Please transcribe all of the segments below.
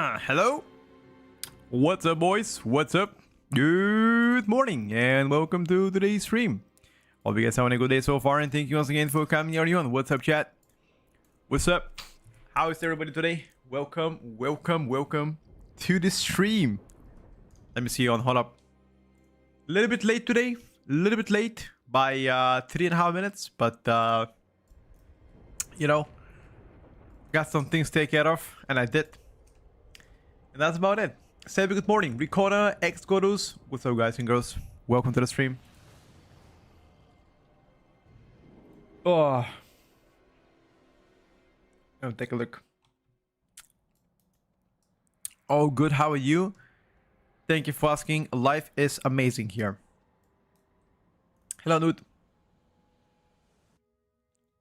Hello? What's up, boys? What's up? Good morning and welcome to today's stream. Hope you guys having a good day so far and thank you once again for coming early on. What's up, chat? What's up? How is everybody today? Welcome to the stream. Let me see you on. Hold up. A little bit late today. A little bit late by 3.5 minutes, but you know, got some things to take care of, and I did. And that's about it. Say good morning. Ricotta, X-Godus. What's up, guys and girls? Welcome to the stream. Oh. Let me take a look. Oh, good. How are you? Thank you for asking. Life is amazing here. Hello, Nude.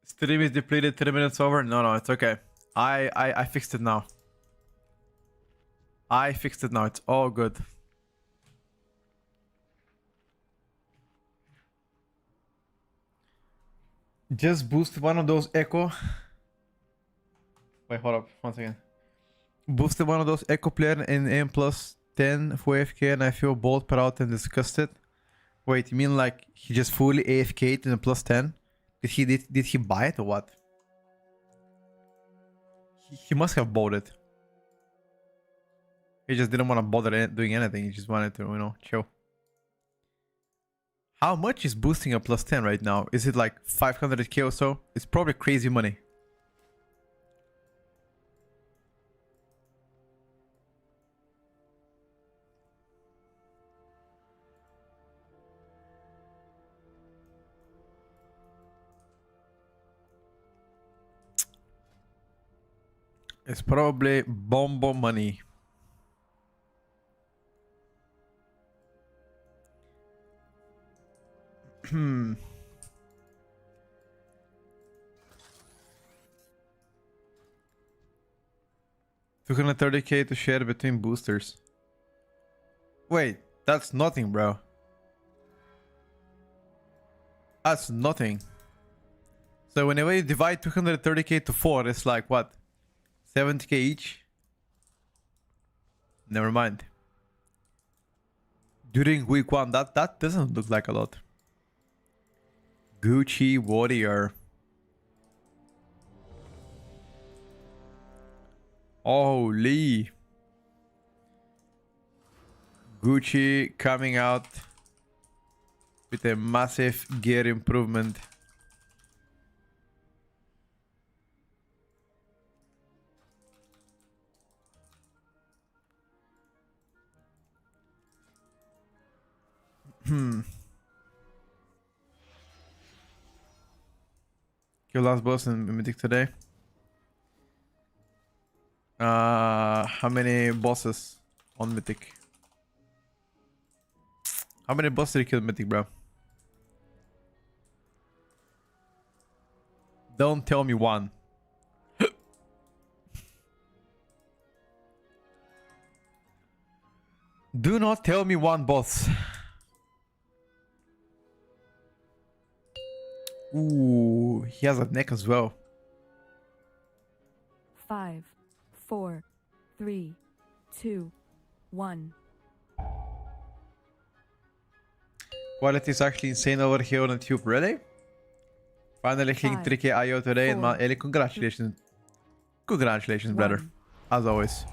Stream is depleted. 3 minutes over. No, it's okay. I fixed it now. I fixed it now. It's all good. Just boost one of those echo. Wait, hold up. 1 second. Boosted one of those echo player in M plus 10 for AFK and I feel bold, proud and disgusted. Wait, you mean like he just fully AFK'd in a plus 10? Did he buy it or what? He must have bought it. He just didn't want to bother doing anything. He just wanted to, you know, chill. How much is boosting a plus 10 right now? Is it like 500k or so? It's probably crazy money. It's probably bombo money. Hmm. $230k to share between boosters. Wait, that's nothing, bro. That's nothing. So whenever you divide 230k to 4, it's like what? 70k each? Never mind. During week 1, that doesn't look like a lot. Gucci Warrior. Holy. Gucci coming out with a massive gear improvement. Kill last boss in Mythic today. How many bosses on Mythic? How many bosses did you kill Mythic, bro? Don't tell me one. Do not tell me one boss. Ooh, he has a neck as well. 5, 4, 3, 2, 1. Quality is actually insane over here on YouTube, really? Finally hitting 3k IO today and Ellie, congratulations. Congratulations, brother. As always.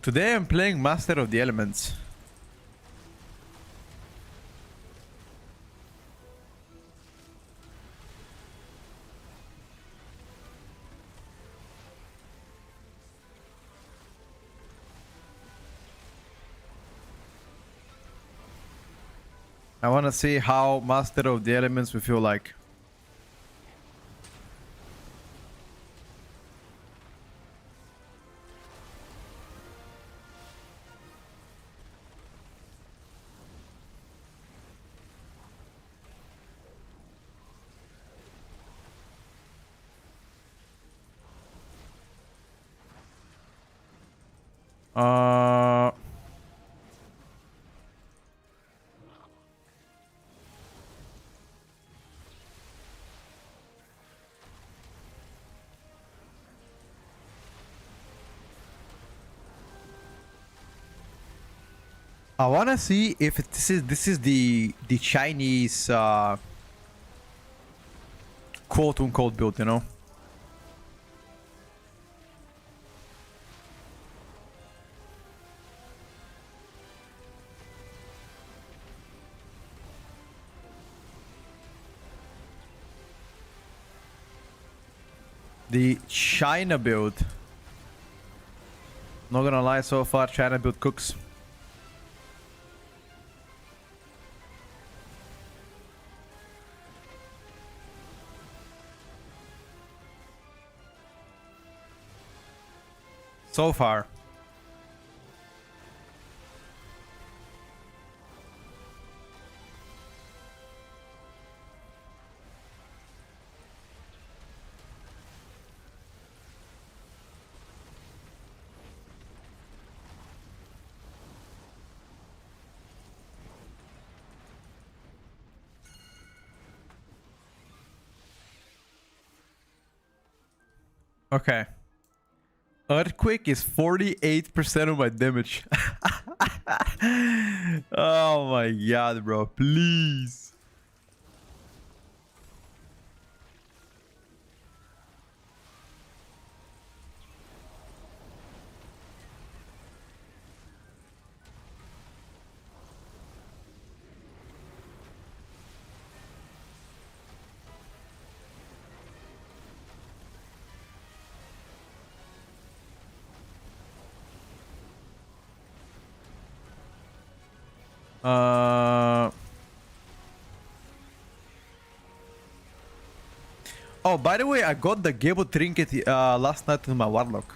Today I'm playing Master of the Elements. I want to see how Master of the Elements will feel like. Uh, I wanna see if this is the Chinese quote unquote build, you know? The China build. Not gonna lie, so far China build cooks. So far. Okay. Earthquake is 48% of my damage. Oh my god, bro. Please. Oh, by the way, I got the Gable trinket last night with my warlock.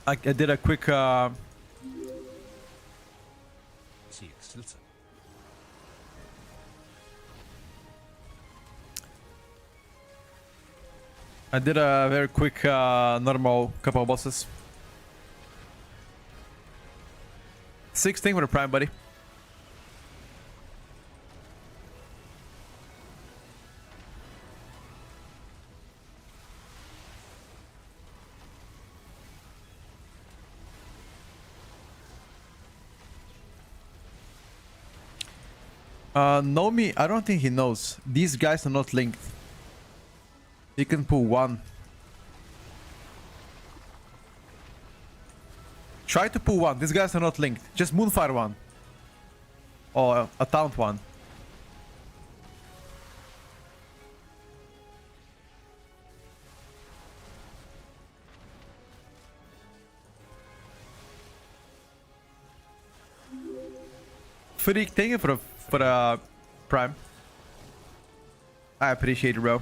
I did a quick I did a very quick normal couple of bosses. 16 with a prime, buddy. Nomi, I don't think he knows. These guys are not linked. He can pull one. Try to pull one. These guys are not linked. Just Moonfire one. Or a Taunt one. Freak, thank you for Prime. I appreciate it, bro.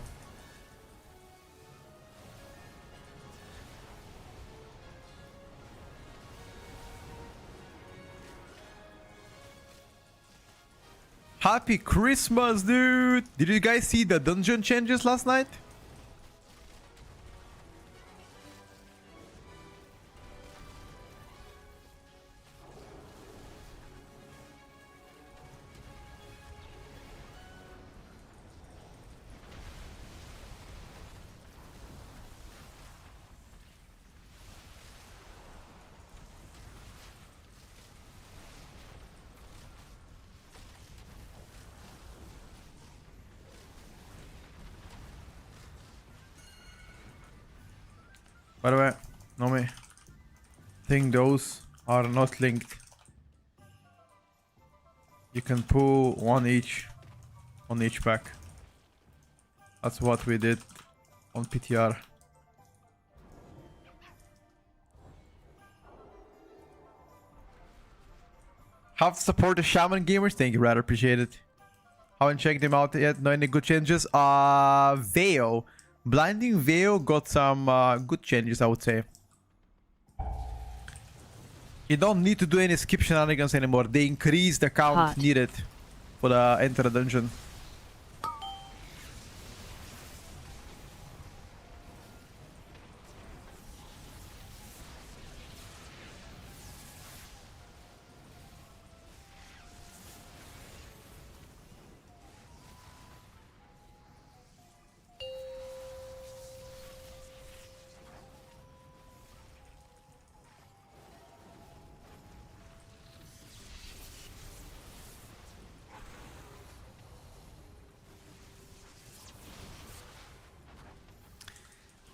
Happy Christmas, dude! Did you guys see the dungeon changes last night? By the way, Nomi, think those are not linked. You can pull one each on each pack. That's what we did on PTR. Have to support the Shaman gamers. Thank you, rather appreciate it. Haven't checked them out yet. No any good changes. Veil. Blinding Veil got some good changes, I would say. You don't need to do any skip shenanigans anymore. They increase the count needed for the enter the dungeon.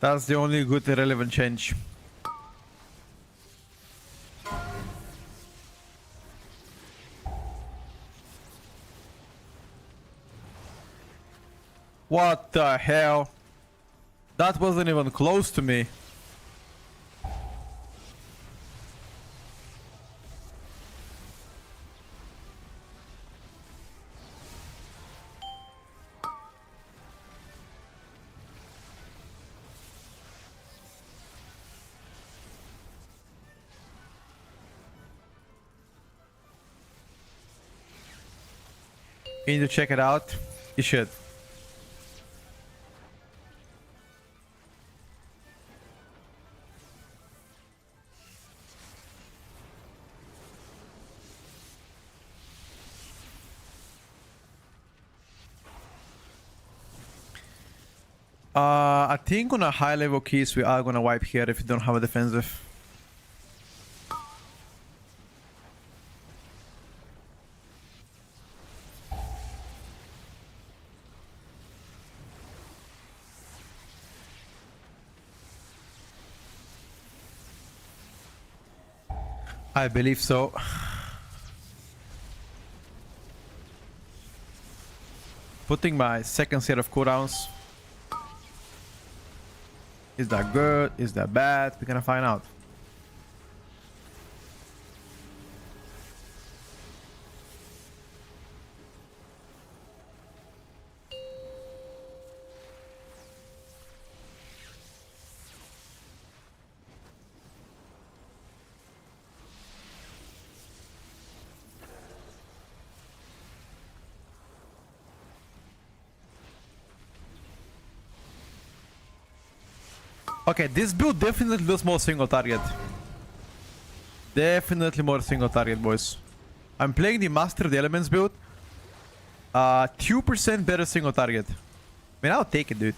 That's the only good relevant change. What the hell? That wasn't even close to me. You need to check it out. You should. I think on a high level keys we are gonna wipe here if you don't have a defensive. I believe so. Putting my second set of cooldowns. Is that good? Is that bad? We're gonna find out. Okay, this build definitely does more single target. Definitely more single target, boys. I'm playing the Master of the Elements build. 2% better single target. I mean, I'll take it, dude.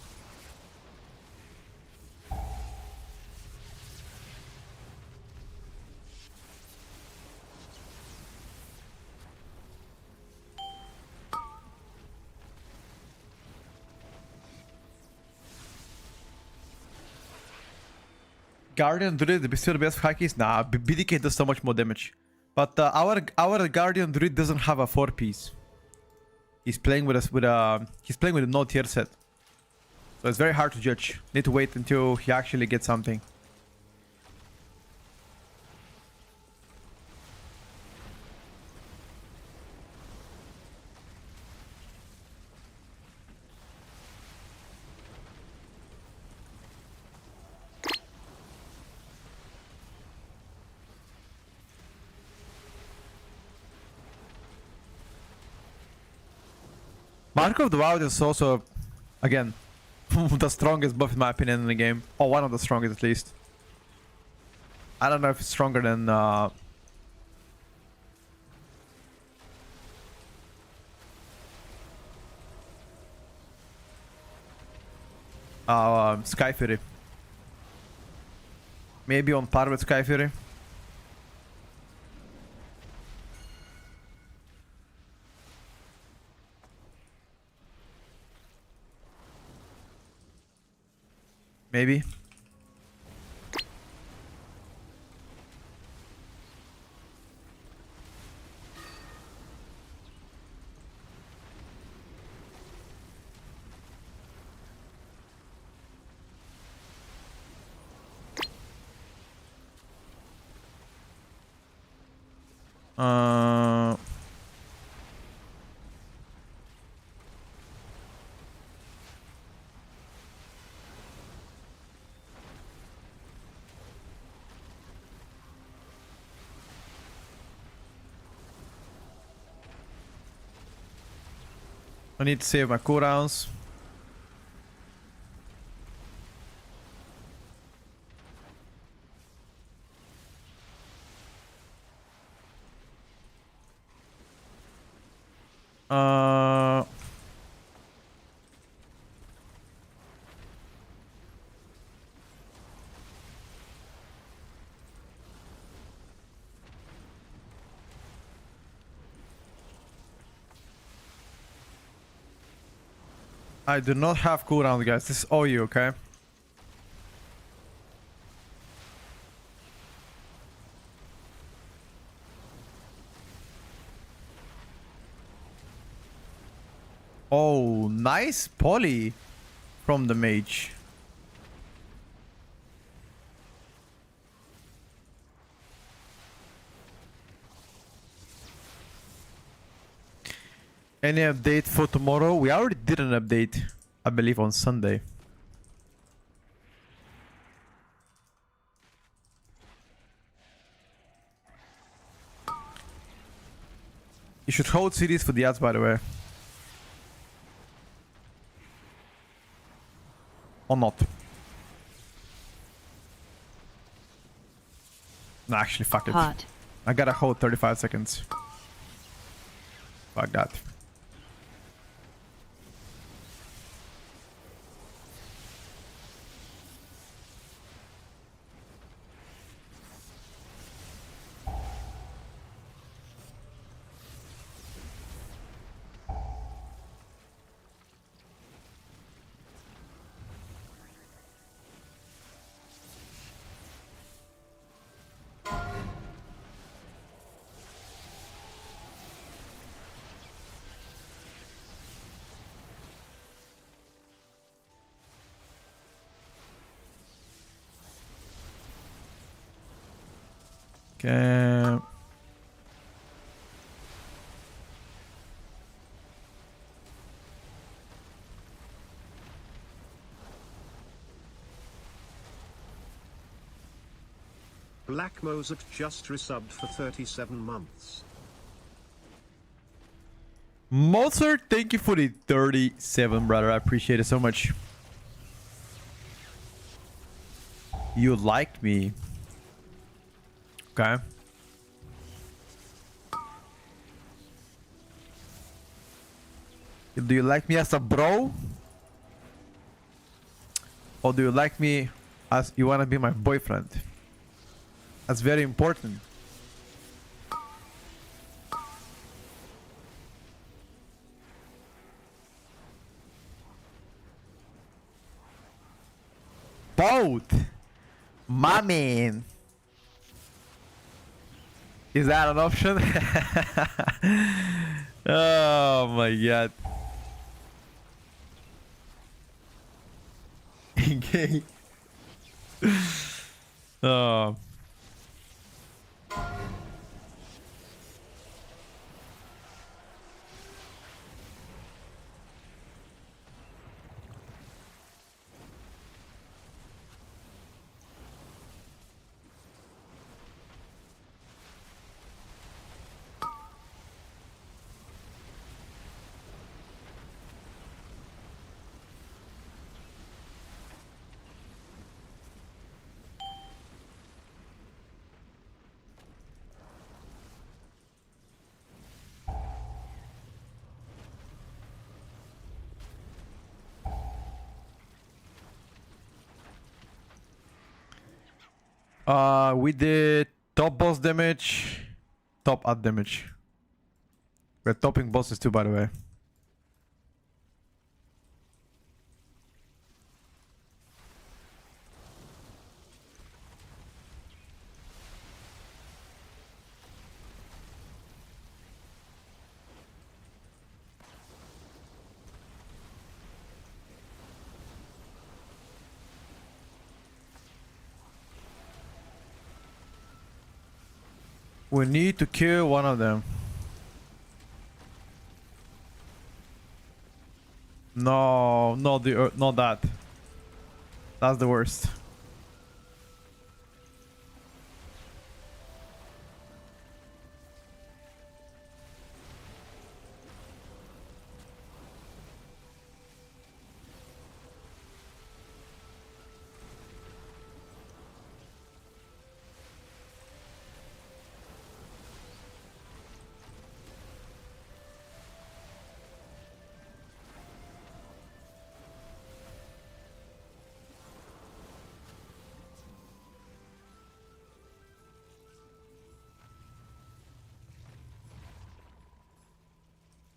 Guardian Druid is still the best high keys? Nah, BDK does so much more damage. But our Guardian Druid doesn't have a 4-piece. He's playing with a no tier set. So it's very hard to judge. Need to wait until he actually gets something. Mark of the Wild is also, again, the strongest buff in my opinion in the game. Or one of the strongest at least. I don't know if it's stronger than Sky Fury. Maybe on par with Sky Fury. Maybe. I need to save my cooldowns. I do not have cooldown, guys. This is all you, okay? Oh, nice poly from the mage. Any update for tomorrow? We already did an update, I believe, on Sunday. You should hold CDs for the ads, by the way. Or not. No, actually, fuck it. Hot. I gotta hold 35 seconds. Fuck that. Okay. Black Mozart just resubbed for 37 months. Mozart, thank you for the 37, brother. I appreciate it so much. You like me. Okay. Do you like me as a bro? Or do you like me as you wanna be my boyfriend? That's very important. Both. My man. Is that an option? Oh my god. Okay. Oh. We did top boss damage, top ad damage. We're topping bosses too, by the way. We need to kill one of them. No, not the not that. That's the worst.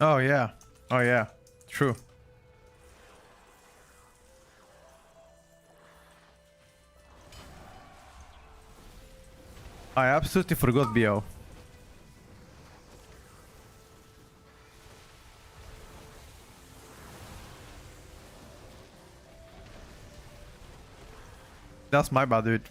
Oh yeah. Oh yeah. True. I absolutely forgot BO. That's my bad, dude.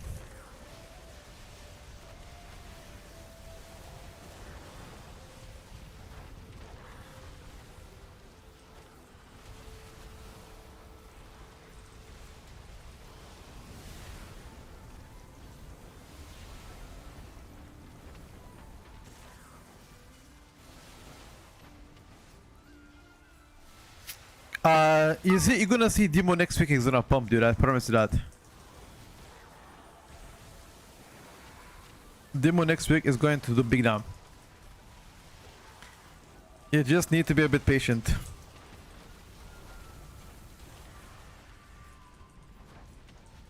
You're gonna see Demo next week. He's gonna pump, dude. I promise you that. Demo next week is going to do big damn. You just need to be a bit patient.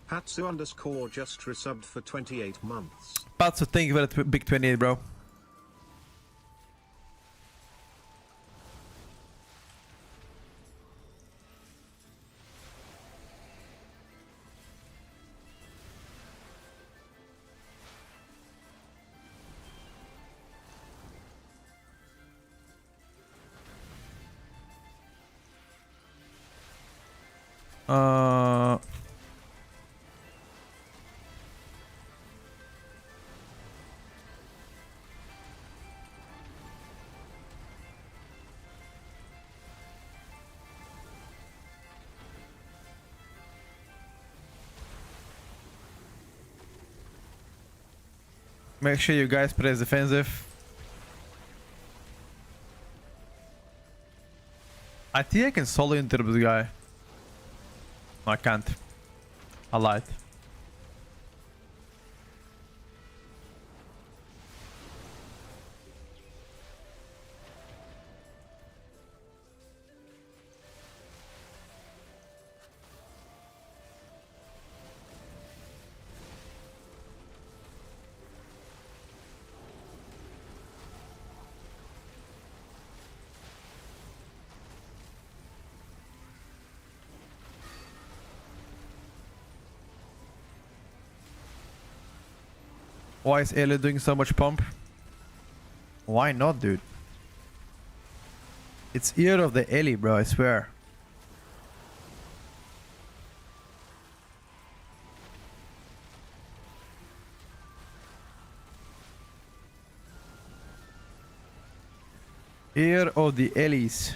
Hatsu underscore just resubbed for 28 months. Patsu, thank you for that big 28, bro. Make sure you guys press defensive. I think I can solo interrupt this guy. No, I can't. I lied. Why is Ellie doing so much pump? Why not, dude? It's ear of the Ellie, bro, I swear. Ear of the Ellies.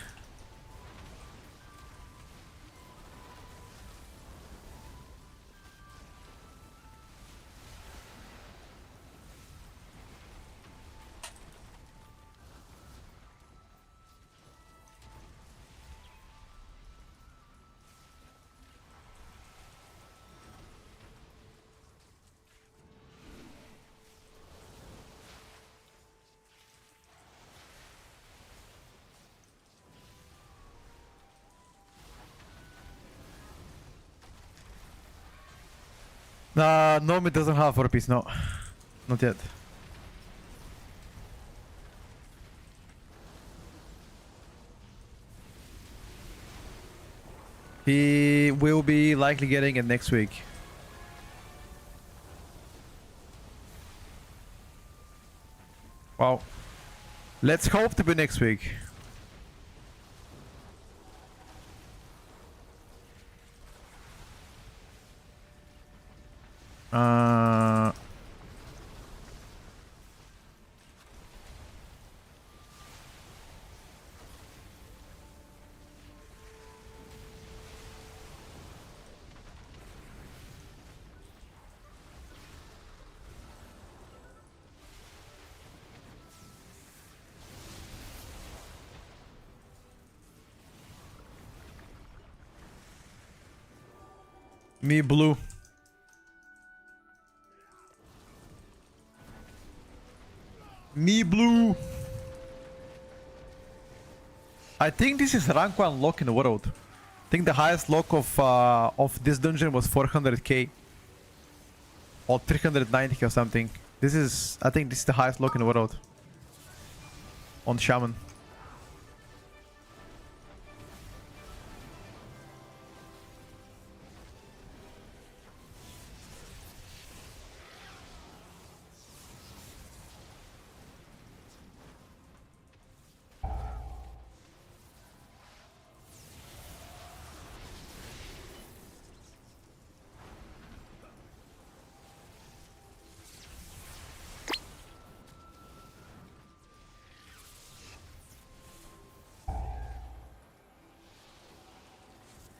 No, it doesn't have 4-piece, no. Not yet. He will be likely getting it next week. Wow. Let's hope to be next week. Me blue. Me blue. I think this is rank 1 lock in the world. I think the highest lock of this dungeon was 400k. Or 390k or something. I think this is the highest lock in the world. On Shaman.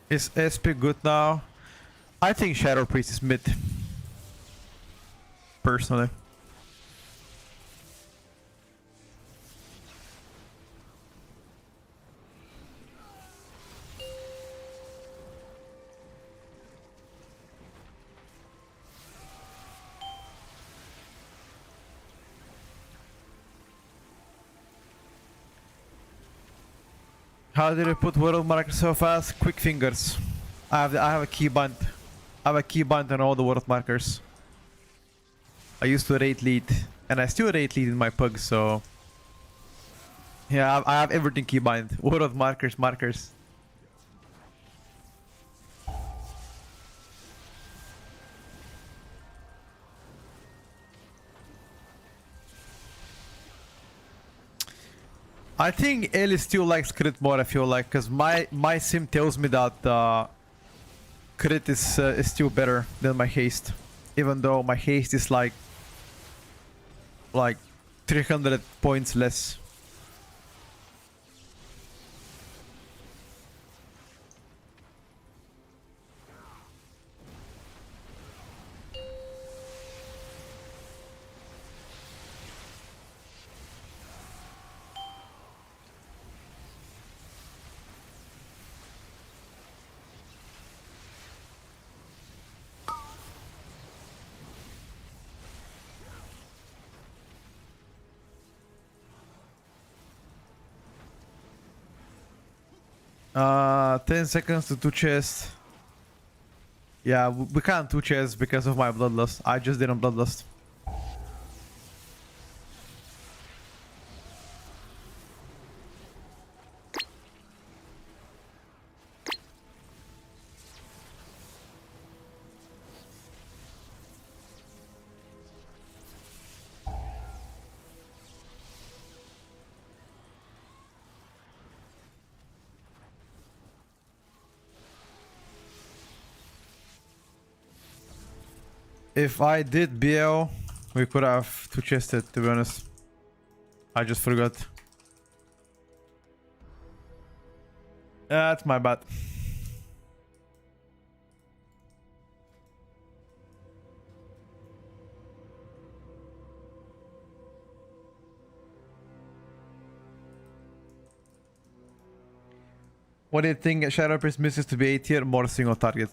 Is SP good now? I think Shadow Priest is mid. Personally. How did I put world markers so fast? Quick fingers. I have a keybind. I have a keybind on all the world markers. I used to rate lead, and I still rate lead in my pug, so yeah, I have everything keybind. World markers. I think Ellie still likes crit more, I feel like, because my sim tells me that crit is still better than my haste. Even though my haste is like 300 points less. Uh, 10 seconds to 2 chests. Yeah, we can't 2 chests because of my bloodlust. I just did on bloodlust. If I did BL, we could have 2 chested, to be honest. I just forgot. That's my bad. What do you think Shadow Priest misses to be A tier? More single target.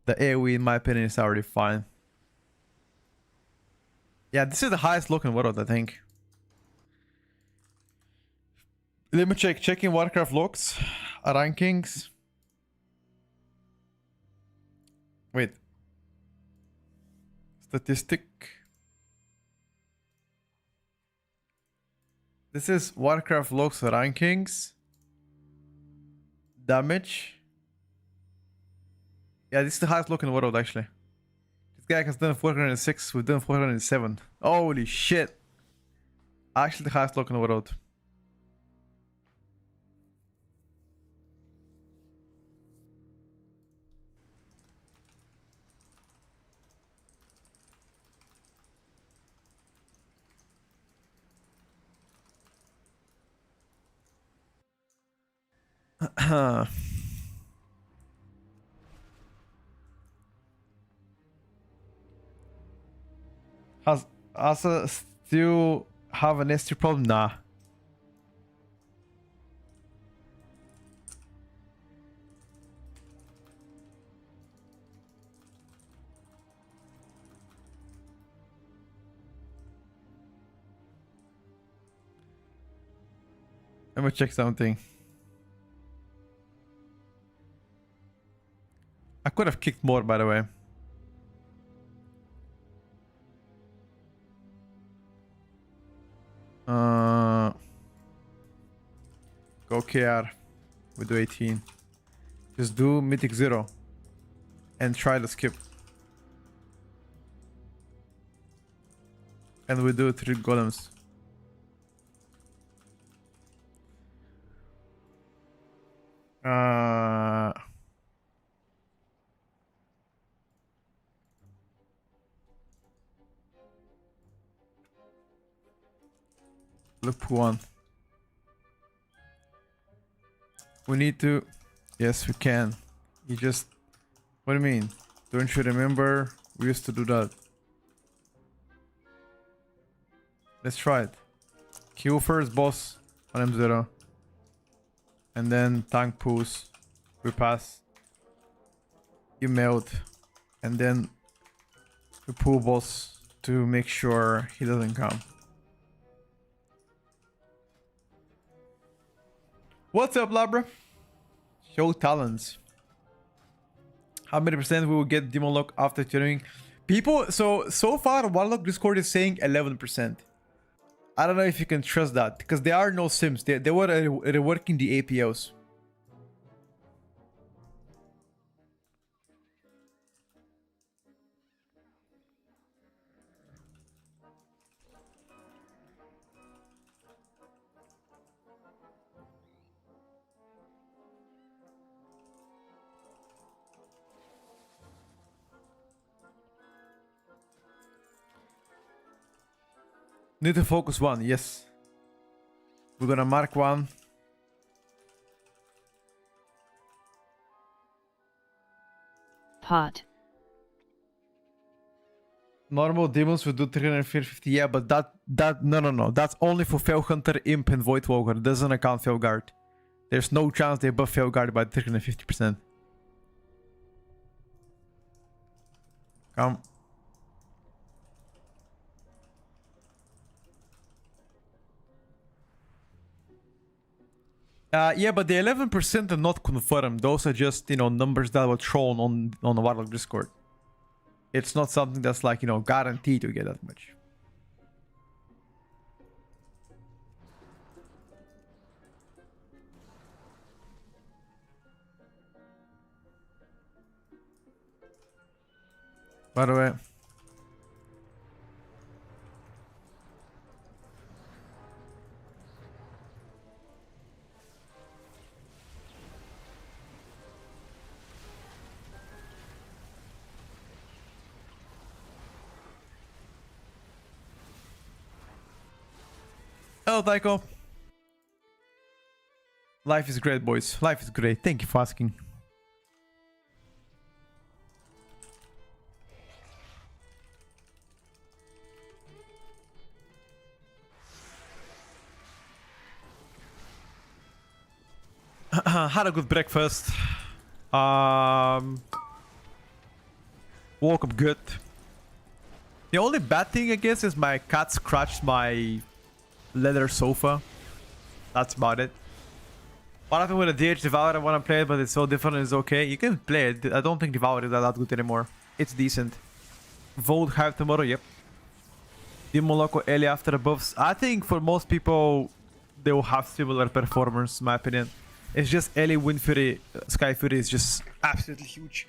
The AoE, in my opinion, is already fine. Yeah, this is the highest looking world, I think. Let me check. Checking Warcraft logs. Rankings. Wait. Statistic. This is Warcraft logs rankings. Damage. Yeah, this is the highest looking world, actually. This guy has done 406, we've done 407. Holy shit. Actually the highest looking world. Has Asa still have an ST problem? Nah. Let me check something. I could have kicked more, by the way. Go KR. We do 18. Just do Mythic 0. And try to skip. And we do 3 golems. Look one. We need to Yes, we can. You just... What do you mean? Don't you remember? We used to do that. Let's try it. Kill first boss on M0. And then tank pulls. We pass. You melt. And then we pull boss to make sure he doesn't come. What's up, Labra? Show talents. How many percent we will get Demon Lock after tuning? People, so far, Warlock Discord is saying 11%. I don't know if you can trust that, because there are no sims. They were reworking the APOs. Need to focus one, yes. We're gonna mark one. Pot. Normal demons will do 350, yeah, but no. That's only for Fel Hunter, Imp, and Voidwalker. Doesn't account Felguard. There's no chance they buff Felguard by 350%. Come. Yeah, but the 11% are not confirmed. Those are just, numbers that were thrown on the Warlock Discord. It's not something that's like, guaranteed to get that much. By the way, hello, Taiko. Life is great, boys. Life is great. Thank you for asking. Had a good breakfast. Woke up good. The only bad thing, I guess, is my cat scratched my leather sofa. That's about it. What happened with the DH Devour? I want to play it, but it's so different. It's okay. You can play it. I don't think Devour is that good anymore. It's decent. Vote Hive tomorrow. Yep. Demon Loco Ellie after buffs. I think for most people, they will have similar performance, in my opinion. It's just Ellie, Wind Fury, Sky Fury is just absolutely huge.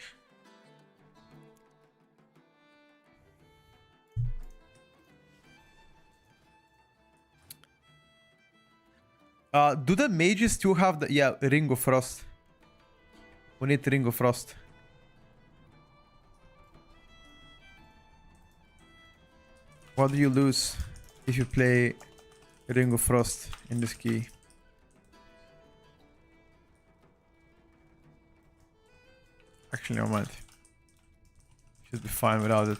Do the mages still have the... Yeah, Ring of Frost. We need Ring of Frost. What do you lose if you play Ring of Frost in this key? Actually, never mind. Should be fine without it.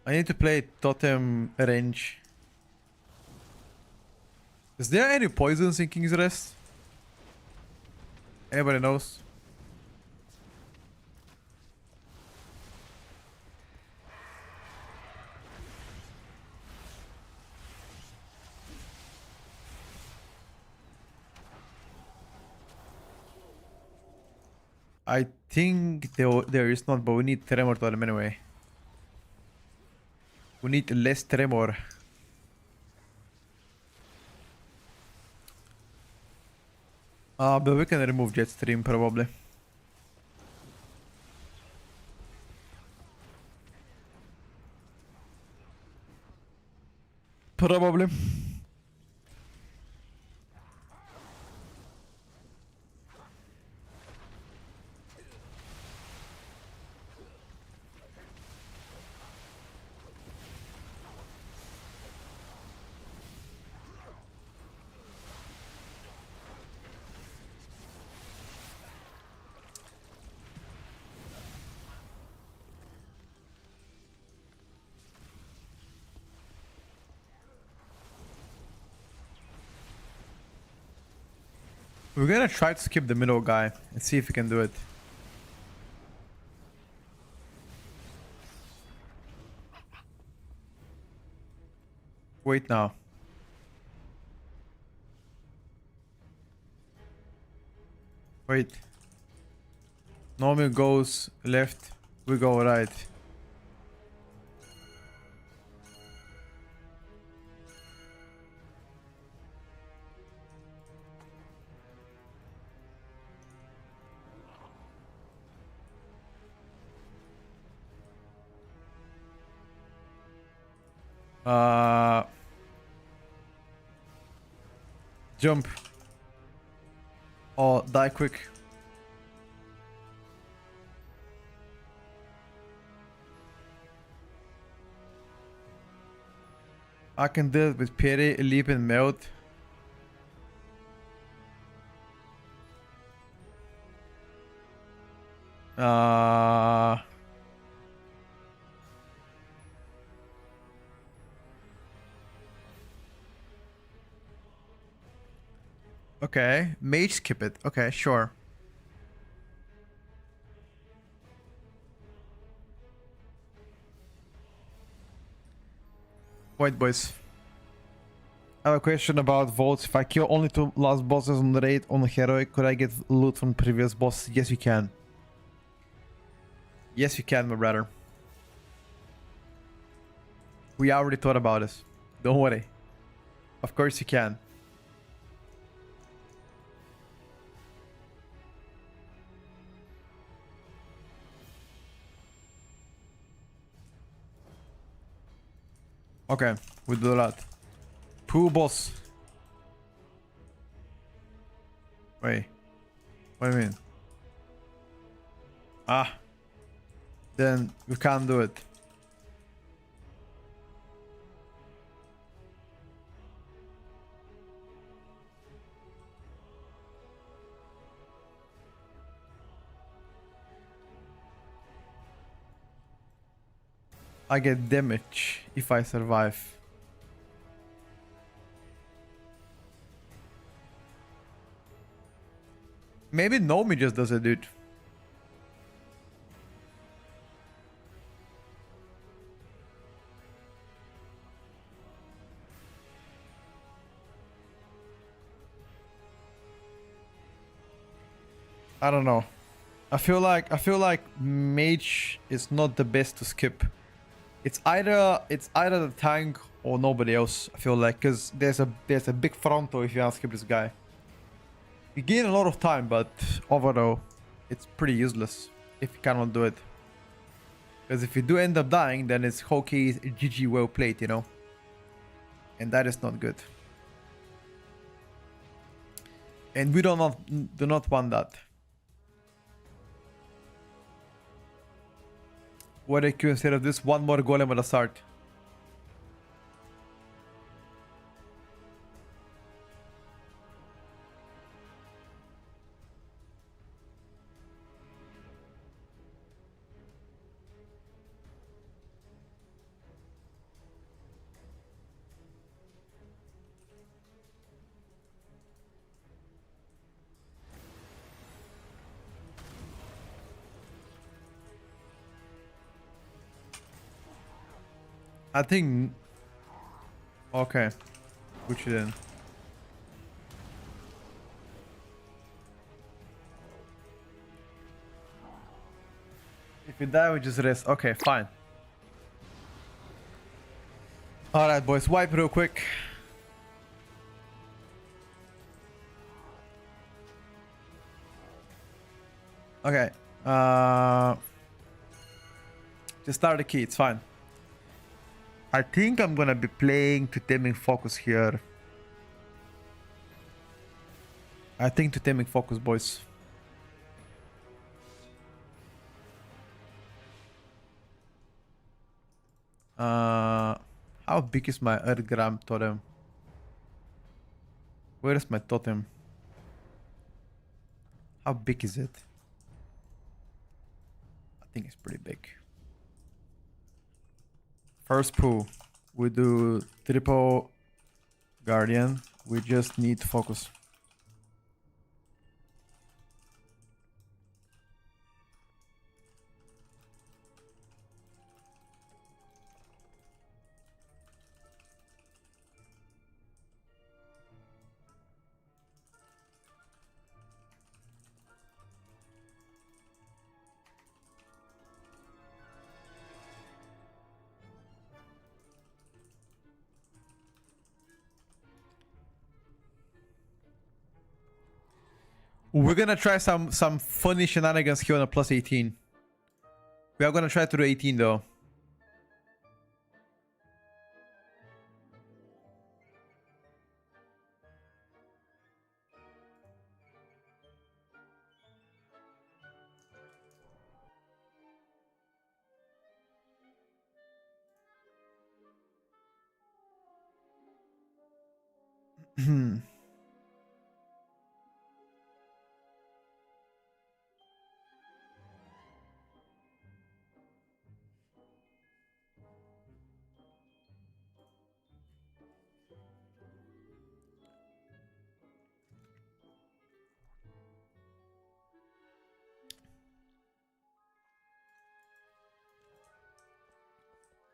I need to play Totem range. Is there any poisons in King's Rest? Anybody knows? I think there is not, but we need Tremor Totem anyway. We need less Tremor. But we can remove Jetstream probably. Probably. We're gonna try to skip the middle guy and see if we can do it. Wait now. Wait. Nomi goes left, we go right. Jump. Or die quick. I can do it with Peri, Leap and Melt. Okay, mage skip it. Okay, sure. Wait, boys. I have a question about votes. If I kill only 2 last bosses on the raid on heroic, could I get loot from previous bosses? Yes, you can. Yes, you can, my brother. We already thought about this. Don't worry. Of course you can. Okay, we do that. Poo boss. Wait. What do you mean? Ah. Then we can't do it. I get damage if I survive. Maybe Nomi just does it, dude. I don't know. I feel like mage is not the best to skip. It's either the tank or nobody else. I feel like, because there's a big frontal if you want to skip this guy. You gain a lot of time, but overall, it's pretty useless if you cannot do it. Because if you do end up dying, then it's hokey, GG, well played, you know. And that is not good. And we do not want that. What a Q instead of this, one more golem at the start. I think... Okay. Put you in. If you die, we just rest. Okay, fine. Alright, boys. Wipe real quick. Okay. Just start the key. It's fine. I think I'm gonna be playing Totemic Focus here. I think Totemic Focus, boys. How big is my Earthgram totem? Where is my totem? How big is it? I think it's pretty big. First pull, we do triple guardian. We just need to focus. We're gonna try some funny shenanigans here on a plus 18. We are gonna try to do 18 though.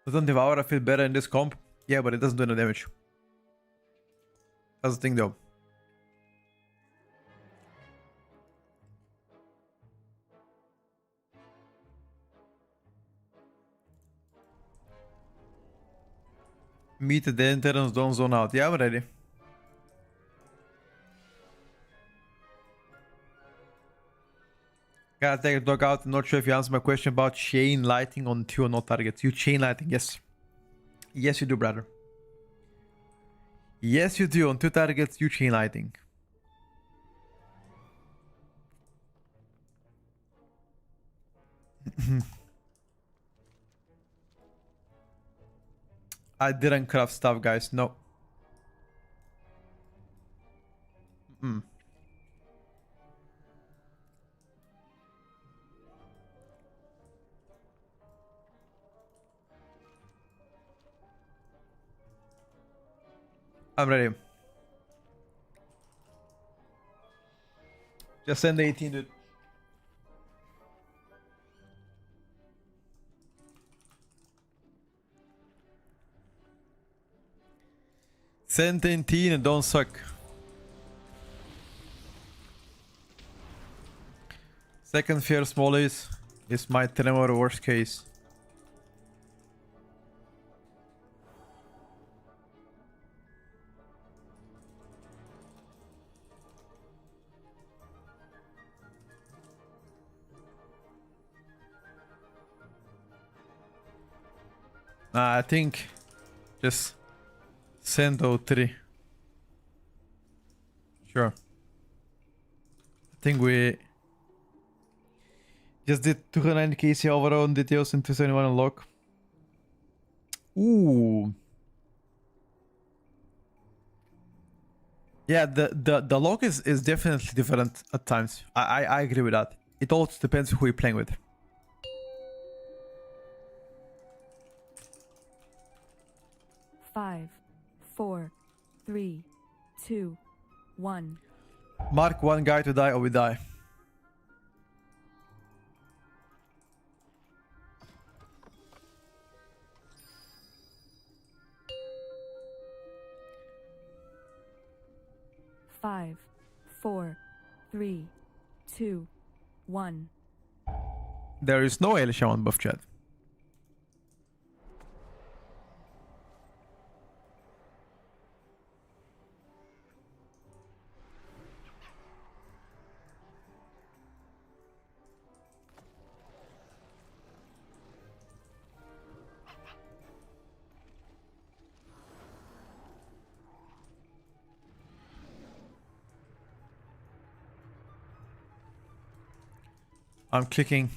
Doesn't Devour feel better in this comp? Yeah, but it doesn't do no damage. That's the thing though. Meet the interns, don't zone out. Yeah, I'm ready. Gotta take a dog out. Not sure if you answered my question about chain lighting on 2 or not targets. You chain lighting, yes. Yes, you do, brother. Yes, you do. On 2 targets, you chain lighting. I didn't craft stuff, guys. No. I'm ready. Just send the 18, dude. Send the 18 and don't suck. Second fear smallies is my tremor worst case. Nah, I think just send 03. Sure. I think we just did 290 KC overall on details and 271 unlock. Ooh. Yeah, the lock is definitely different at times. I agree with that. It also depends who you're playing with. Five, four, three, two, one. Mark one guy to die or we die. Five, four, three, two, one. There is no Elisha on buff chat. I'm clicking.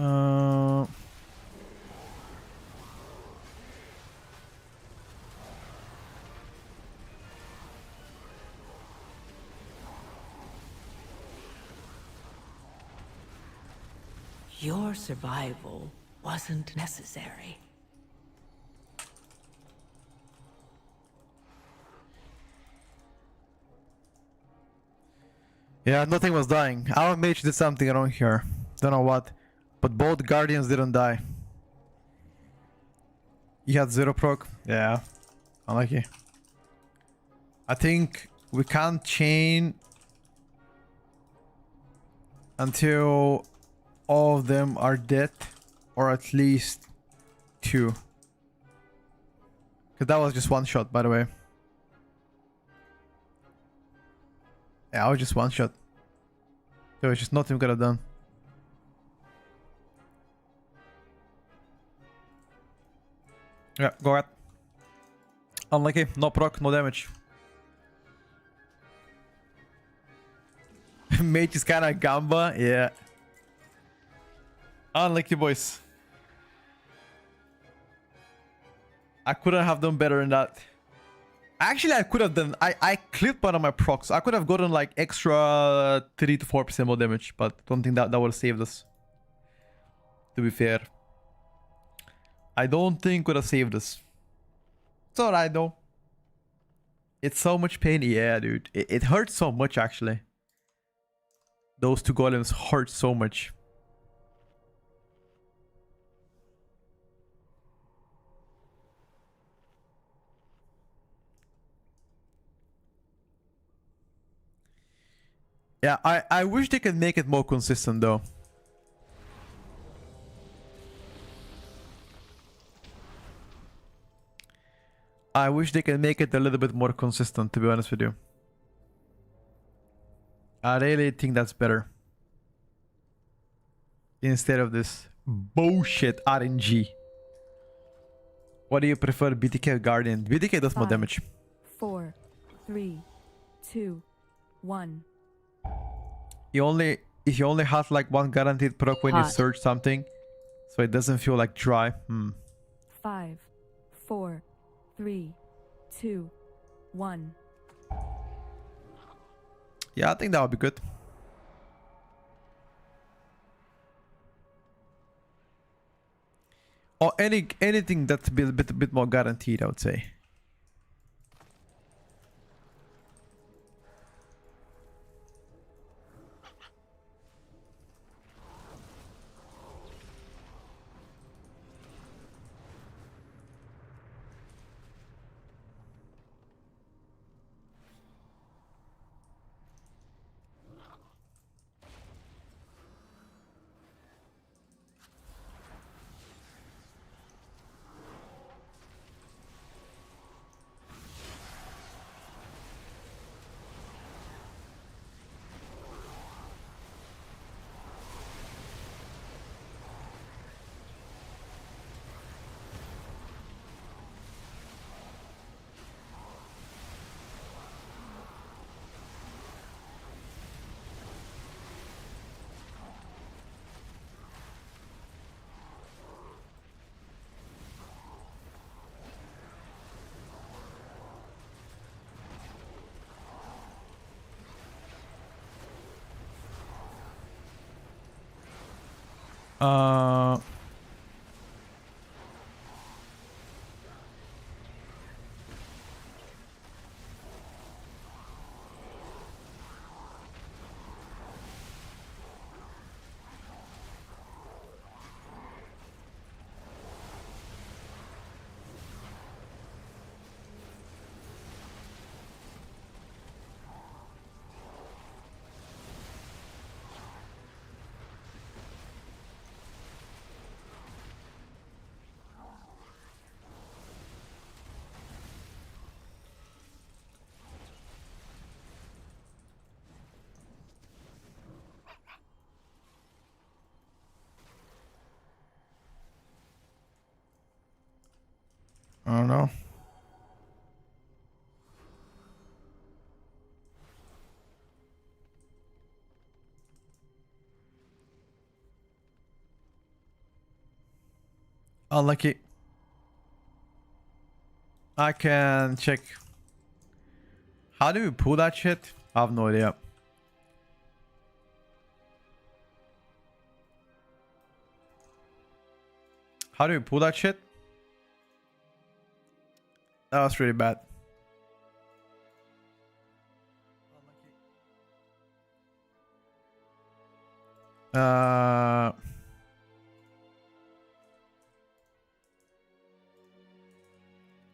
Uh, Your survival wasn't necessary. yeah, nothing was dying. Our mage did something wrong here. Don't know what. But both guardians didn't die. He had 0 proc. Yeah. Unlucky. I think we can't chain until all of them are dead. Or at least 2. Because that was just 1 shot, by the way. Yeah, I was just 1 shot. There was just nothing we could have done. Yeah, go ahead. Unlucky. No proc, no damage. Mage is kinda gamba, yeah. Unlucky, boys. I couldn't have done better than that. Actually, I could have done... I clipped one of my procs. I could have gotten like extra 3 to 4% more damage, but I don't think that would have saved us. To be fair. I don't think would have saved us. It's alright though. It's so much pain. Yeah, dude. It hurts so much, actually. Those 2 golems hurt so much. Yeah, I wish they could make it more consistent though. I wish they can make it a little bit more consistent, to be honest with you. I really think that's better. Instead of this bullshit RNG. What do you prefer, BTK or Guardian? BTK does more 5, damage. 4, 3, 2, 1. If you only have like 1 guaranteed proc when you Hot. search something, so it doesn't feel like dry. 5, 4, 3, 2, 1. Yeah, I think that would be good. Or anything that's a bit more guaranteed, I would say. Uh, I don't know. Unlucky. I can check. How do we pull that shit? I have no idea. How do we pull that shit? That was really bad.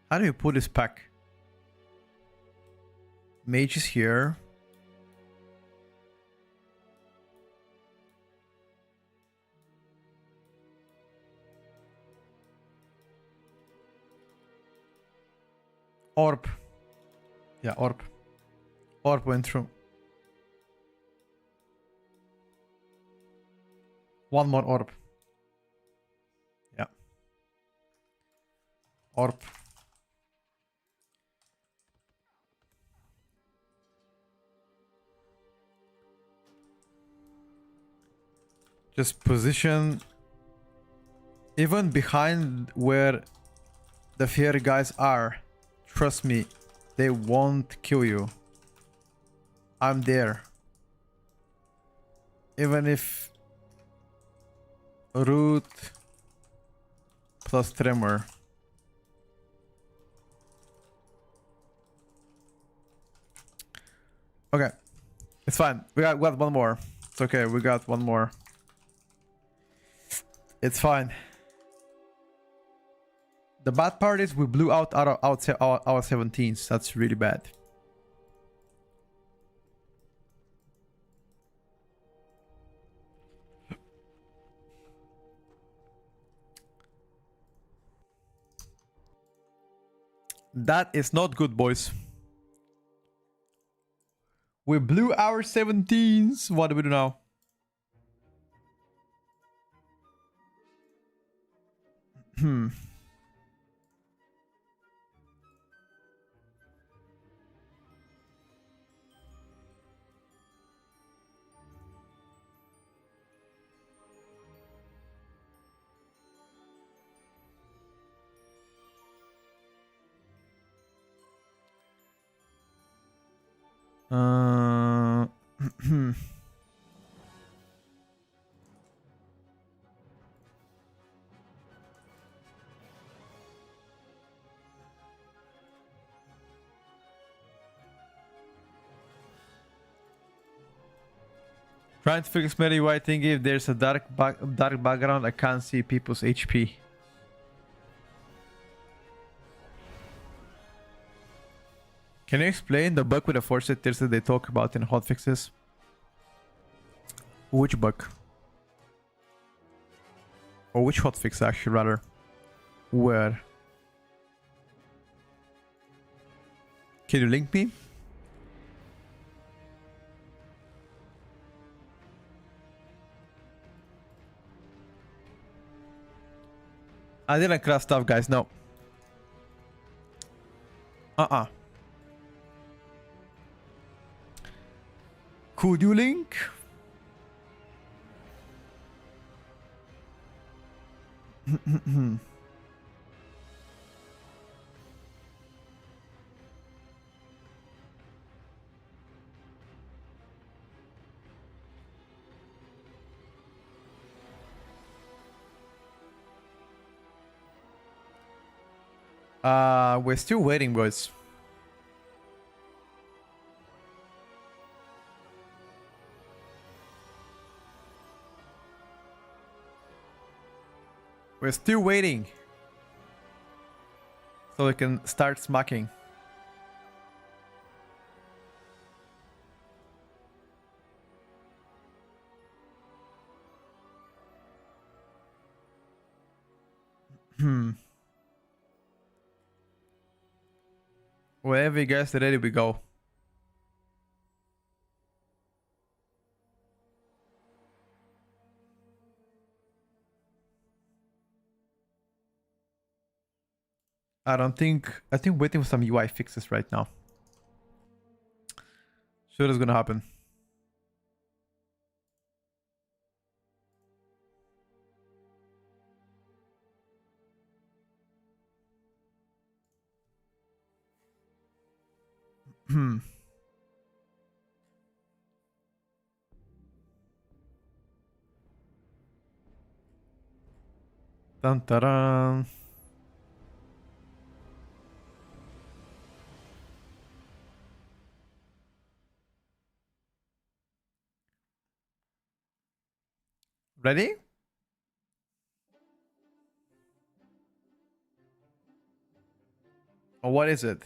How do you pull this pack? Mage is here. Orb. Yeah, orb. Orb went through. One more orb. Yeah. Orb. Just position even behind where the fear guys are. Trust me, they won't kill you. I'm there. Even if root plus tremor. Okay, it's fine. We got one more. It's okay. We got one more. It's fine. The bad part is we blew out our 17s. That's really bad. That is not good, boys. We blew our 17s. What do we do now? Trying to fix meta UI thing. If there's a dark background, I can't see people's HP. Can you explain the bug with the force tiers that they talk about in hotfixes? Which bug? Or which hotfix actually, rather? Where? Can you link me? I didn't craft stuff, guys. No. Could you link? We're still waiting, boys. We're still waiting. So we can start smacking. Wherever you guys are ready, we go. I think waiting for some UI fixes right now. Sure is gonna happen. Hmm. Dun, dun, dun. Ready? Or what is it?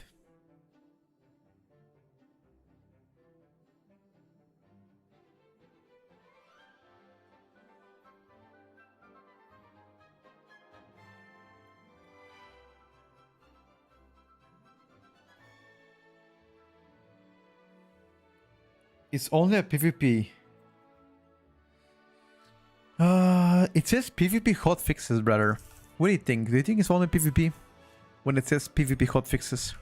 It's only a PvP. It says PvP hotfixes, brother. What do you think? Do you think it's only PvP? When it says PvP hotfixes?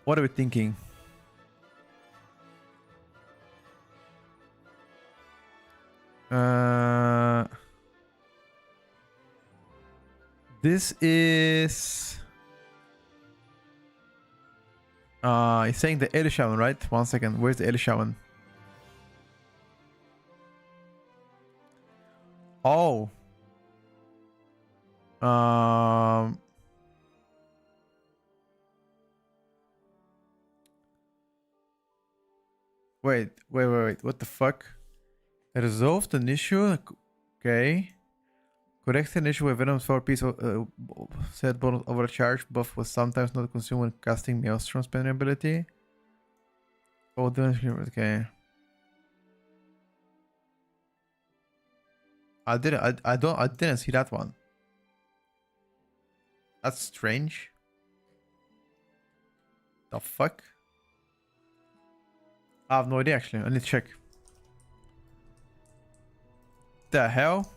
What are we thinking? This is... it's saying the Elisha one, right? 1 second. Where's the Elisha one? Oh. Wait. What the fuck? Resolved an issue? Okay. Correct an issue with Venom's 4 piece set bonus overcharge buff was sometimes not consumed when casting Maelstrom spending ability. Oh, okay. I didn't see that one. That's strange. The fuck? I have no idea actually. I need to check. The hell?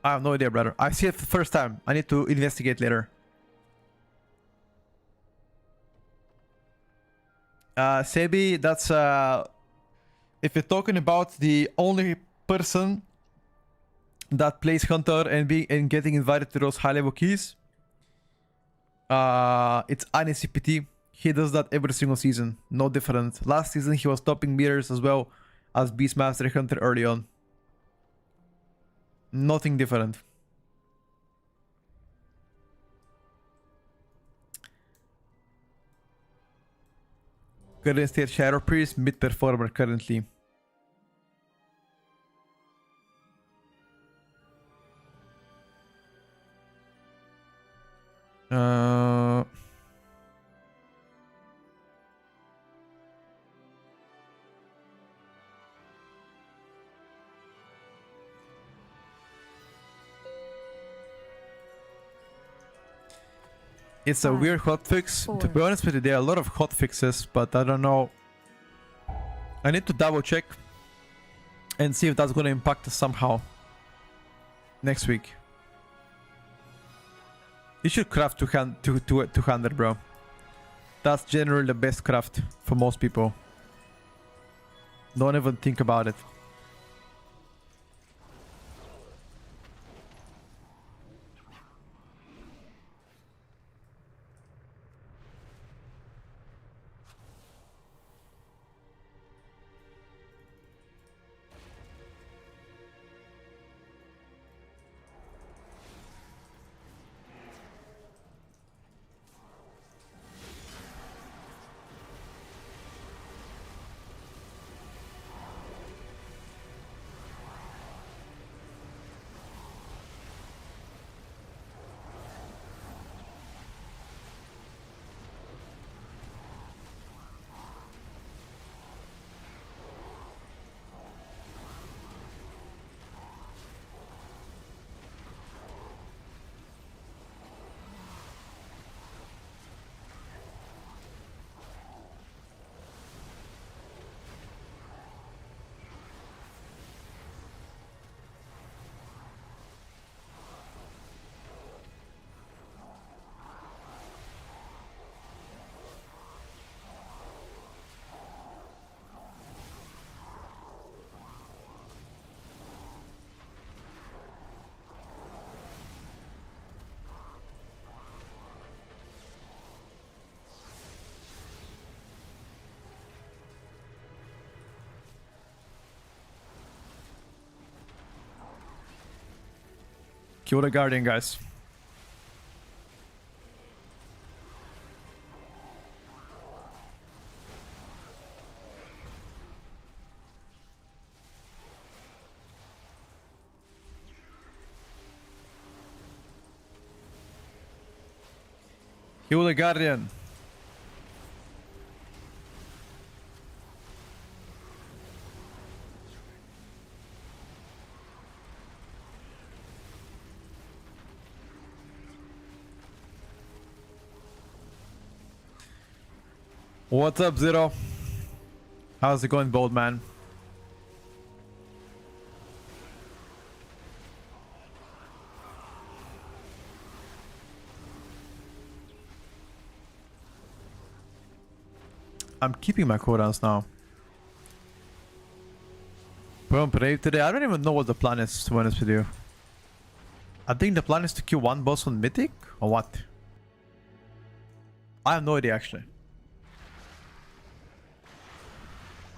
I have no idea, brother. I see it for the first time. I need to investigate later. Sebi, that's if you're talking about the only person that plays Hunter and getting invited to those high level keys, it's CPT. He does that every single season, no different. Last season he was topping meters as well as Beastmaster Hunter early on. Nothing different. Current state Shadow Priest, mid performer currently. It's a weird hotfix. To be honest with you, there are a lot of hotfixes, but I don't know. I need to double check and see if that's going to impact us somehow next week. You should craft 200, bro. That's generally the best craft for most people. Don't even think about it. Kill the Guardian, guys. Kill the Guardian. What's up, Zero? How's it going, bold man? I'm keeping my cooldowns now. Bro, brave today. I don't even know what the plan is, to be honest with you. I think the plan is to kill one boss on Mythic, or what? I have no idea, actually.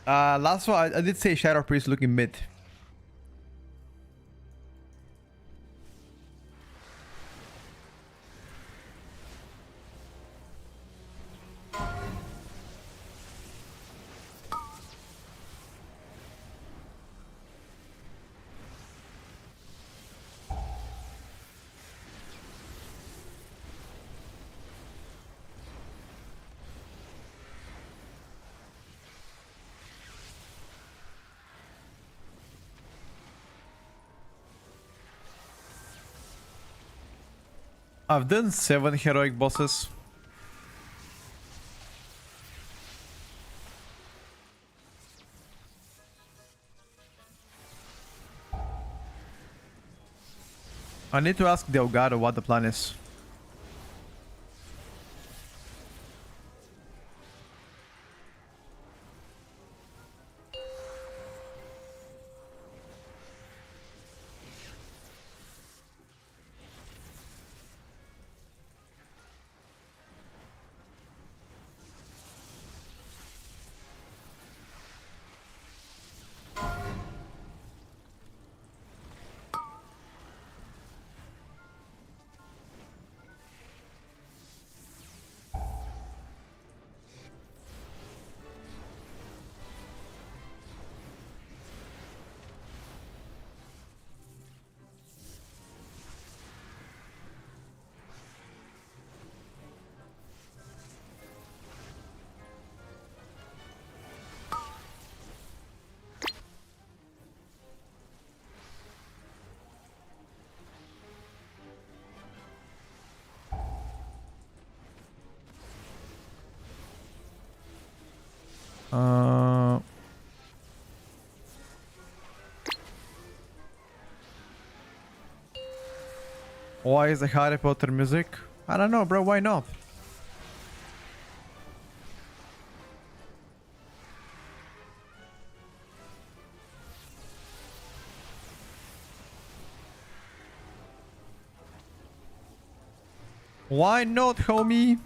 Last one, I did say Shadow Priest looking mid. I've done 7 heroic bosses. I need to ask Delgado what the plan is. Why is the Harry Potter music? I don't know, bro. Why not? Why not, homie?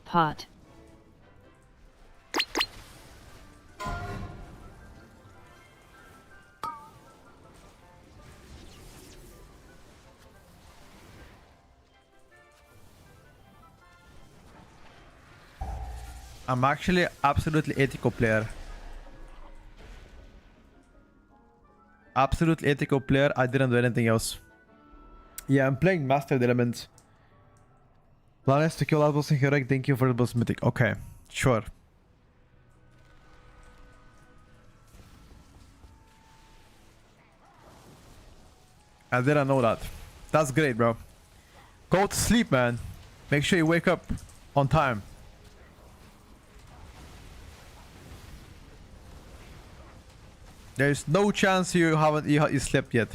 Hot. I'm actually absolutely ethical player. Absolutely ethical player. I didn't do anything else. Yeah, I'm playing Mastered Element. Plan is to kill all boss in heroic. Thank you for the boss mythic. Okay, sure. I didn't know that. That's great, bro. Go to sleep, man. Make sure you wake up on time. There's no chance you haven't you slept yet.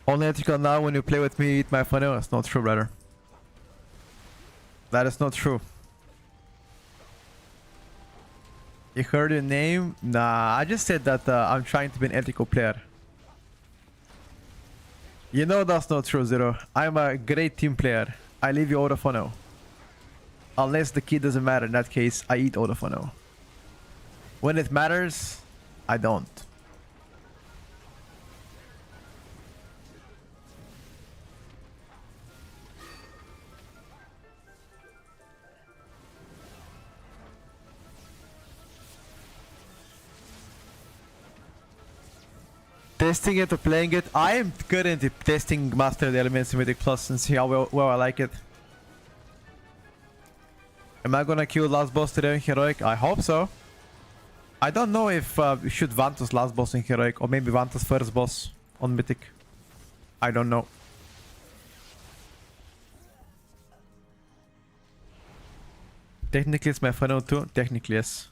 Only ethical now when you play with me, eat my funnel. That's not true, brother. That is not true. You heard your name? Nah, I just said that I'm trying to be an ethical player. You know that's not true, Zero. I'm a great team player. I leave you autophono. Unless the key doesn't matter. In that case, I eat autophono. When it matters, I don't. Testing it or playing it? I am currently testing Master the Elements in Mythic Plus and see how well I like it. Am I gonna kill last boss today in Heroic? I hope so. I don't know if we should Vanta's last boss in Heroic or maybe Vanta's first boss on Mythic. I don't know. Technically it's my funnel too. Technically yes.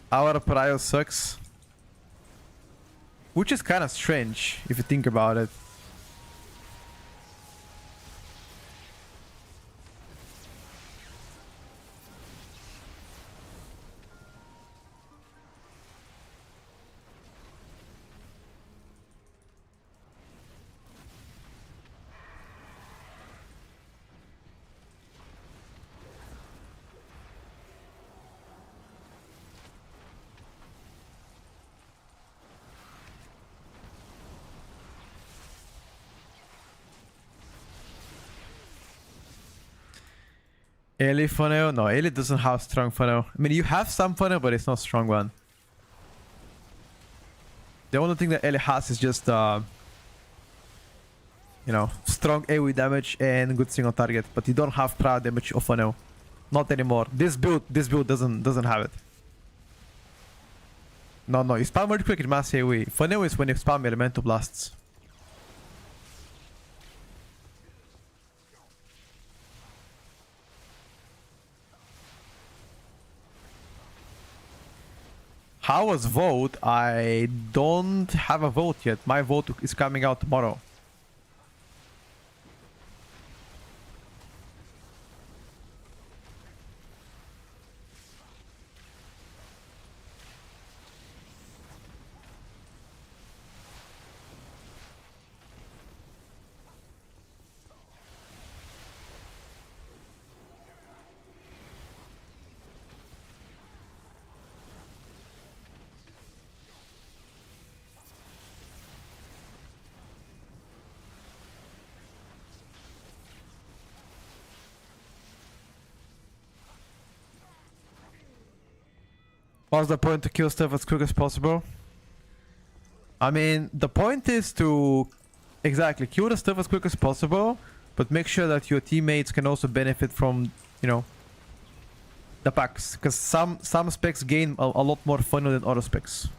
Our Prio sucks. Which is kind of strange if you think about it. Ellie funnel? No, Ellie doesn't have strong funnel. I mean, you have some funnel, but it's not strong one. The only thing that Ellie has is just, you know, strong AoE damage and good single target. But you don't have prior damage of funnel. Not anymore. This build doesn't have it. No, you spam earthquake in mass AoE. Funnel is when you spam elemental blasts. How was vote? I don't have a vote yet. My vote is coming out tomorrow. What's the point to kill stuff as quick as possible? I mean, the point is to exactly kill the stuff as quick as possible, but make sure that your teammates can also benefit from, you know, the packs. Because some specs gain a lot more funnel than other specs.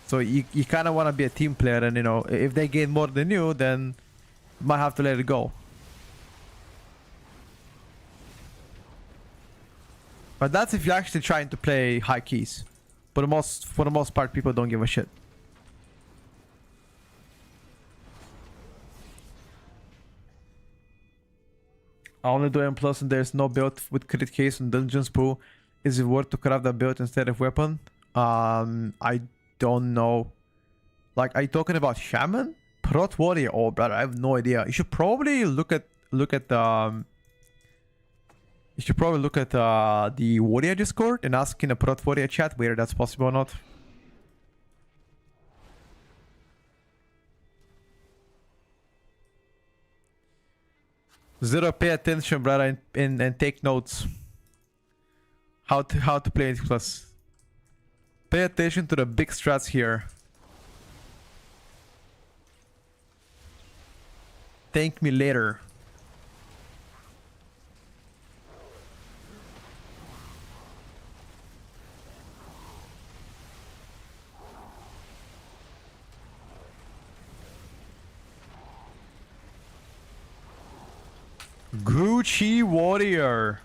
So you kind of want to be a team player, and you know, if they gain more than you, then you might have to let it go. But that's if you're actually trying to play high keys. For the most part, people don't give a shit. I only do M plus and there's no build with crit case and dungeons pool. Is it worth to craft that build instead of weapon? I don't know. Like, are you talking about shaman? Prot warrior? Oh, brother, I have no idea. You should probably look at the warrior Discord and ask in a Prot warrior chat whether that's possible or not. Zero, pay attention, brother, and take notes. How to play it plus. Pay attention to the big strats here. Thank me later. Gucci warrior.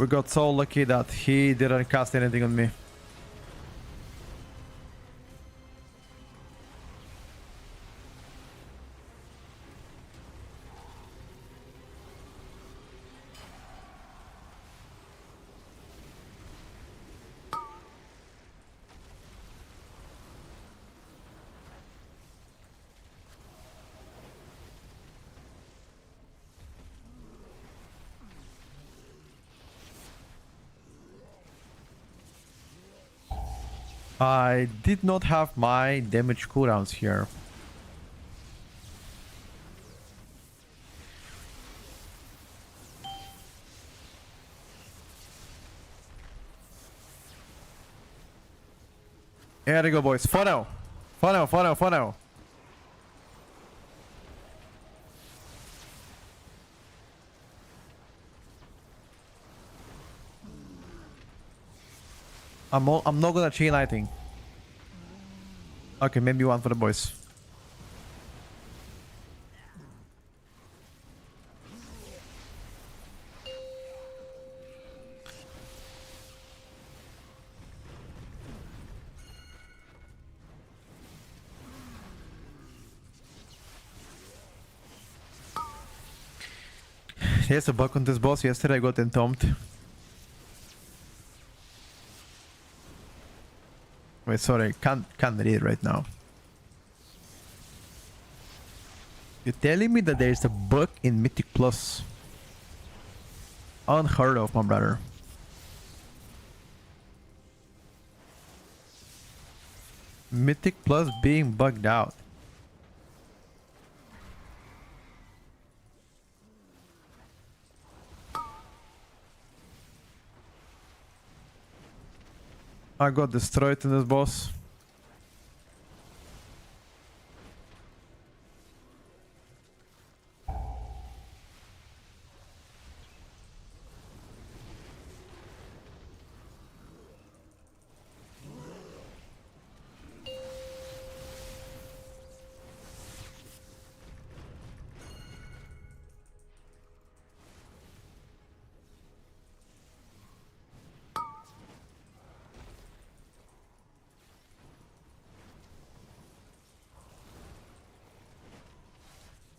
We got so lucky that he didn't cast anything on me. I did not have my damage cooldowns here. Here we go, boys. Funnel. Funnel, funnel, funnel. I'm not gonna chain lighting. Okay, maybe one for the boys. Here's a bug on this boss. Yesterday I got entombed. Wait, sorry, can't read right now. You're telling me that there's a bug in Mythic Plus? Unheard of, my brother. Mythic Plus being bugged out. I got destroyed in this boss.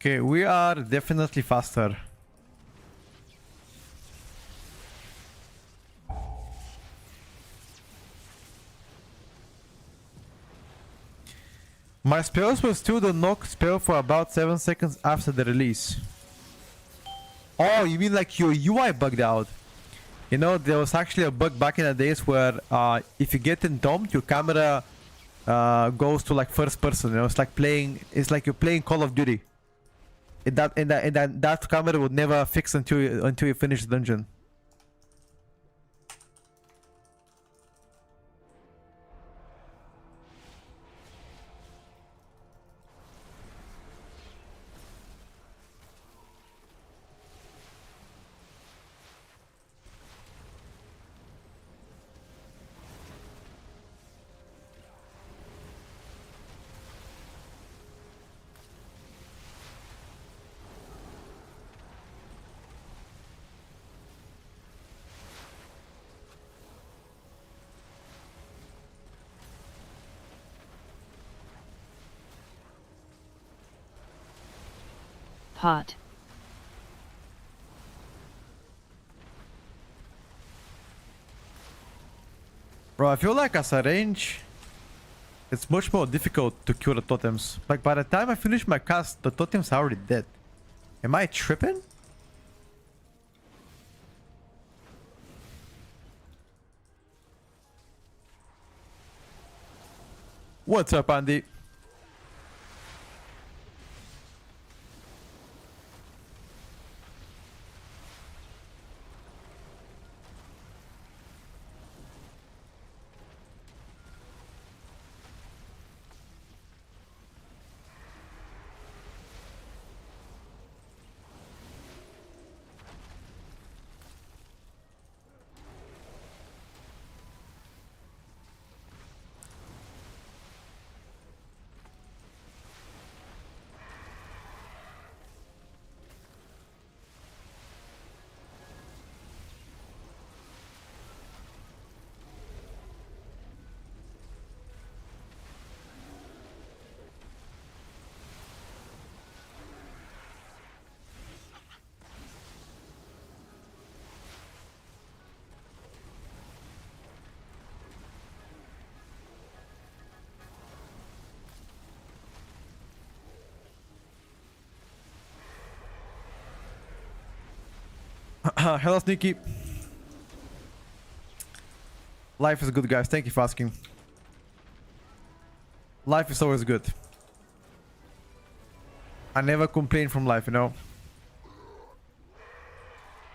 Okay, we are definitely faster. My spells will still the knock spell for about 7 seconds after the release. Oh, you mean like your UI bugged out? You know, there was actually a bug back in the days where if you get entombed, your camera goes to like first person. You know, it's like you're playing Call of Duty. That camera would never fix until you finish the dungeon. Hot. Bro, I feel like as a range, it's much more difficult to kill the totems. Like by the time I finish my cast, the totems are already dead. Am I tripping? What's up, Andy? Hello, Sneaky. Life is good, guys. Thank you for asking. Life is always good. I never complain from life, you know.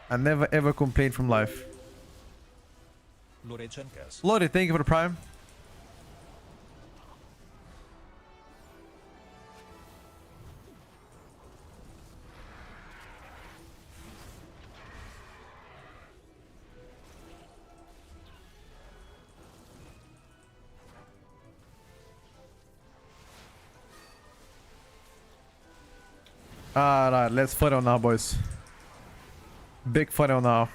I never ever complain from life. Lori, thank you for the prime. Alright, let's fight on now, boys. Big fight on now.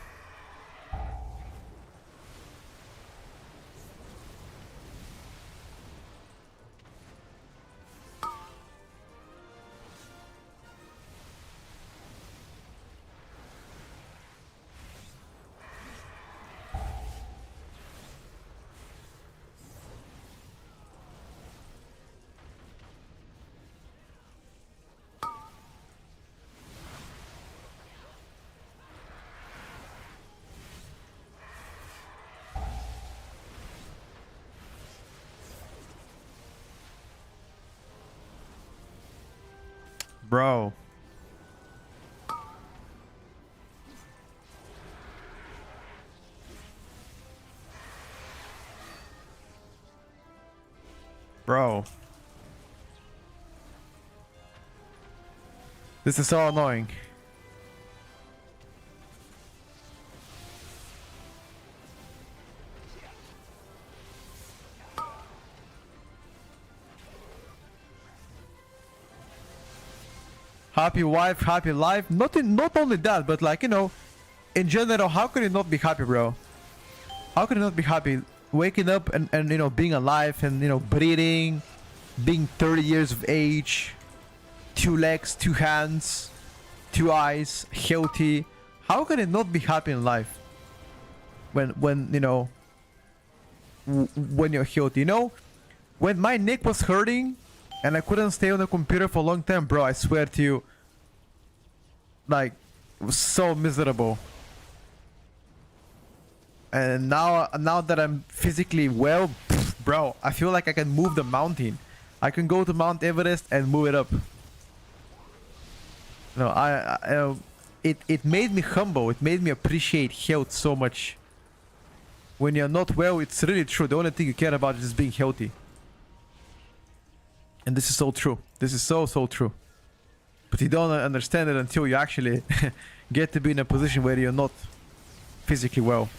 Bro. Bro. This is so annoying. Happy wife, happy life. Not only that, but like, you know, in general, how could you not be happy, bro? How could you not be happy waking up and you know, being alive and, you know, breathing, being 30 years of age, 2 legs, 2 hands, 2 eyes, healthy. How can you not be happy in life when you know, when you're healthy? You know, when my neck was hurting and I couldn't stay on the computer for a long time, bro, I swear to you, like, it was so miserable. And now that I'm physically well, bro, I feel like I can move the mountain. I can go to Mount Everest and move it up. No, it made me humble. It made me appreciate health so much. When you're not well, it's really true. The only thing you care about is just being healthy. And this is so true. This is so true. But you don't understand it until you actually get to be in a position where you're not physically well.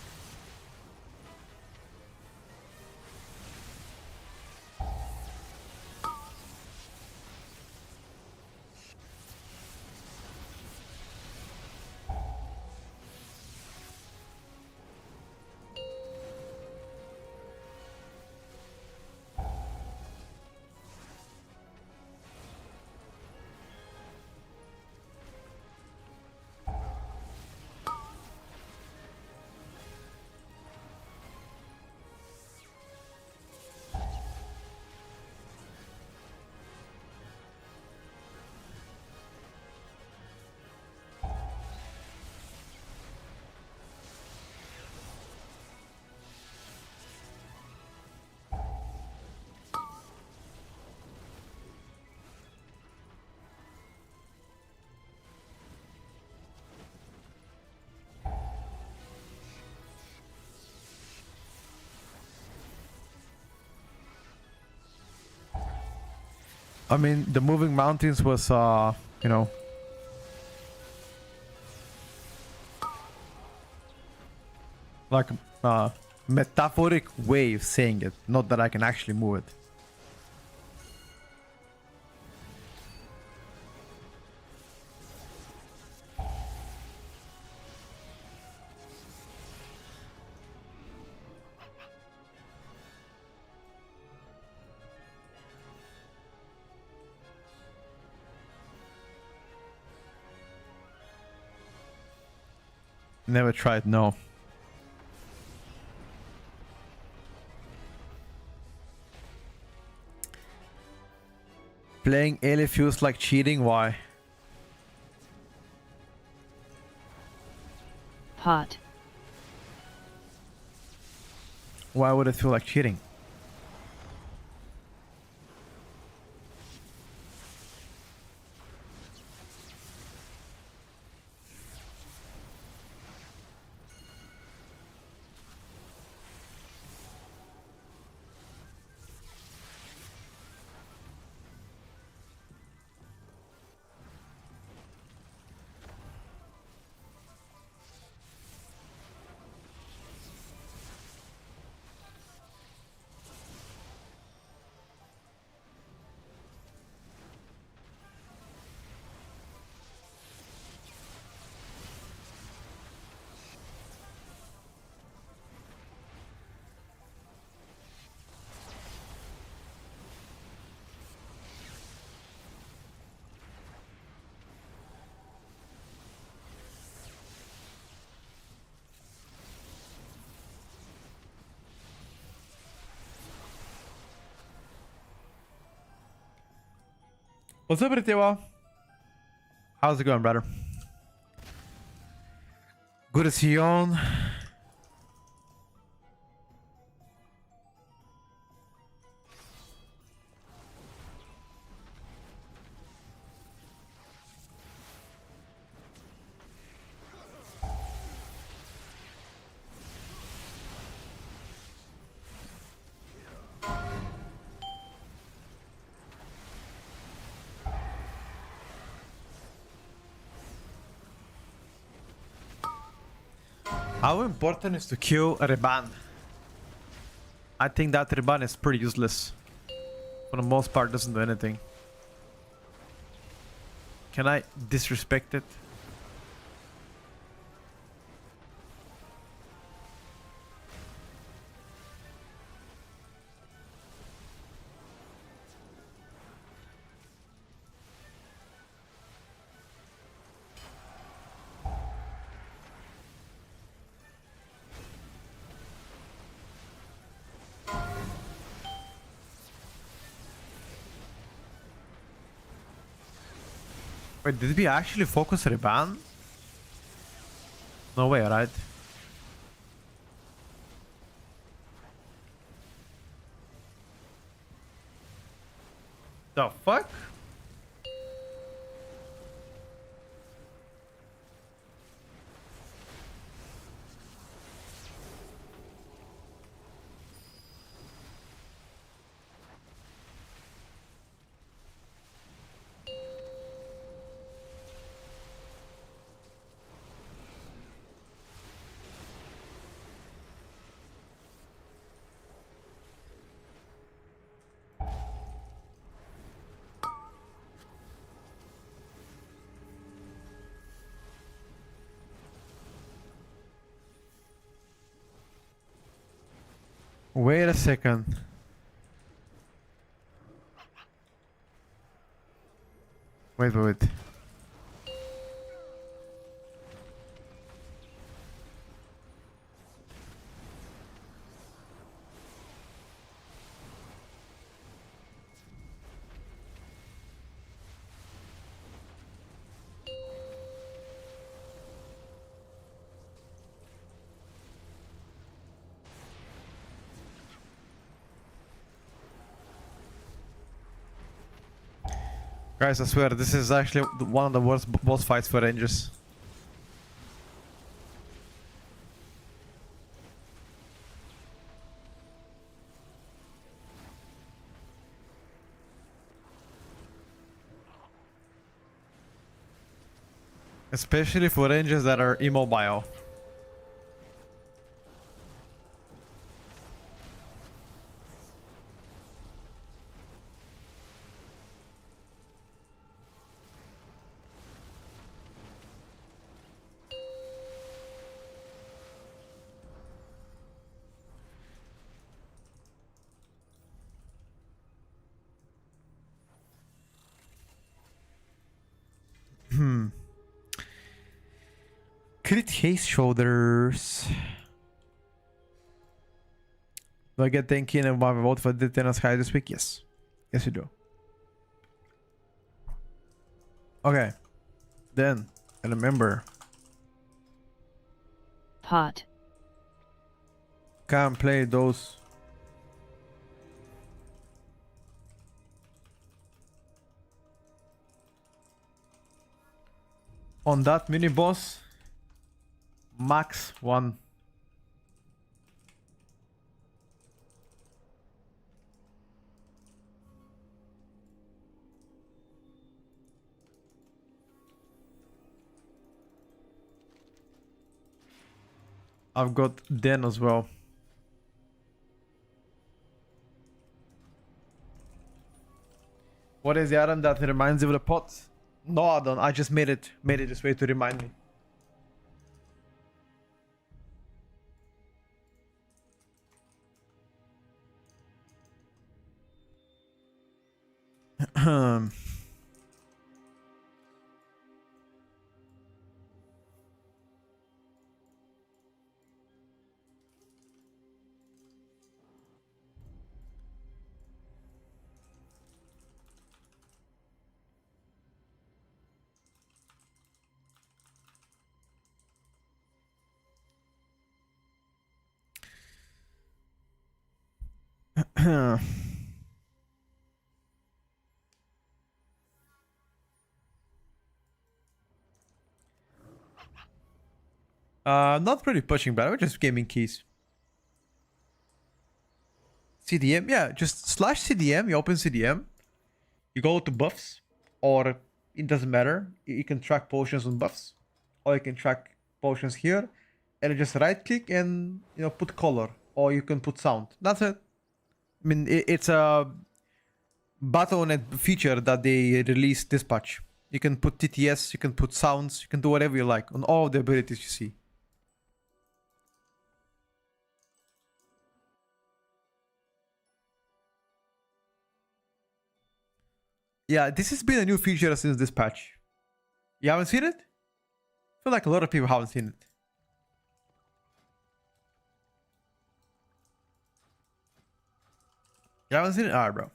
I mean, the moving mountains was, you know, like a metaphoric way of saying it, not that I can actually move it. Never tried, no. Playing Ellie feels like cheating, why? Pot. Why would it feel like cheating? What's up, Riteva? How's it going, brother? Good to see you on. How important is to kill a Reban? I think that Reban is pretty useless. For the most part, doesn't do anything. Can I disrespect it? Wait, did we actually focus Reban? No way, right? The fuck? Wait a second. Wait. Guys, I swear, this is actually one of the worst boss fights for Rangers. Especially for Rangers that are immobile. Crit haste shoulders. Do I get thinking about my vote for the Tennis High this week? Yes. Yes, you do. Okay. Then, I remember. Pot. Can't play those. On that mini boss, max 1. I've got Den as well. What is the item that reminds you of the pot? No, I don't. I just made it this way to remind me. Not really pushing back, we're just gaming keys. CDM, yeah, just slash CDM, you open CDM, you go to buffs, or it doesn't matter, you can track potions on buffs, or you can track potions here, and you just right click and, you know, put color, or you can put sound. That's it. I mean, it's a Battle.net feature that they released this patch. You can put TTS, you can put sounds, you can do whatever you like on all the abilities you see. Yeah, this has been a new feature since this patch. You haven't seen it? I feel like a lot of people haven't seen it. You haven't seen it? Alright, bro.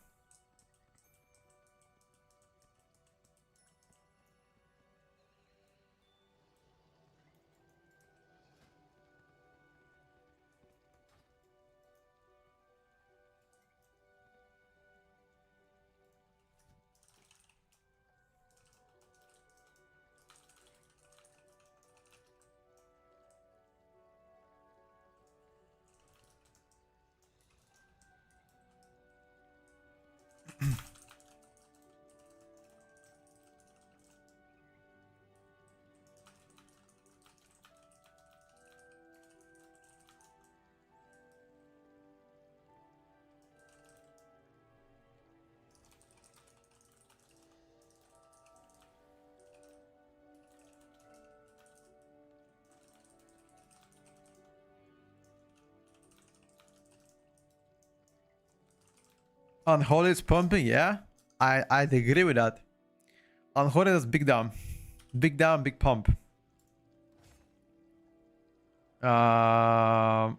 Unholy is pumping, yeah. I'd agree with that. Unholy is big down. Big down, big pump. Yeah,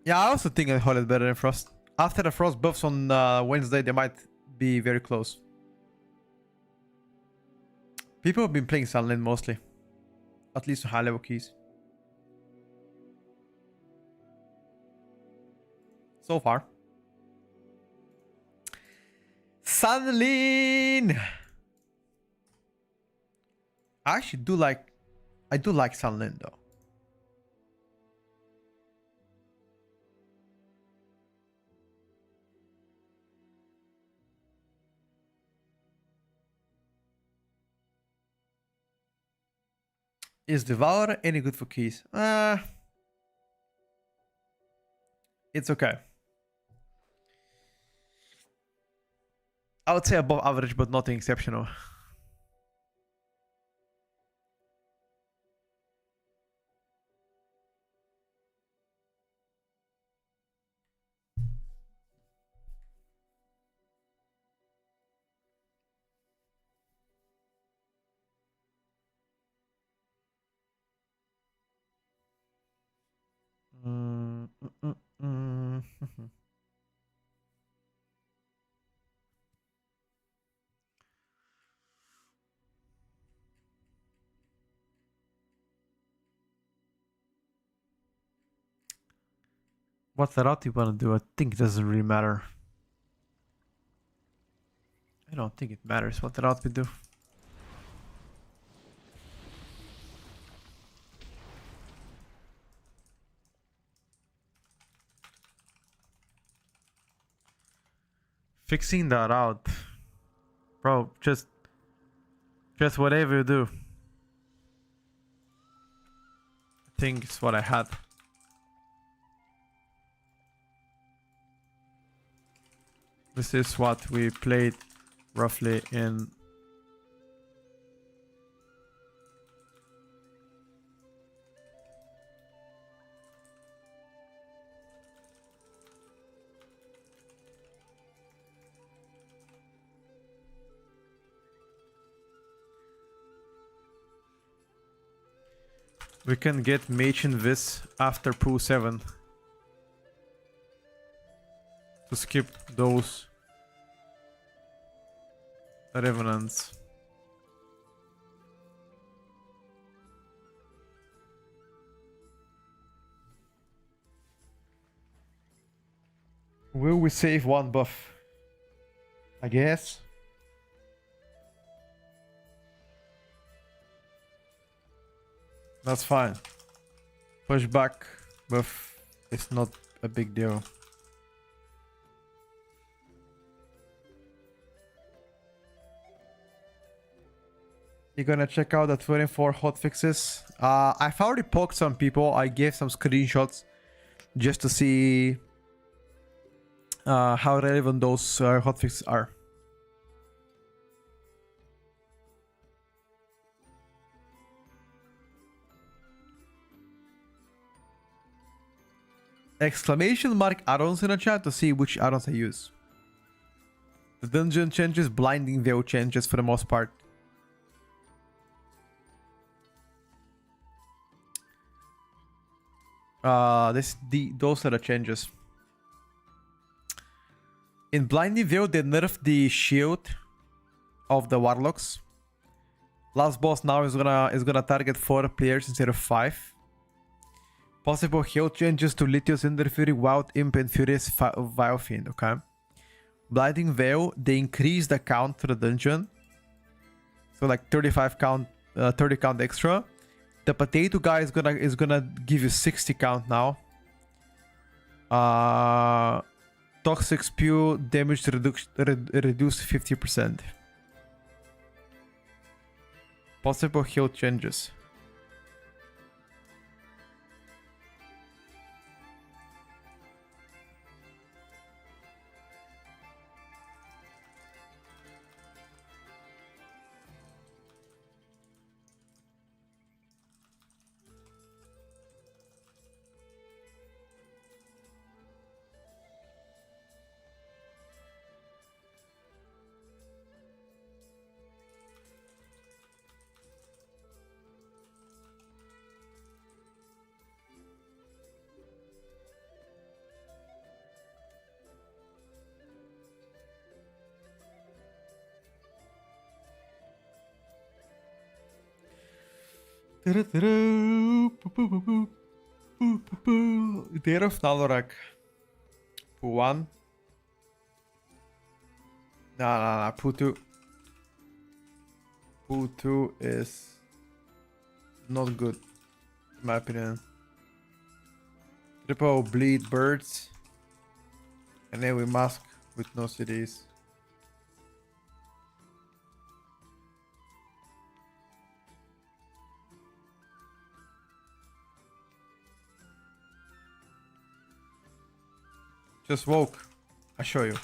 I also think Unholy is better than Frost. After the Frost buffs on Wednesday, they might be very close. People have been playing Sunland mostly. At least high level keys. So far. Sunlin! I actually do like... I do like Sunlin though. Is Devour any good for keys? It's okay. I would say above average, but nothing exceptional. What the route you wanna do? I think it doesn't really matter. I don't think it matters what the route we do. Fixing that route. Bro, just whatever you do. I think it's what I had. This is what we played roughly in we can get Mage in this after Poo 7 to skip those Revenants. Will we save one buff? I guess. That's fine. Pushback buff is not a big deal. You're gonna check out the 24 hotfixes. I've already poked some people. I gave some screenshots just to see how relevant those hotfixes are. Exclamation mark add-ons in the chat to see which add-ons I use. The dungeon changes, blinding veil changes for the most part. Those are the changes. In blinding veil, they nerfed the shield of the warlocks. Last boss now is gonna target 4 players instead of 5. Possible health changes to Lithios, Ender Fury, Wild Imp, and Furious Vile Fiend. Okay. Blinding veil, they increase the count to the dungeon, so like 35 count, 30 count extra. The potato guy is gonna give you 60 count now. Toxic spew damage reduced 50%. Possible heal changes. Day of Nalorak. Poo 1. Nah. Poo 2. Poo 2 is not good, in my opinion. Triple bleed birds. And then we mask with no CDs. Just woke. I'll show you.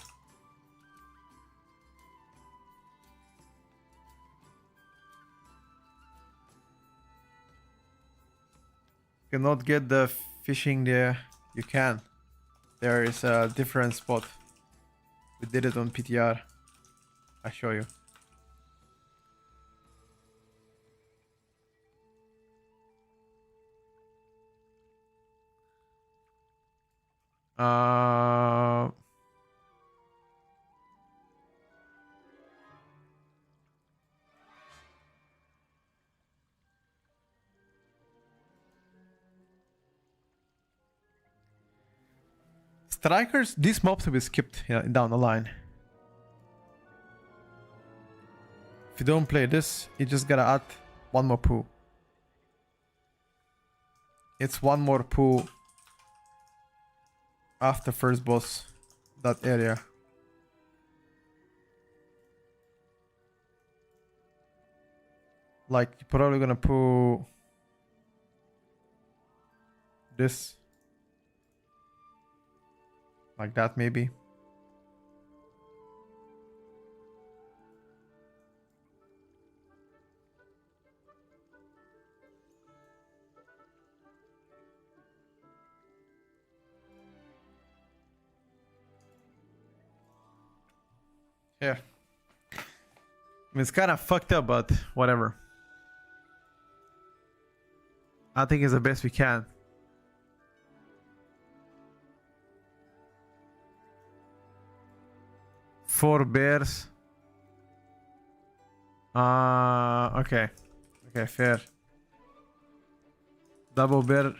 Cannot get the fishing there. You can. There is a different spot. We did it on PTR. I'll show you. Strikers, these mobs will be skipped down the line. If you don't play this, you just gotta add one more poo. It's one more poo after first boss, that area. Like, you're probably gonna poo this. Like that, maybe. Yeah. I mean, it's kind of fucked up, but whatever. I think it's the best we can. Four bears. Okay. Okay, fair. Double bear.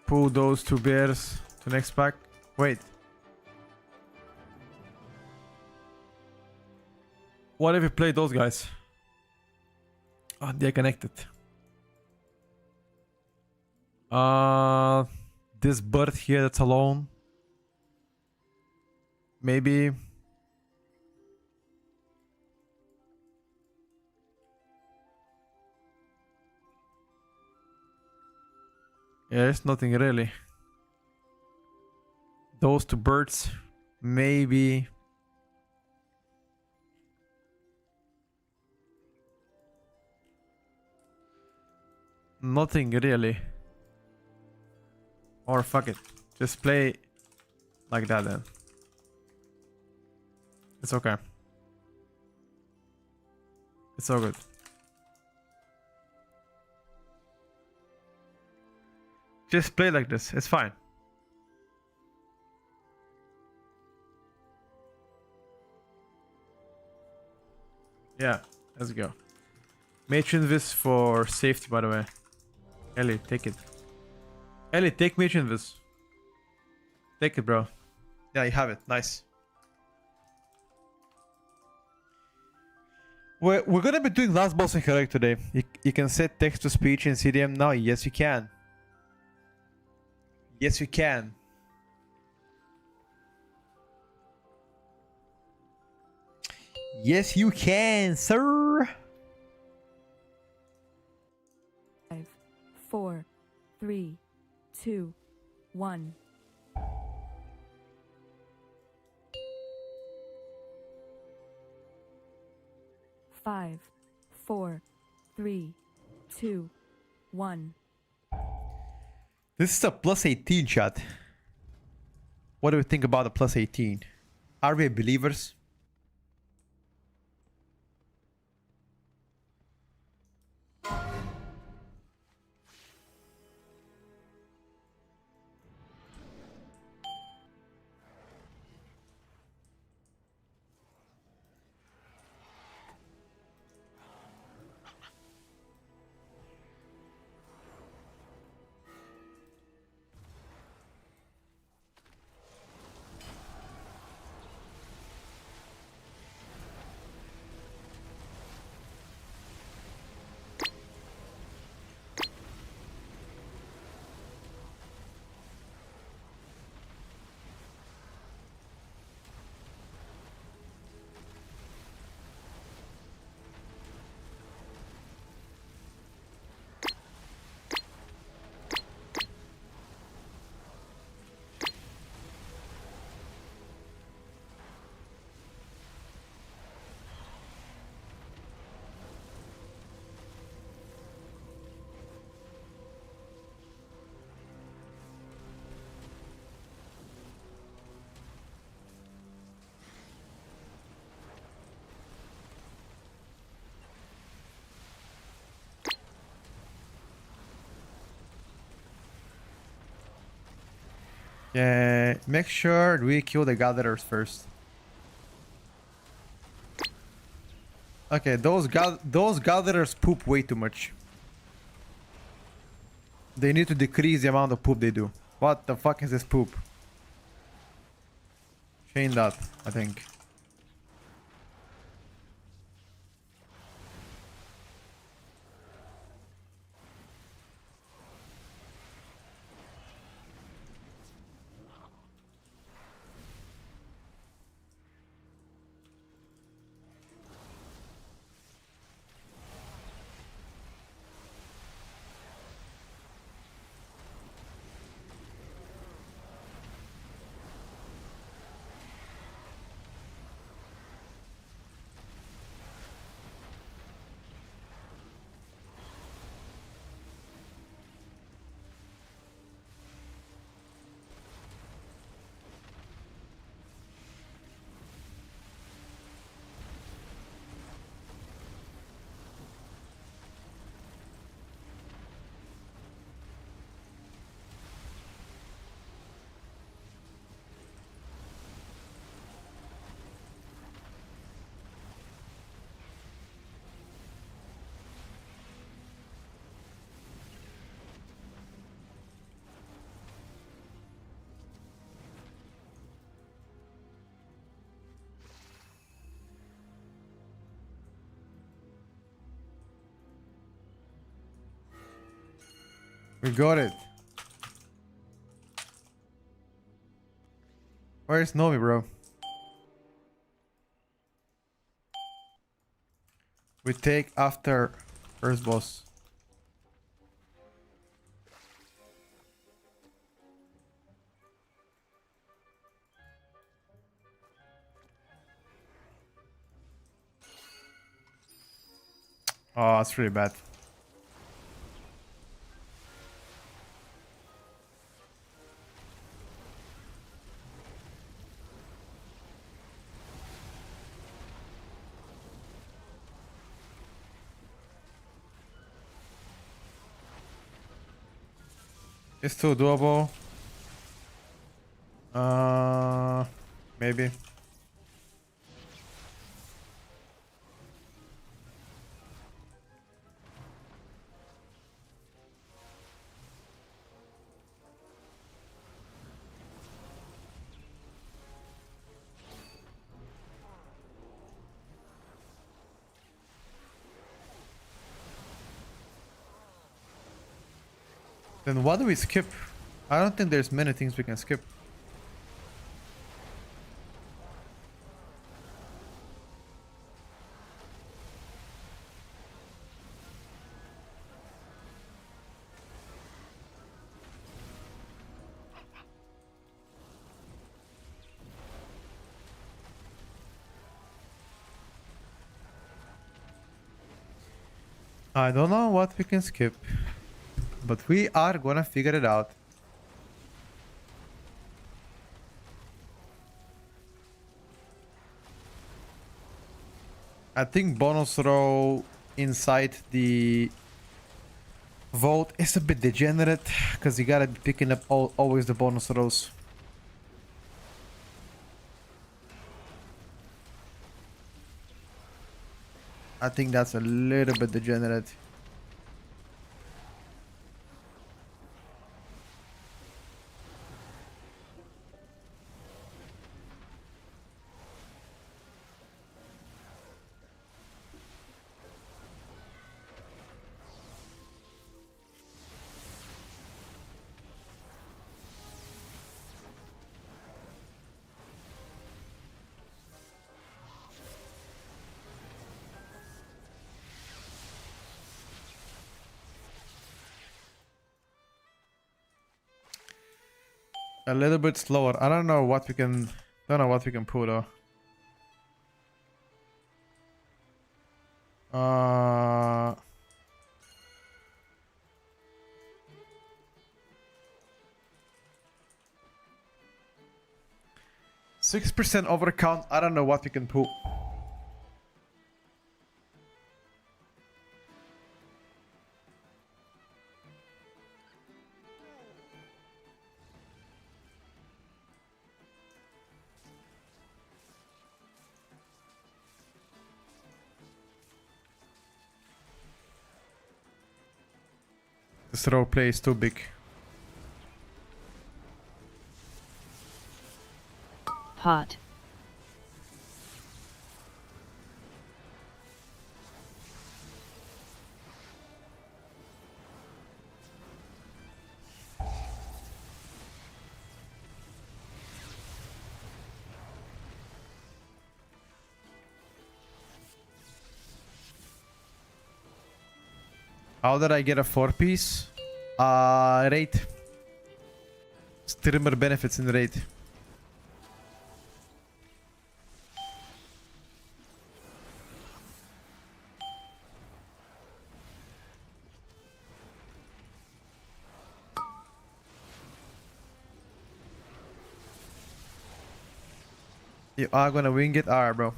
Pull those two bears to next pack. Wait. What if we play those guys? Oh, they're connected. This bird here that's alone. Maybe. Yeah, there's nothing really. Those two birds. Maybe. Nothing really. Or fuck it. Just play like that then. It's okay. It's all good. Just play like this. It's fine. Yeah, let's go. Matron this for safety, by the way. Ellie, take it. Ellie, take Matron this. Take it, bro. Yeah, you have it. Nice. We're gonna be doing last boss in Heroic today. You can set text to speech in CDM now. Yes, you can. Yes, you can. Yes, you can, sir. 5, 4, 3, 2, 1. Five, 4, 3, 2, 1. This is a plus 18 chat. What do we think about the plus 18? Are we believers? Yeah, make sure we kill the gatherers first. Okay, those gatherers poop way too much. They need to decrease the amount of poop they do. What the fuck is this poop? Chain that, I think. We got it. Where's Nomi, bro? We take after first boss. Oh, that's really bad. It's still doable. Maybe. Then what do we skip? I don't think there's many things we can skip. I don't know what we can skip, but we are gonna figure it out. I think bonus row inside the vault is a bit degenerate because you gotta be picking up always the bonus rows. I think that's a little bit degenerate. A little bit slower. I don't know what we can. Don't know what we can pull though. 6% overcount. I don't know what we can pull. This role play is too big. Pot. How did I get a 4-piece? Rate. Streamer benefits in rate. You are gonna wing it? Alright, bro.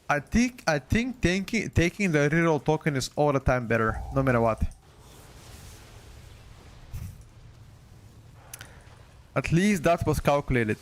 I think taking the reroll token is all the time better, no matter what. At least that was calculated.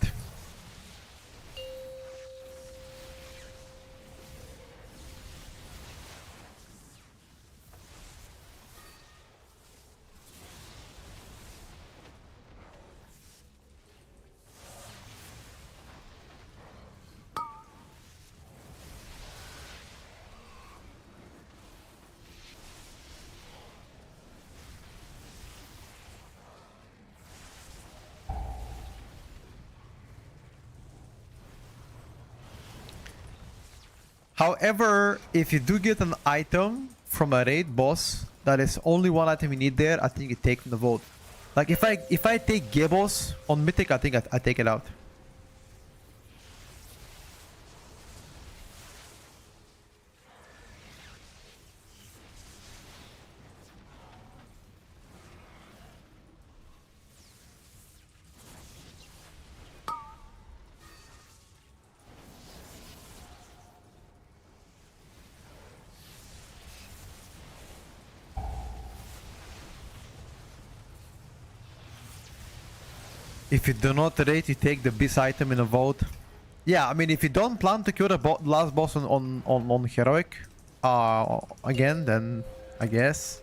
However, if you do get an item from a raid boss that is only one item you need there, I think you take from the vote. Like if I take Gabos on Mythic, I think I take it out. If you do not rate, you take the bis item in a vote. Yeah, I mean, if you don't plan to kill the last boss on heroic, again, then I guess.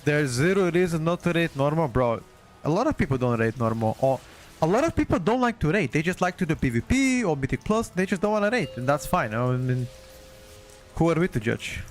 There's zero reason not to rate normal, bro. A lot of people don't rate normal. Or a lot of people don't like to rate. They just like to do PvP or Mythic Plus. They just don't want to rate, and that's fine. I mean, who are we to judge?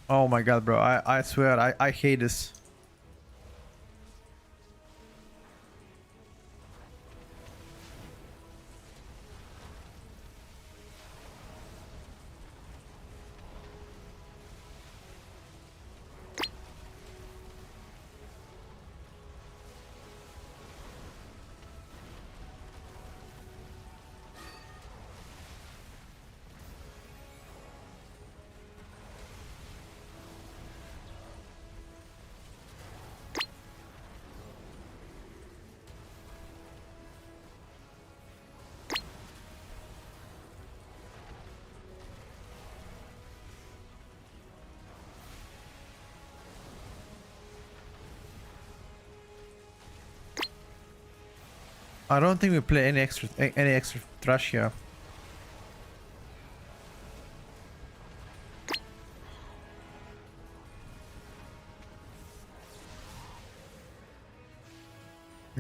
Oh my god, bro. I swear, I hate this. I don't think we play any extra trash here.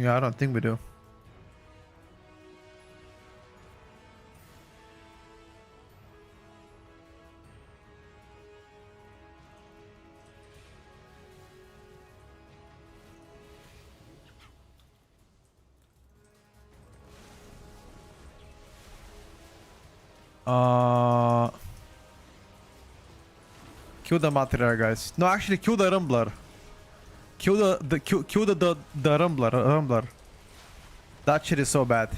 Yeah, I don't think we do. Kill the material, guys. No, actually, kill the rumbler. Kill the rumbler. That shit is so bad.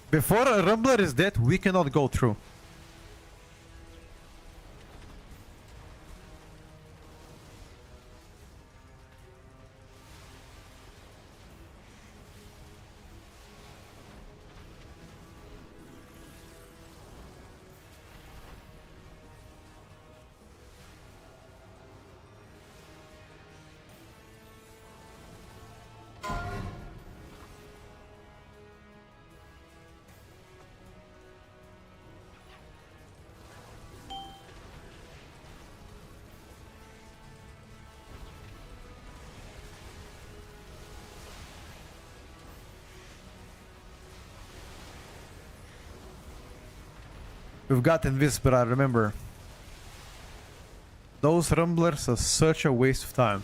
Before a rumbler is dead, we cannot go through. We've gotten this, but I remember. Those rumblers are such a waste of time.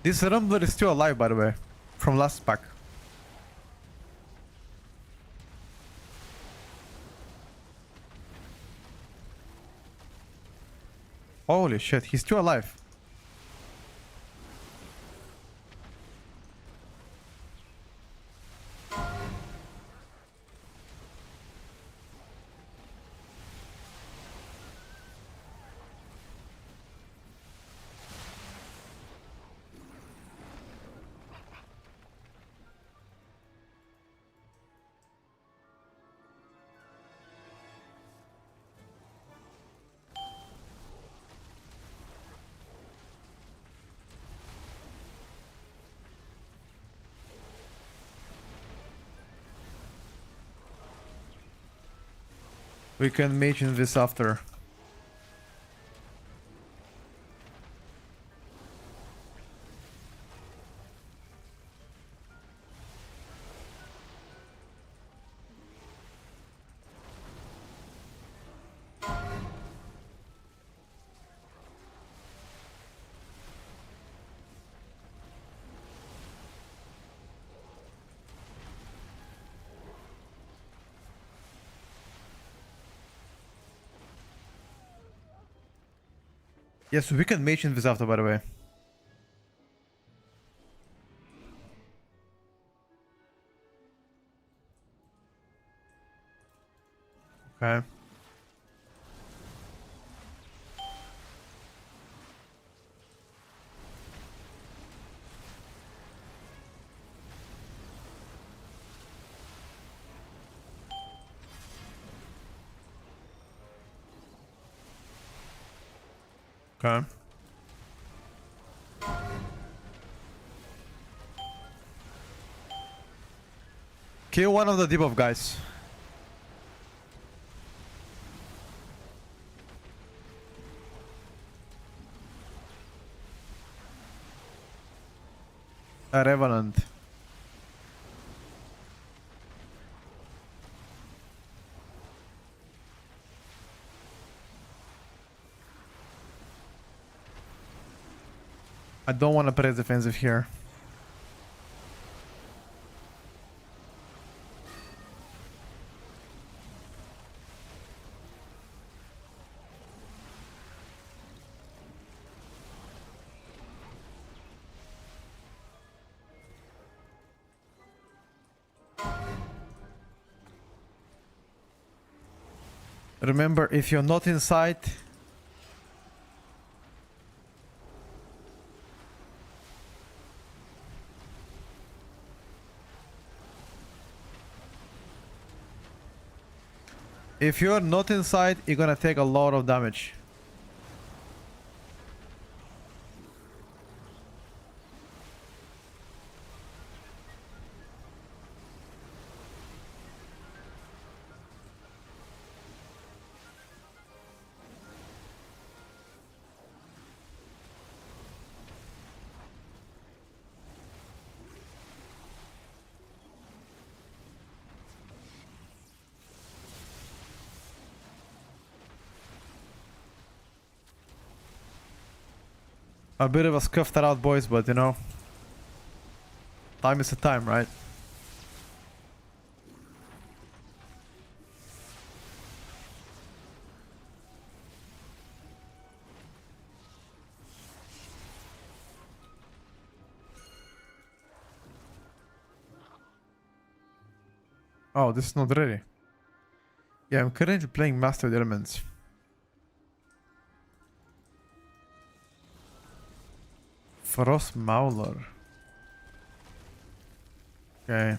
This rumbler is still alive, by the way, from last pack. Holy shit, he's still alive. We can mention this after. Yes, we can mention this after, by the way. Okay. Okay. Kill one of the debuff guys. A Revenant. I don't want to press defensive here. Remember, if you're not inside, you're gonna take a lot of damage. A bit of a scuffed out, boys, but you know, time is a time, right? Oh, this is not ready. Yeah, I'm currently playing Master of the Elements. Frost Mauler. Okay.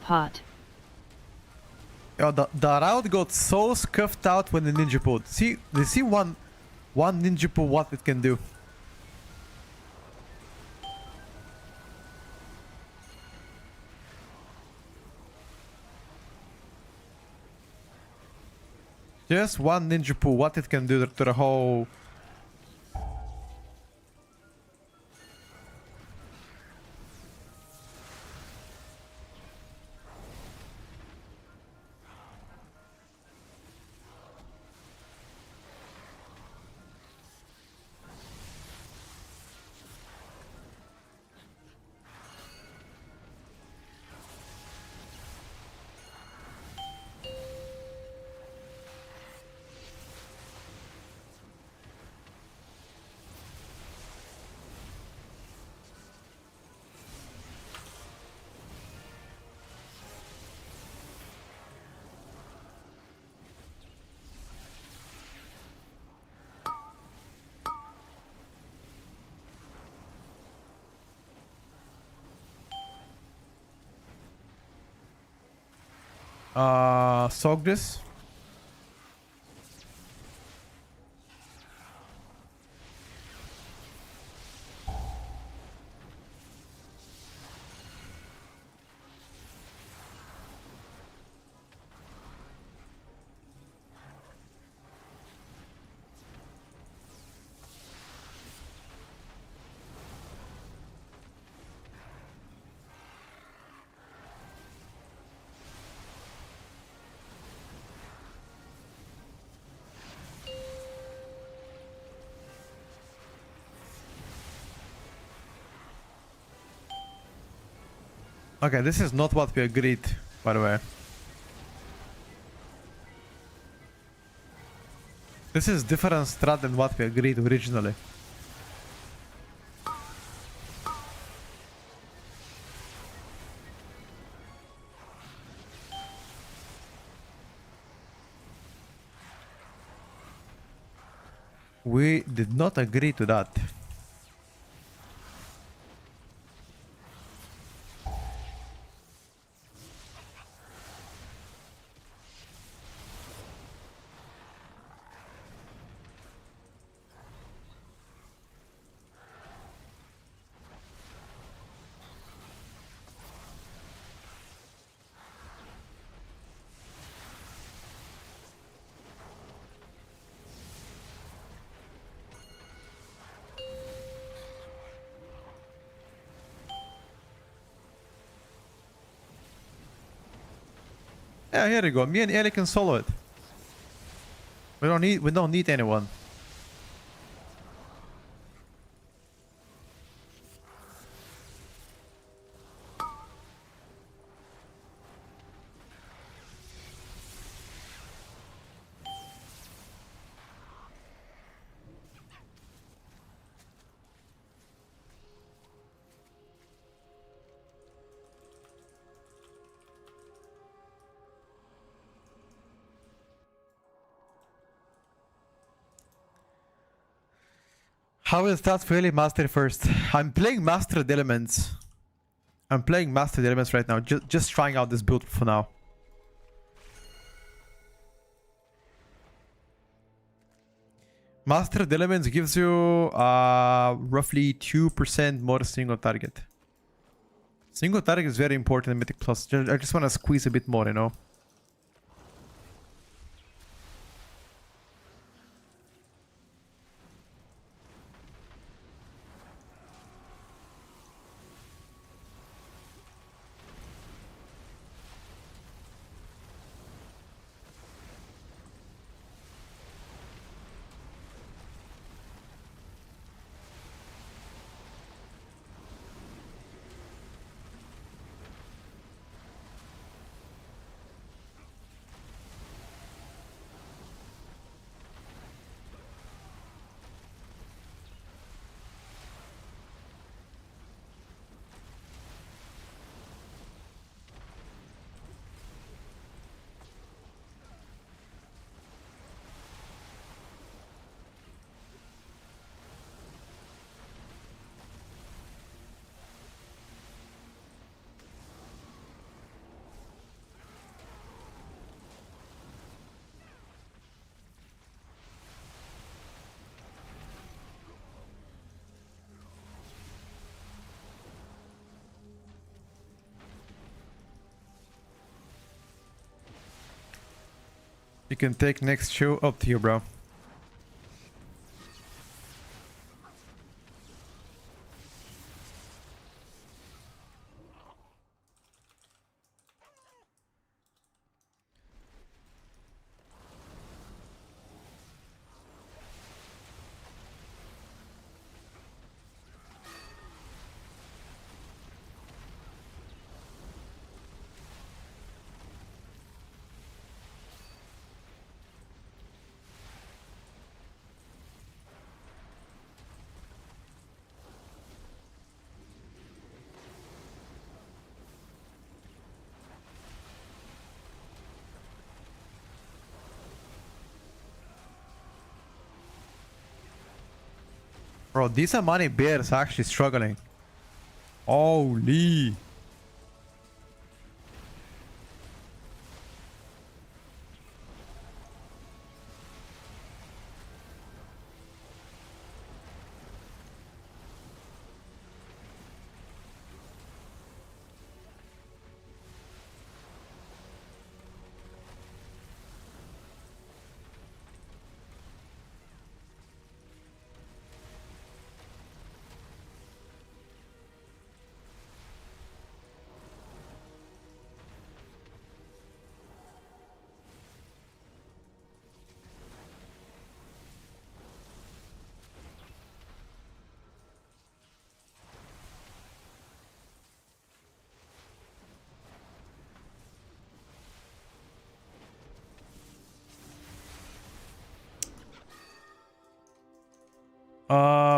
Pot. Oh, the route got so scuffed out when the ninja pulled. See, they see one ninja pull what it can do. Just one ninja pull, what it can do to the whole. Soak this. Okay, this is not what we agreed, by the way. This is different strat than what we agreed originally. We did not agree to that. Yeah, here we go. Me and Ellie can solo it. We don't need anyone. How is that really master first? I'm playing Master of the Elements. I'm playing Master the Elements right now, just trying out this build for now. Master the Elements gives you roughly 2% more single target. Single target is very important in Mythic Plus. I just want to squeeze a bit more, you know. You can take next show up to you, bro. Bro, these Amani bears are actually struggling. Holy.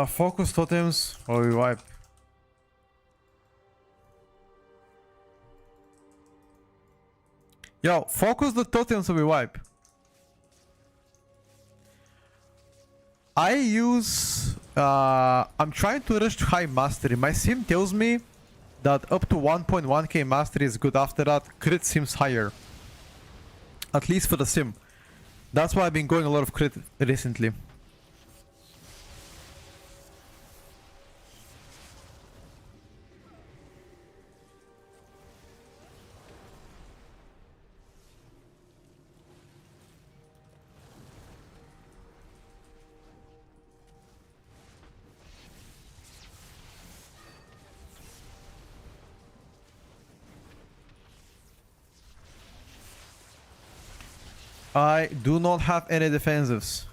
Focus totems or we wipe. Yo, focus the totems or we wipe. I use I'm trying to rush to high mastery. My sim tells me that up to 1.1k mastery is good. After that, crit seems higher. At least for the sim. That's why I've been going a lot of crit recently. I do not have any defensives.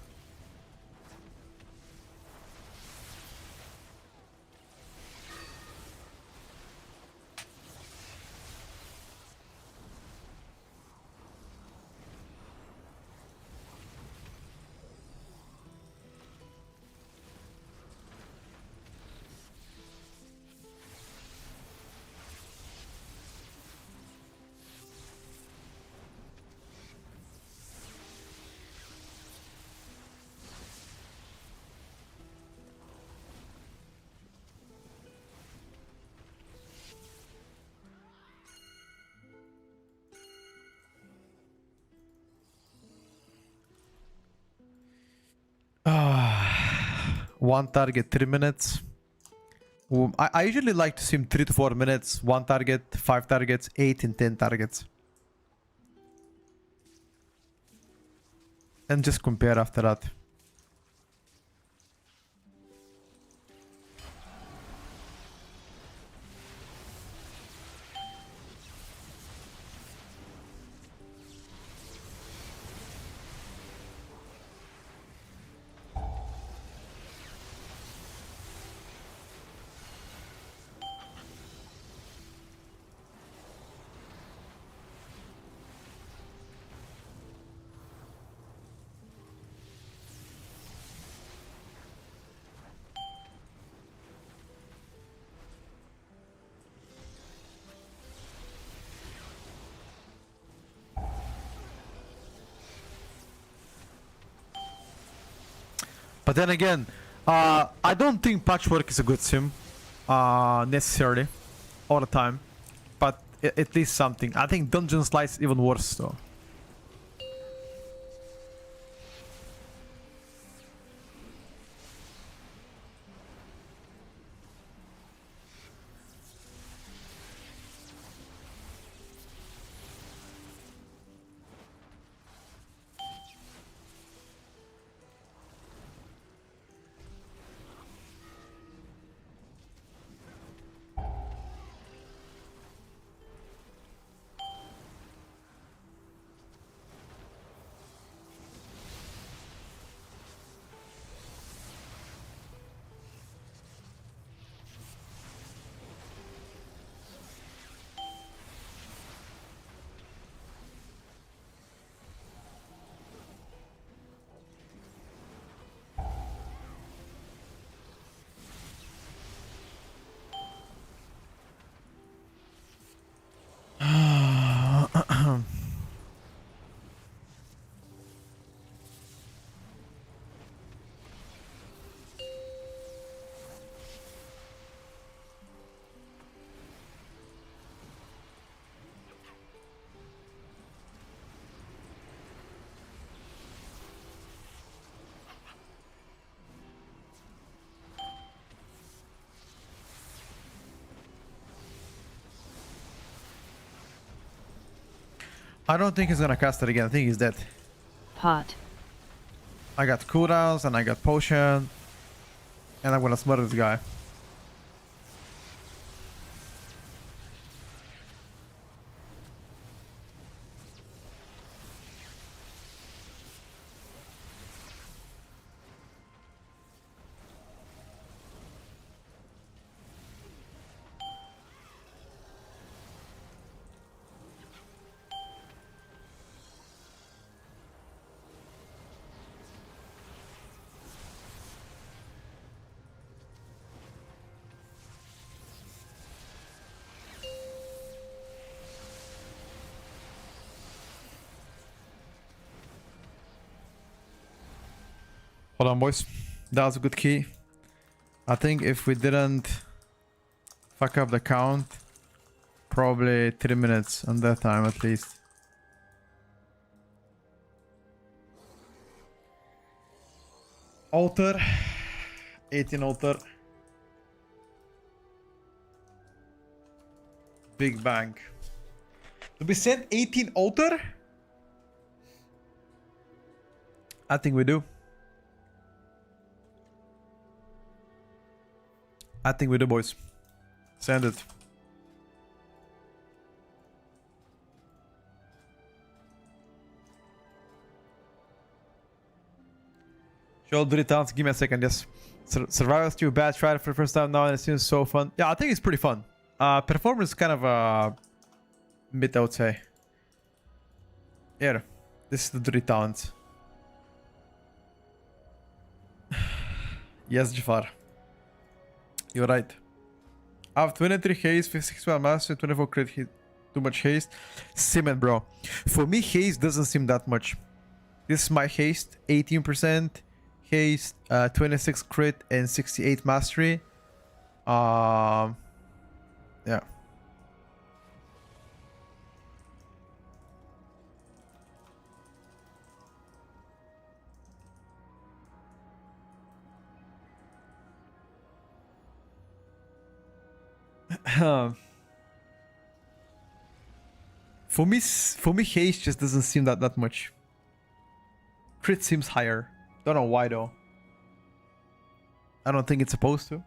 One target, 3 minutes. I usually like to sim 3 to 4 minutes. One target, 5 targets, 8 and 10 targets. And just compare after that. But then again, I don't think Patchwork is a good sim, necessarily, all the time. But at least something. I think Dungeon Slice is even worse though. I don't think he's gonna cast it again. I think he's dead. Pot. I got cooldowns and I got potion. And I'm gonna smother this guy. Hold on, boys. That was a good key. I think if we didn't fuck up the count, probably 3 minutes on that time at least. Altar. 18 altar. Big bang. Did we send 18 altar? I think we do. I think we do, boys. Send it. Show do it dance. Give me a second. Yes. Survival's too bad. Tried it for the first time now and it seems so fun. Yeah, I think it's pretty fun. Performance is kind of mid, I would say. Here. This is the Dirty Talent. Yes, Jafar. You're right. I have 23 haste, 61 master, 24 crit hit. Too much haste. Cement, bro. For me, haste doesn't seem that much. This is my haste. 18% haste, 26 crit, and 68 mastery. Yeah. For me, haste just doesn't seem that much. Crit seems higher. Don't know why though. I don't think it's supposed to.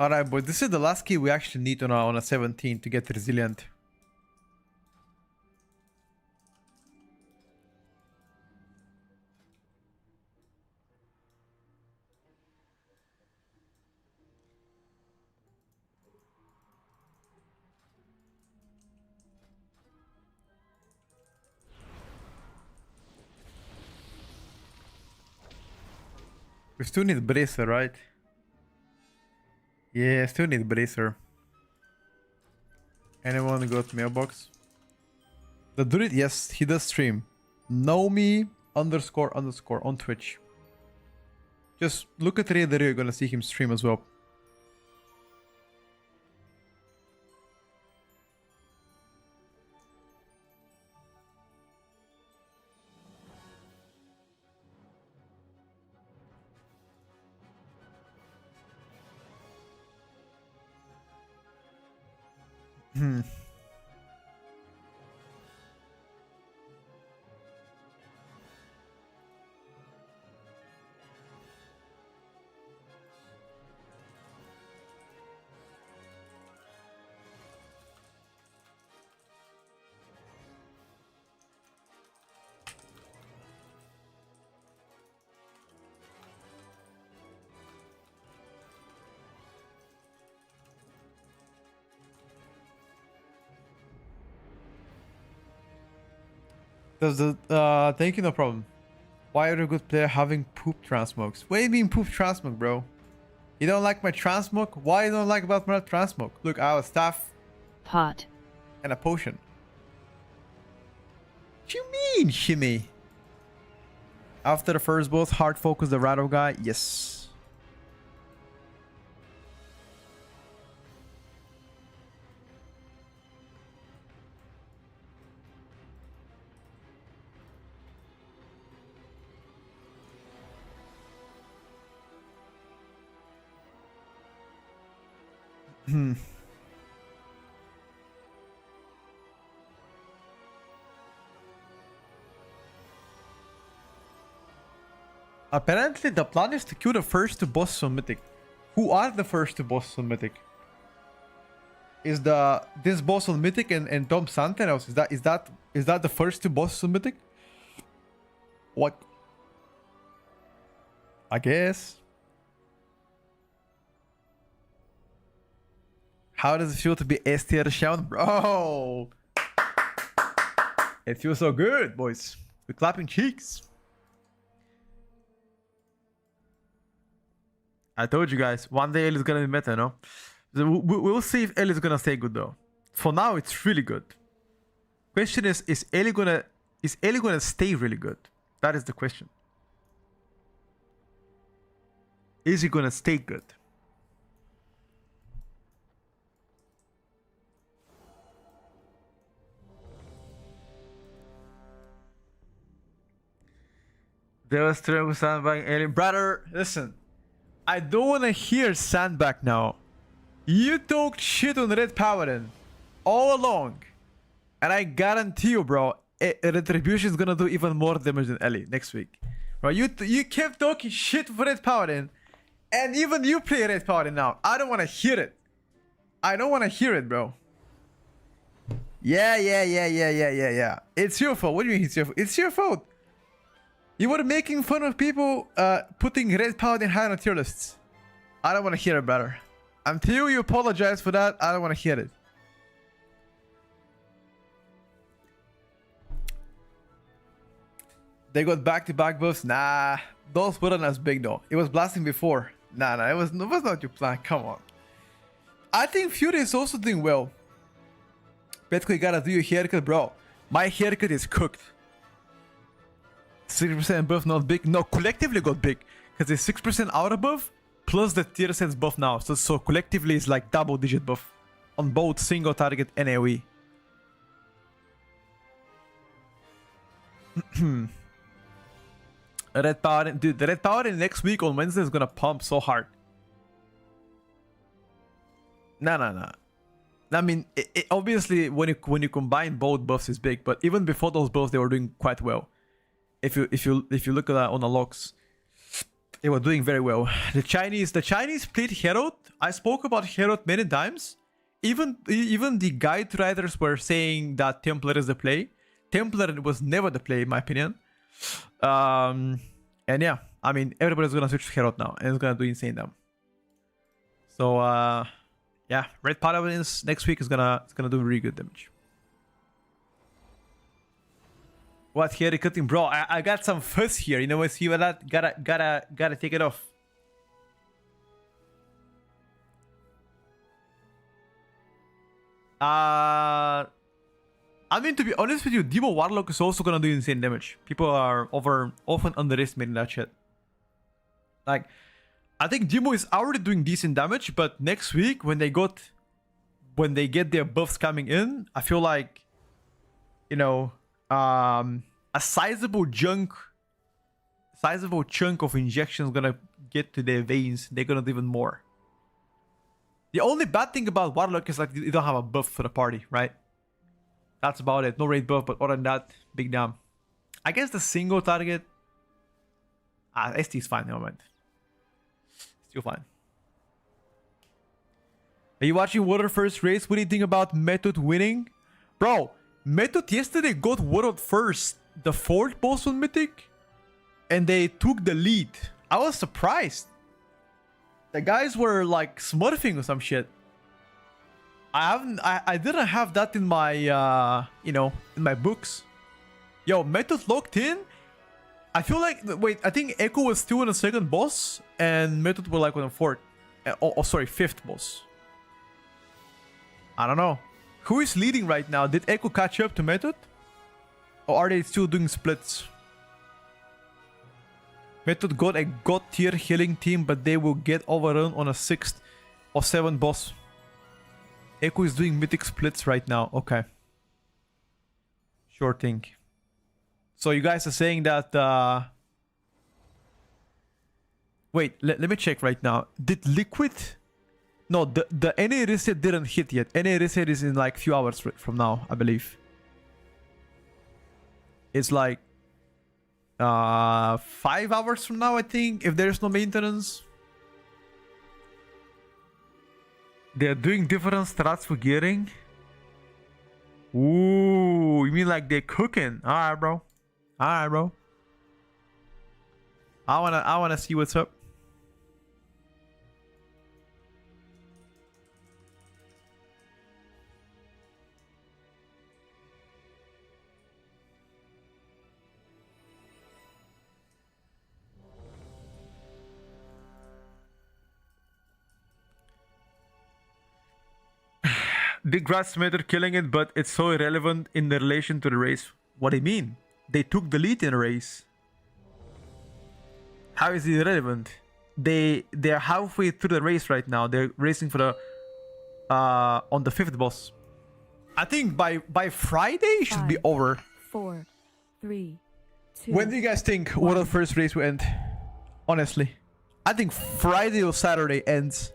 Alright, boys, this is the last key we actually need on a 17 to get resilient. We still need bracer, right? Yeah, still need bracer. Anyone got mailbox? The druid, yes, he does stream. Naomi __ on Twitch. Just look at Raider, you're gonna see him stream as well. Does the thank you, no problem. Why are you a good player having poop transmokes? What do you mean poop transmog, bro? You don't like my transmog? Why you don't like about my transmog? Look, I have a staff Pot. and a potion. What you mean, shimmy? After the first boss, hard focus the rattle guy. Yes. Apparently the plan is to kill the first two bosses on Mythic. Who are the first two bosses on Mythic? Is this boss on Mythic and Tom Santeros? Is that the first two bosses on Mythic? What? I guess. How does it feel to be S tier shown? Bro! It feels so good, boys. We're clapping cheeks. I told you guys, one day Ellie's gonna be meta, no? We'll see if Ellie's gonna stay good though. For now, it's really good. Question is Ellie gonna stay really good? That is the question. Is he gonna stay good? There was terrible sandbag alien. Brother, listen. I don't want to hear sandbag now. You talked shit on Red Paladin all along. And I guarantee you, bro, Retribution is gonna do even more damage than Ellie next week. Bro, you kept talking shit for Red Paladin. And even you play Red Paladin now. I don't want to hear it. I don't want to hear it, bro. Yeah. It's your fault. What do you mean it's your fault? It's your fault. You were making fun of people putting Red Paladin high on tier lists. I don't want to hear it, brother. Until you apologize for that, I don't want to hear it. They got back-to-back buffs. Nah, those weren't as big though. It was blasting before. Nah, it was not your plan. Come on. I think Fury is also doing well. Petko, you gotta do your haircut, bro. My haircut is cooked. 6% buff, not big. No, collectively got big. Because it's 6% outer buff, plus the tier sense buff now. So collectively it's like double-digit buff. On both single target and AoE. Red power, dude, the red power in next week on Wednesday is gonna pump so hard. Nah. I mean, obviously when you combine both buffs is big, but even before those buffs they were doing quite well. If you look at that on the logs, they were doing very well. The Chinese played Herald. I spoke about Herald many times. Even the guide writers were saying that Templar is the play. Templar was never the play in my opinion. And yeah, I mean everybody's gonna switch to Herald now and it's gonna do insane damage. So yeah, Red Paladins next week is gonna do really good damage. What hair cutting, bro? I got some fuzz here. You know what? See what that? Gotta take it off. I mean, to be honest with you, Demo Warlock is also gonna do insane damage. People are often underestimating that shit. Like, I think Demo is already doing decent damage, but next week when they get their buffs coming in, I feel like, you know, a sizable chunk of injections gonna get to their veins. They're gonna do even more. The only bad thing about Warlock is like you don't have a buff for the party, right? That's about it. No raid buff, but other than that, big damn. I guess the single target. ST is fine, never mind. Still fine. Are you watching Water first race? What do you think about Method winning? Bro, Method yesterday got World first, the 4th boss on Mythic, and they took the lead. I was surprised. The guys were like smurfing or some shit. I didn't have that in my you know, in my books. Yo, Method locked in. I feel like, wait, I think Echo was still on the 2nd boss and Method were like on the 4th. Sorry, 5th boss. I don't know. Who is leading right now? Did Echo catch up to Method? Or are they still doing splits? Method got a god tier healing team, but they will get overrun on a 6th or 7th boss. Echo is doing mythic splits right now. Okay. Sure thing. So you guys are saying that... Wait, let me check right now. Did Liquid... No, the NA reset didn't hit yet. NA reset is in like few hours from now, I believe. It's like 5 hours from now, I think, if there's no maintenance. They're doing different strats for gearing. Ooh, you mean like they're cooking? Alright, bro. Alright, bro. I wanna see what's up. Big Grass Matter killing it, but it's so irrelevant in the relation to the race. What do you mean? They took the lead in the race. How is it irrelevant? They're halfway through the race right now. They're racing for the on the 5th boss. I think by Friday it should be over. 4, 3, 2. When do you guys think World first race will end? Honestly, I think Friday or Saturday ends,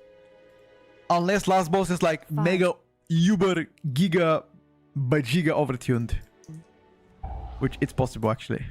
unless last boss is like 5. mega uber giga bajiga overtuned, which it's possible actually.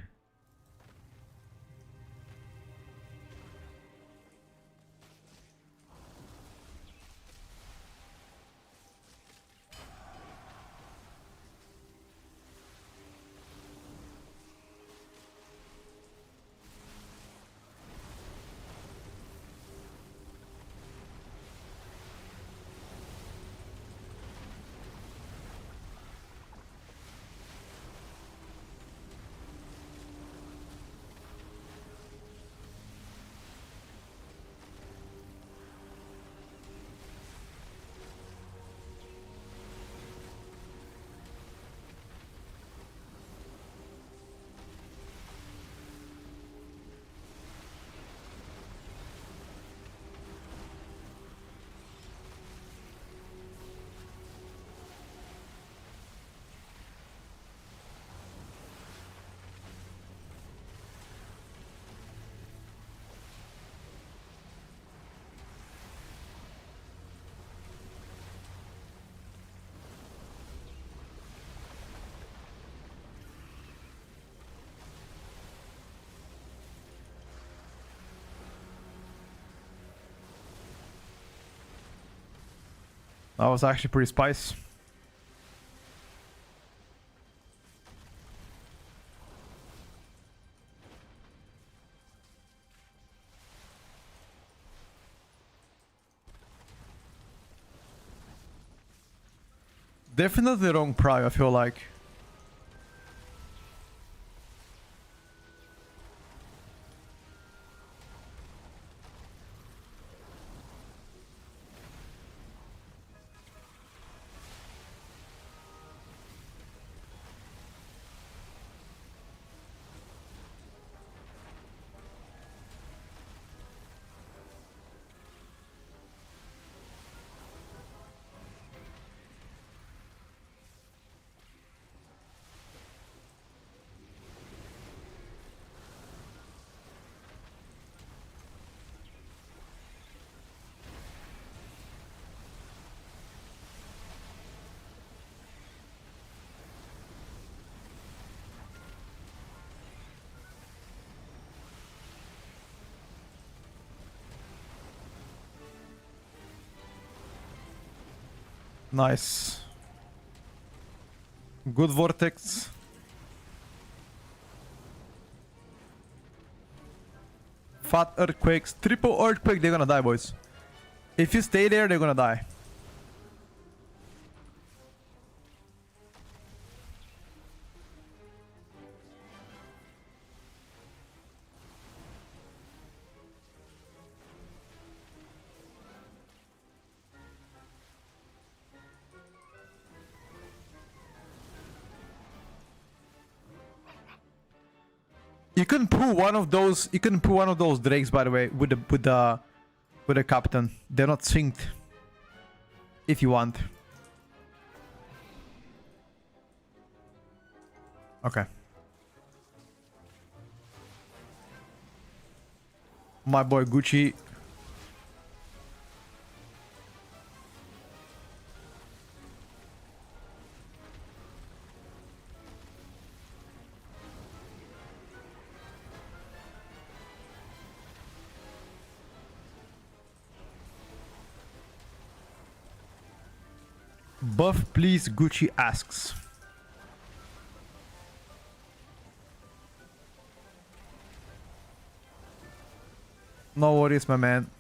That was actually pretty spicy. Definitely wrong prime, I feel like. Nice. Good vortex. Fat earthquakes. Triple earthquake, they're gonna die, boys. If you stay there, they're gonna die. You can pull one of those. You can pull one of those drakes, by the way, with the captain. They're not synced. If you want. Okay. My boy Gucci. Buff, please, Gucci asks. No worries, my man.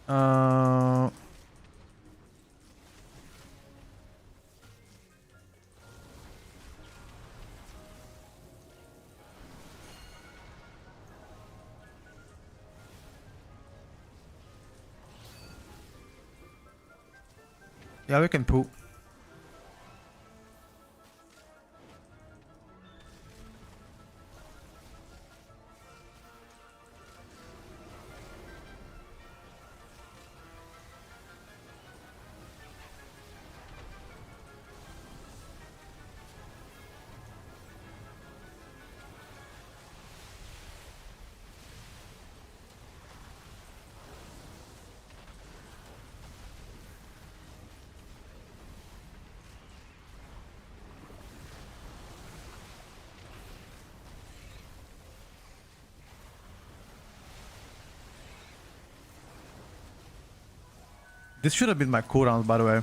Uh, yeah, we can poop. This should have been my cooldown, by the way.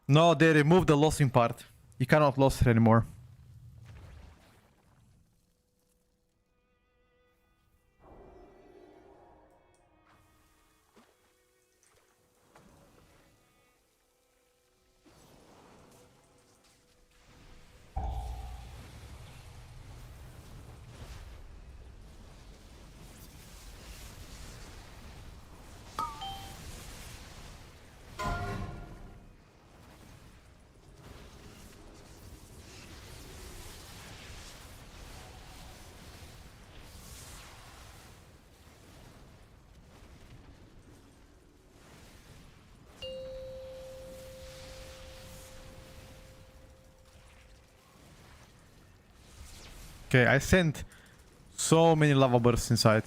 No, they removed the losing part. You cannot lose it anymore. Okay, I sent so many lava bursts inside.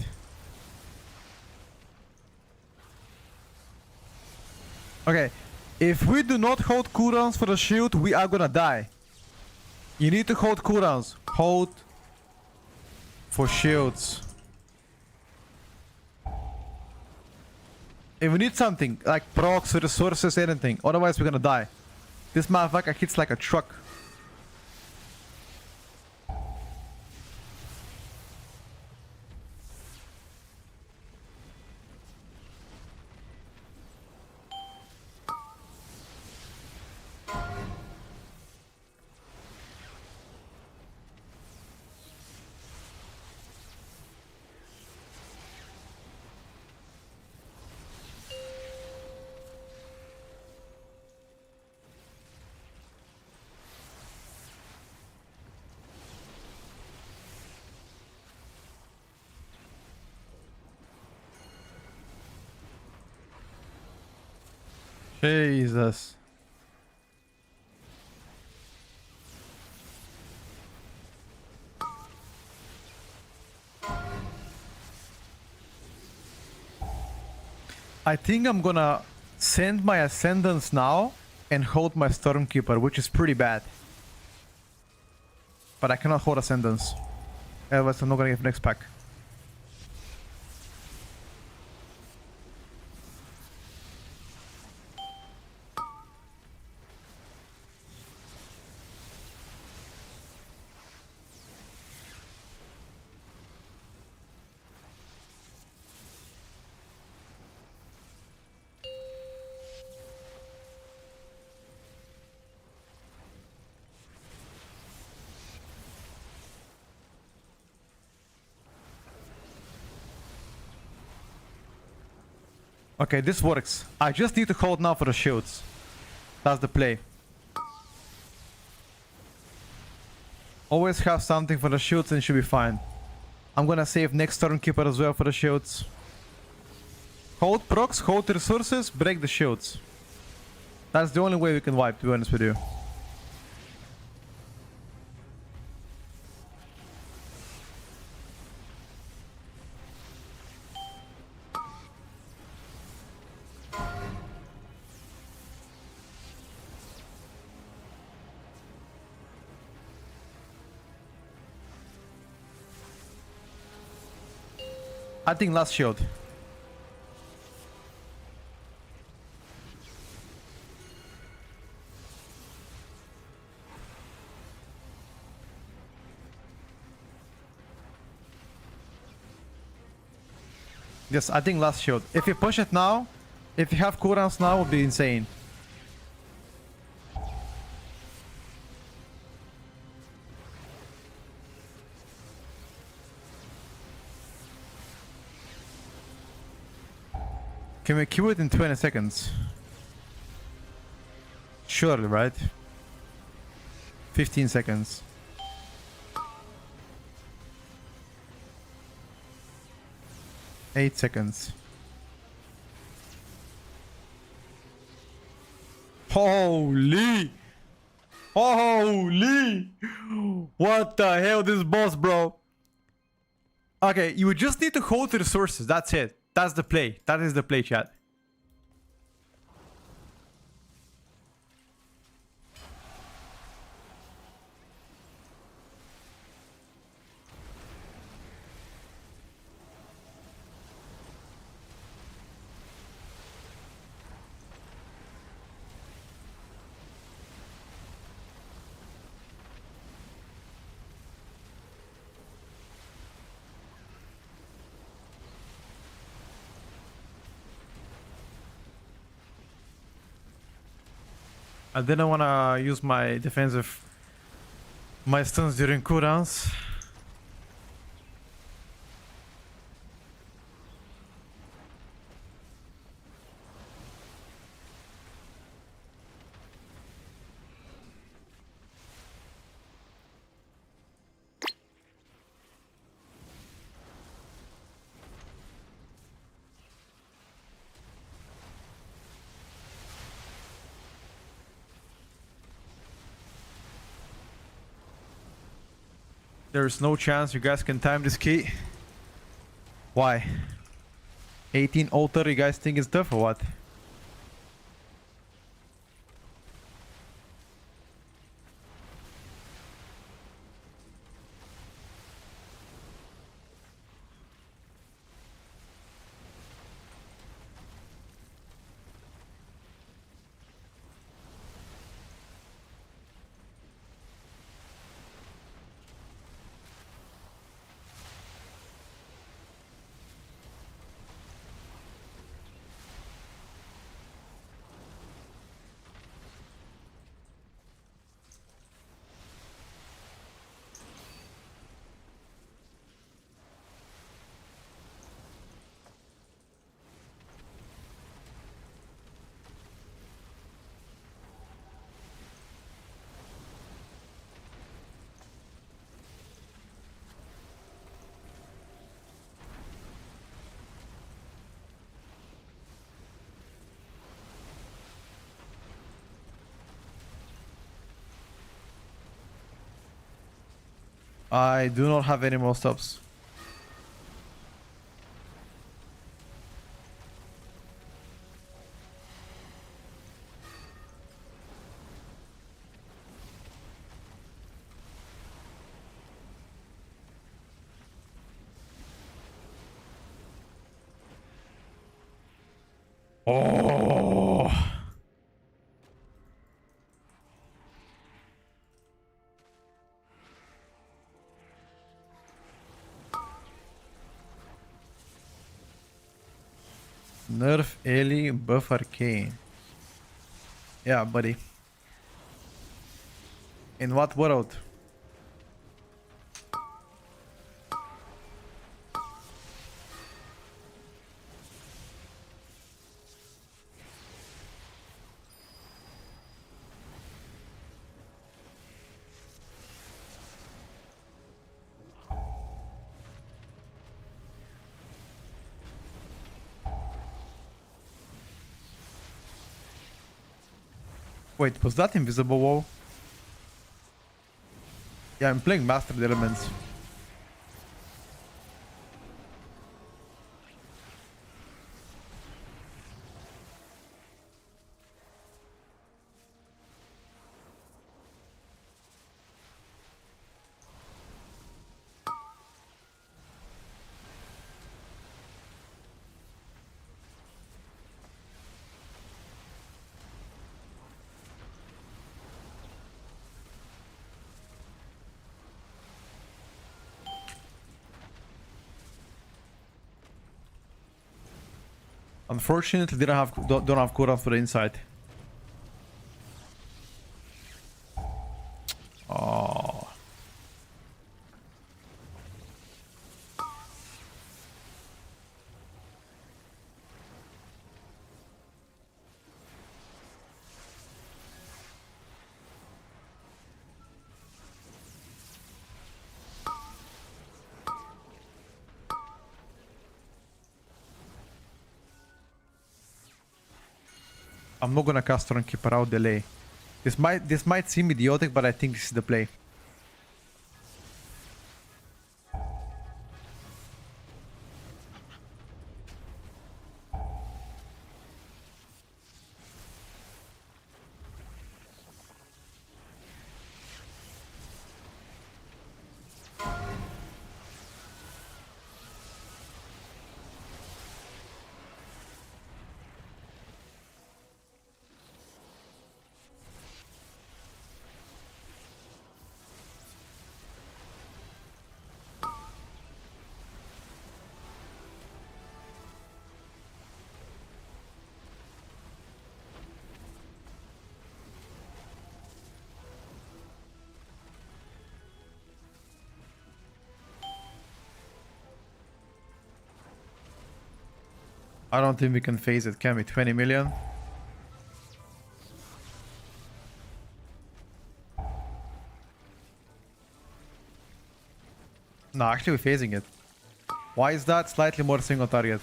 Okay, if we do not hold cooldowns for the shield, we are gonna die. You need to hold cooldowns. Hold for shields. If we need something, like procs, resources, anything, otherwise we're gonna die. This motherfucker hits like a truck. Jesus. I think I'm gonna send my Ascendants now and hold my Stormkeeper, which is pretty bad. But I cannot hold Ascendants. Otherwise I'm not gonna get next pack. Okay, this works. I just need to hold now for the shields. That's the play. Always have something for the shields and it should be fine. I'm gonna save next Stormkeeper as well for the shields. Hold procs, hold resources, break the shields. That's the only way we can wipe, to be honest with you. I think last shield. Yes, I think last shield. If you push it now, if you have cooldowns now, it would be insane. Can we queue it in 20 seconds? Surely, right? 15 seconds. Eight seconds. Holy! Holy! What the hell, this boss, bro? Okay, you just need to hold the resources. That's it. That's the play. That is the play, chat. I didn't want to use my my stuns during cooldowns. There's no chance you guys can time this key. Why? 18 altar, you guys think it's tough or what? I do not have any more stops. Oh. Nerf Ellie buff arcane. Yeah, buddy. In what world? Wait, was that invisible wall? Yeah, I'm playing Mastered Elements. Unfortunately, don't have cooldowns for the inside. Oh. I'm not gonna cast on Keeper out delay. This might seem idiotic, but I think this is the play. I don't think we can phase it, can we? 20 million? No, actually we're phasing it. Why is that? Slightly more single target.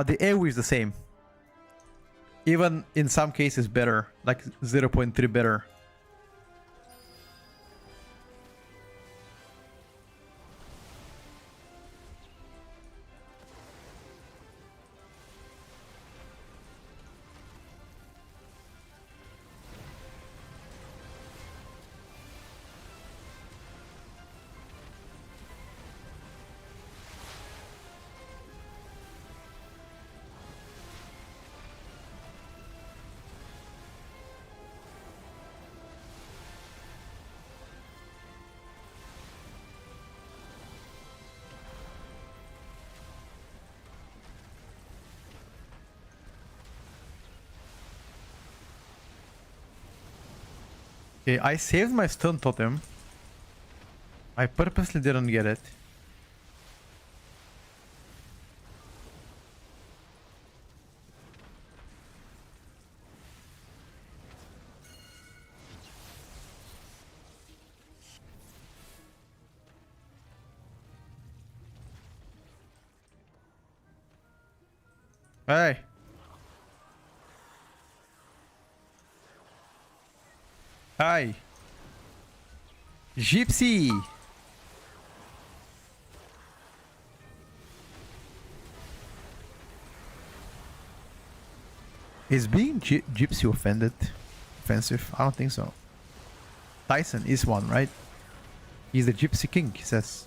The AoE is the same. Even in some cases better, like 0.3 better. Okay, I saved my stun totem. I purposely didn't get it. Hey. Hi. Gypsy. Is being Gypsy offensive? I don't think so. Tyson is one, right? He's the Gypsy King, he says.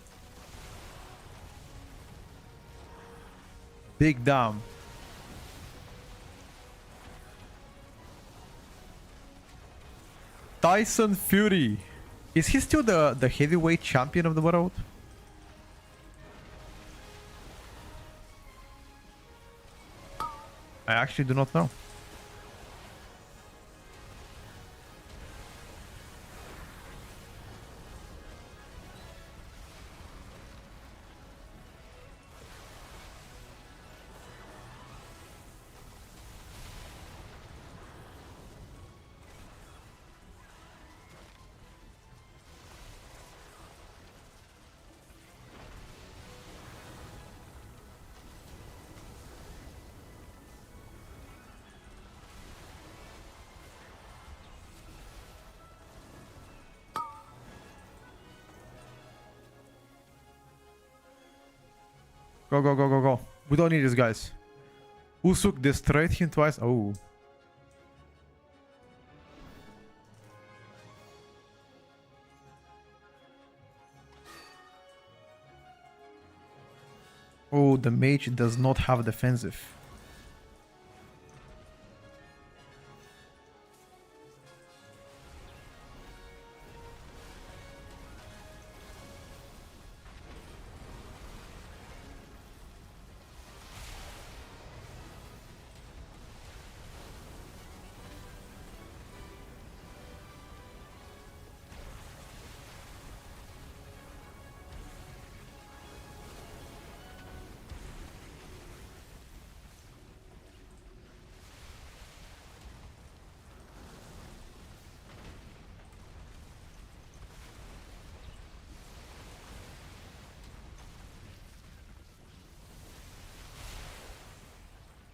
Big Dom. Tyson Fury. Is he still the heavyweight champion of the world? I actually do not know. Go, go, go, go, go. We don't need these guys. Usuk destroyed him twice. Oh. Oh, the mage does not have defensive.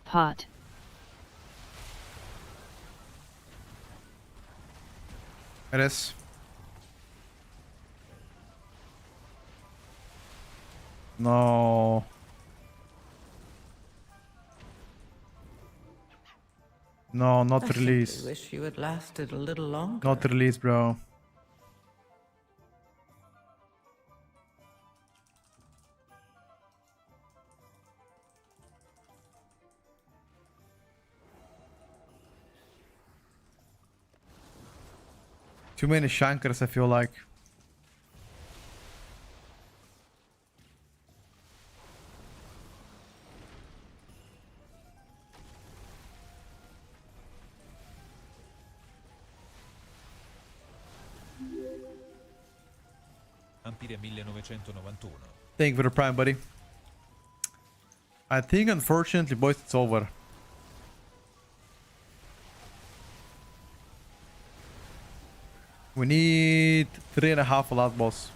Pot. It is. No. No, I not simply release. wish you had lasted a little longer. Not release, bro. Too many shankers, I feel like. Ampire 1991. Thank you for the prime, buddy. I think, unfortunately, boys, it's over. We need 3.5 a lot, boss.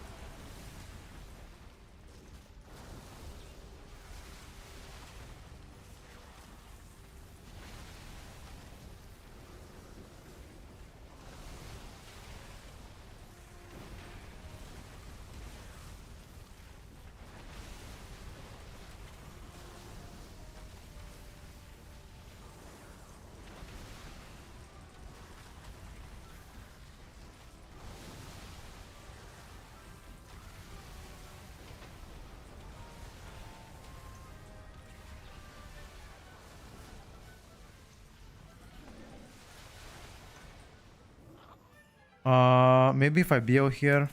Maybe if I BO here.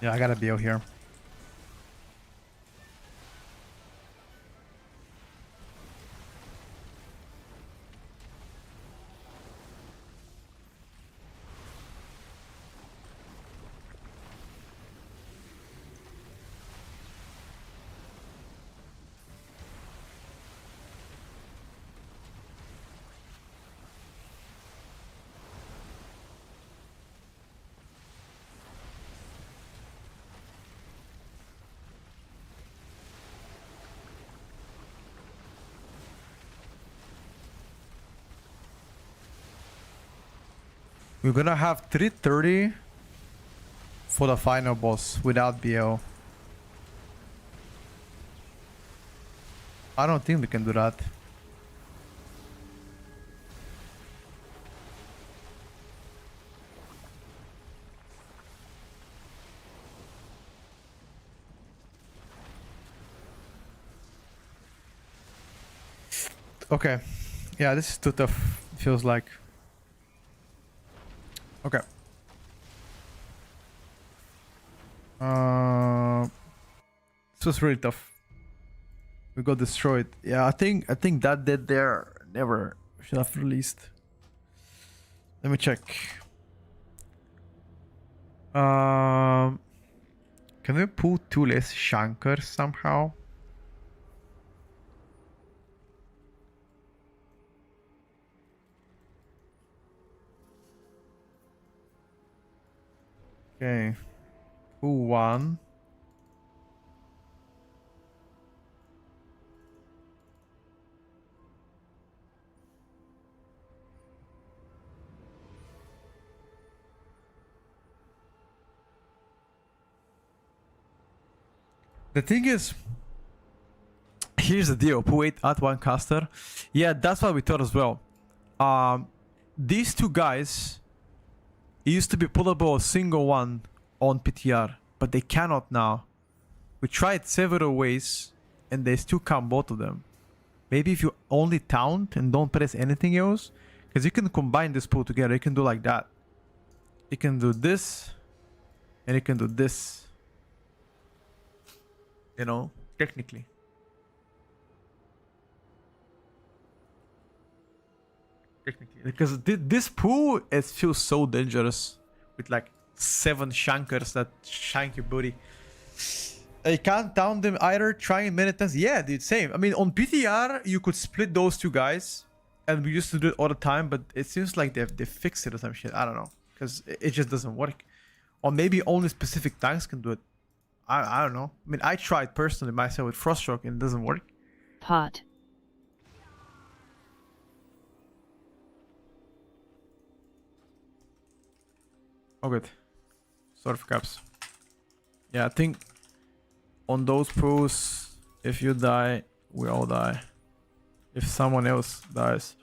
Yeah, I gotta BO here. We're gonna have 330 for the final boss without BO. I don't think we can do that. Okay. Yeah, this is too tough. Feels like. Okay. This was really tough. We got destroyed. Yeah, I think that dead there never should have released. Let me check. Can we pull 2 less shankers somehow? Okay. Pull 1. The thing is, here's the deal. Pull 8 at 1 caster. Yeah, that's what we thought as well. These 2 guys used to be pullable a single one on PTR, but they cannot now. We tried several ways, and they still count both of them. Maybe if you only taunt and don't press anything else, because you can combine this pull together. You can do like that. You can do this, and you can do this. You know, technically. Because this pool, it feels so dangerous with like 7 shankers that shank your booty. You can't down them either. Trying many times. Yeah, dude, same. I mean, on PTR, you could split those 2 guys, and we used to do it all the time, but it seems like they fixed it or some shit. I don't know, because it just doesn't work. Or maybe only specific tanks can do it. I don't know. I mean, I tried personally myself with Froststroke and it doesn't work. Pot. Oh, good. Sort of caps. Yeah, I think On those pools, if you die, we all die. If someone else dies.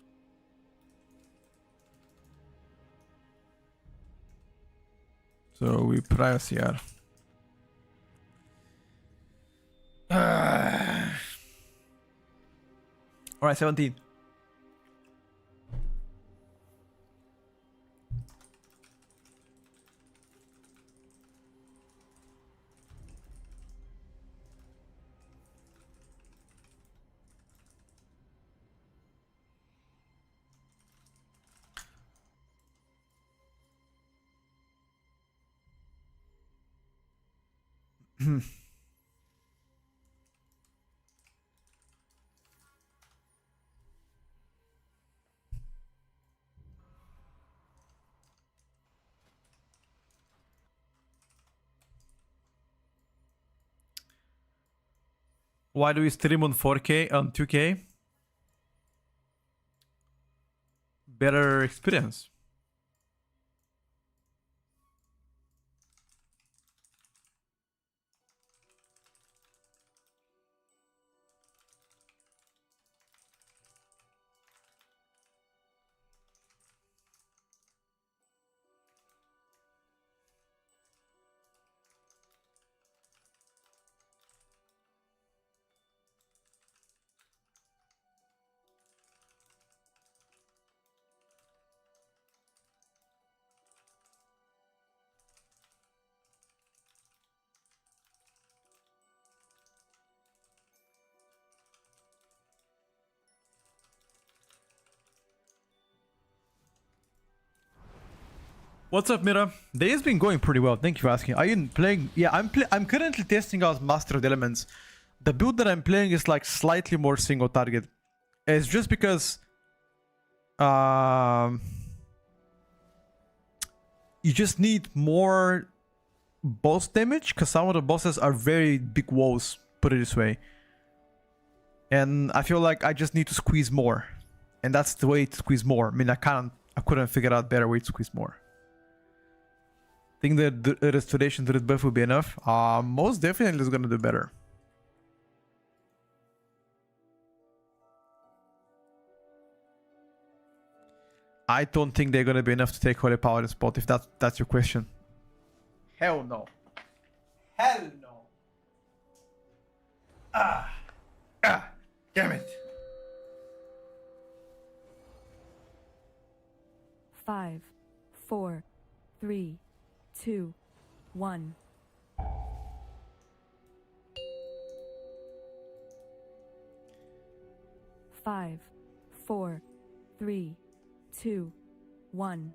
So we price here. Alright, 17. Why do we stream on 4K on 2K? Better experience. What's up, Mira? The day's been going pretty well. Thank you for asking. Are you playing? Yeah, I'm currently testing out Master of the Elements. The build that I'm playing is like slightly more single target. It's just because you just need more boss damage because some of the bosses are very big walls, put it this way. And I feel like I just need to squeeze more. And that's the way to squeeze more. I mean, I couldn't figure out a better way to squeeze more. Think that the restoration to the buff will be enough? Most definitely is gonna do better. I don't think they're gonna be enough to take Holy Power in spot, if that's your question. Hell no. Hell no. Damn it. 5, 4, 3, 2, 1. Five, 4, 3, 2, 1.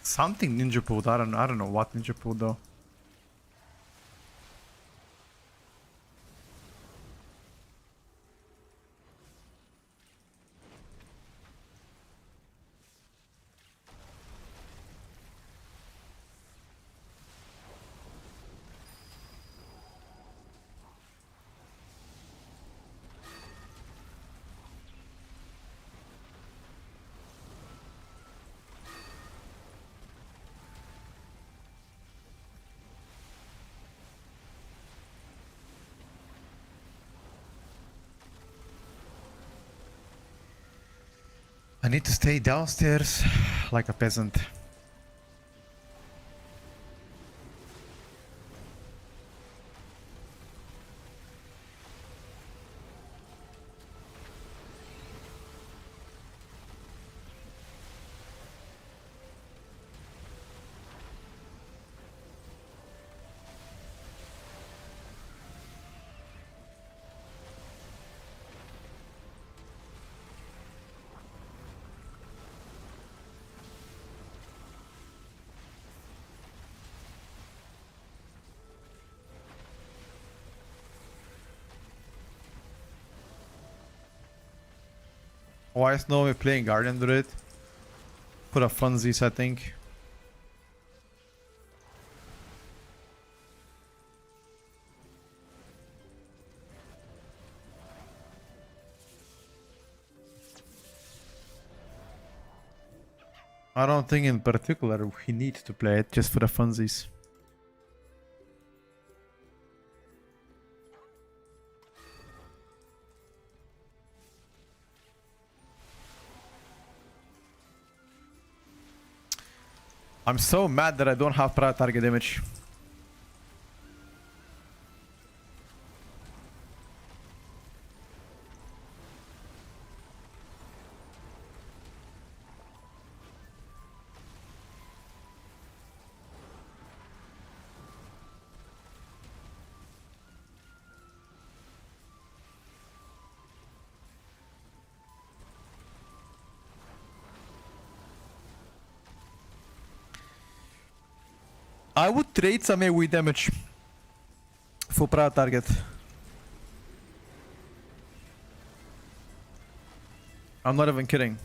Something ninja pulled. I don't know what ninja pulled though. I need to stay downstairs like a peasant. Why is no one playing Guardian Druid? Put a funsies, I think. I don't think in particular he needs to play it, just for the funsies. I'm so mad that I don't have prior target image. I would trade some AoE damage for prior target. I'm not even kidding.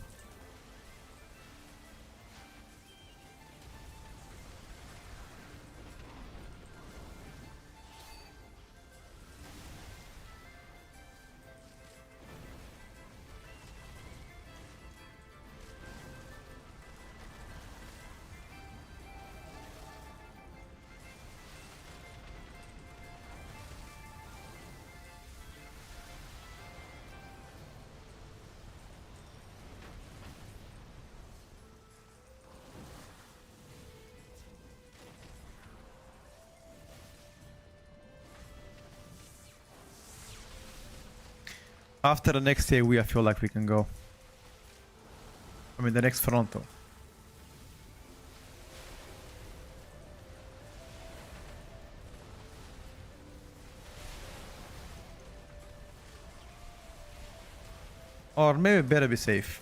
After the next AoE, I feel like we can go. I mean, the next frontal. Or maybe better be safe.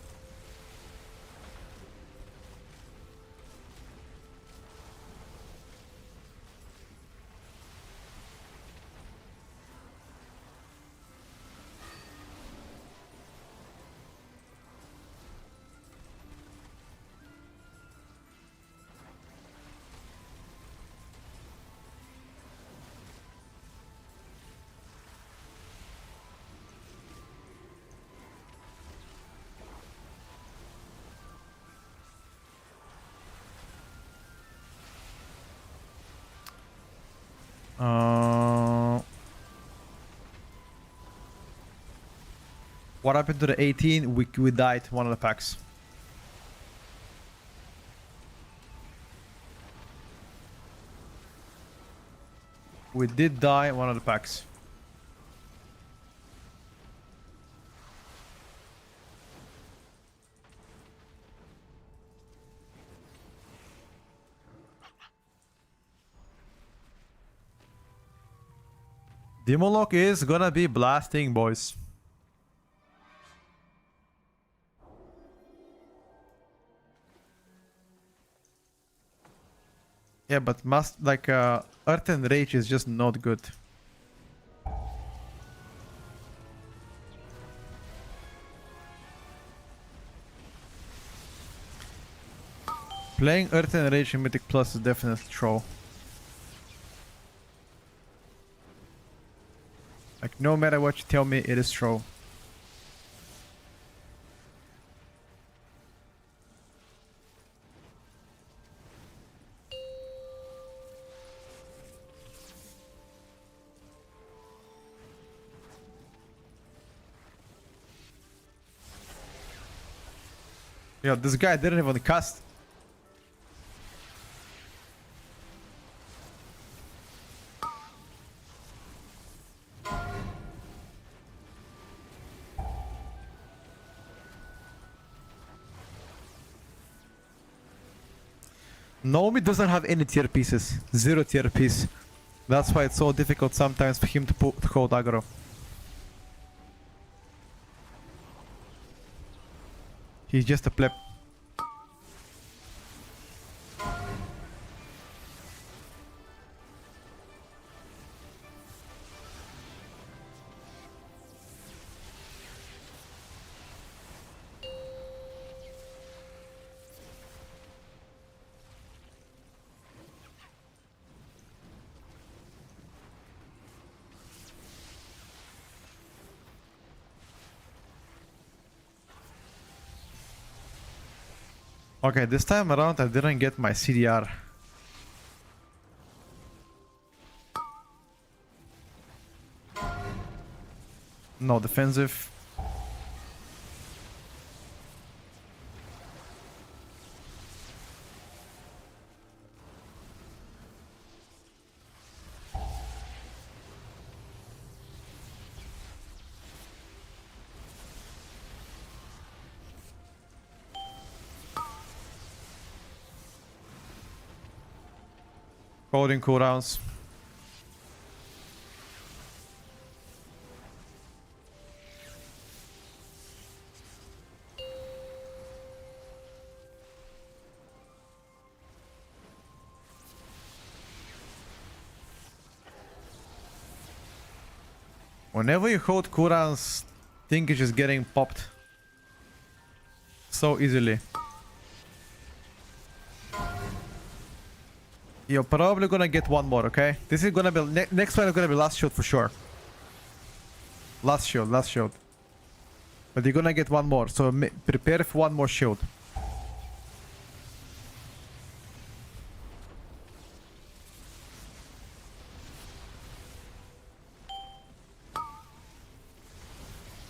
What happened to the 18? We died one of the packs. We did die one of the packs. Demolock is gonna be blasting, boys. Yeah, but must like Earth and Rage is just not good. Playing Earth and Rage in Mythic Plus is definitely troll. Like no matter what you tell me, it is troll. Yo, this guy didn't even cast. Naomi doesn't have any tier pieces. 0 tier piece. That's why it's so difficult sometimes for him to hold aggro. He's just a pleb. Okay, this time around I didn't get my CDR. No defensive. Holding cooldowns. Whenever you hold cooldowns, thing is just getting popped so easily. You're probably gonna get one more, okay? This is gonna be next one is gonna be last shield for sure. Last shield, last shield. But you're gonna get one more, so prepare for one more shield.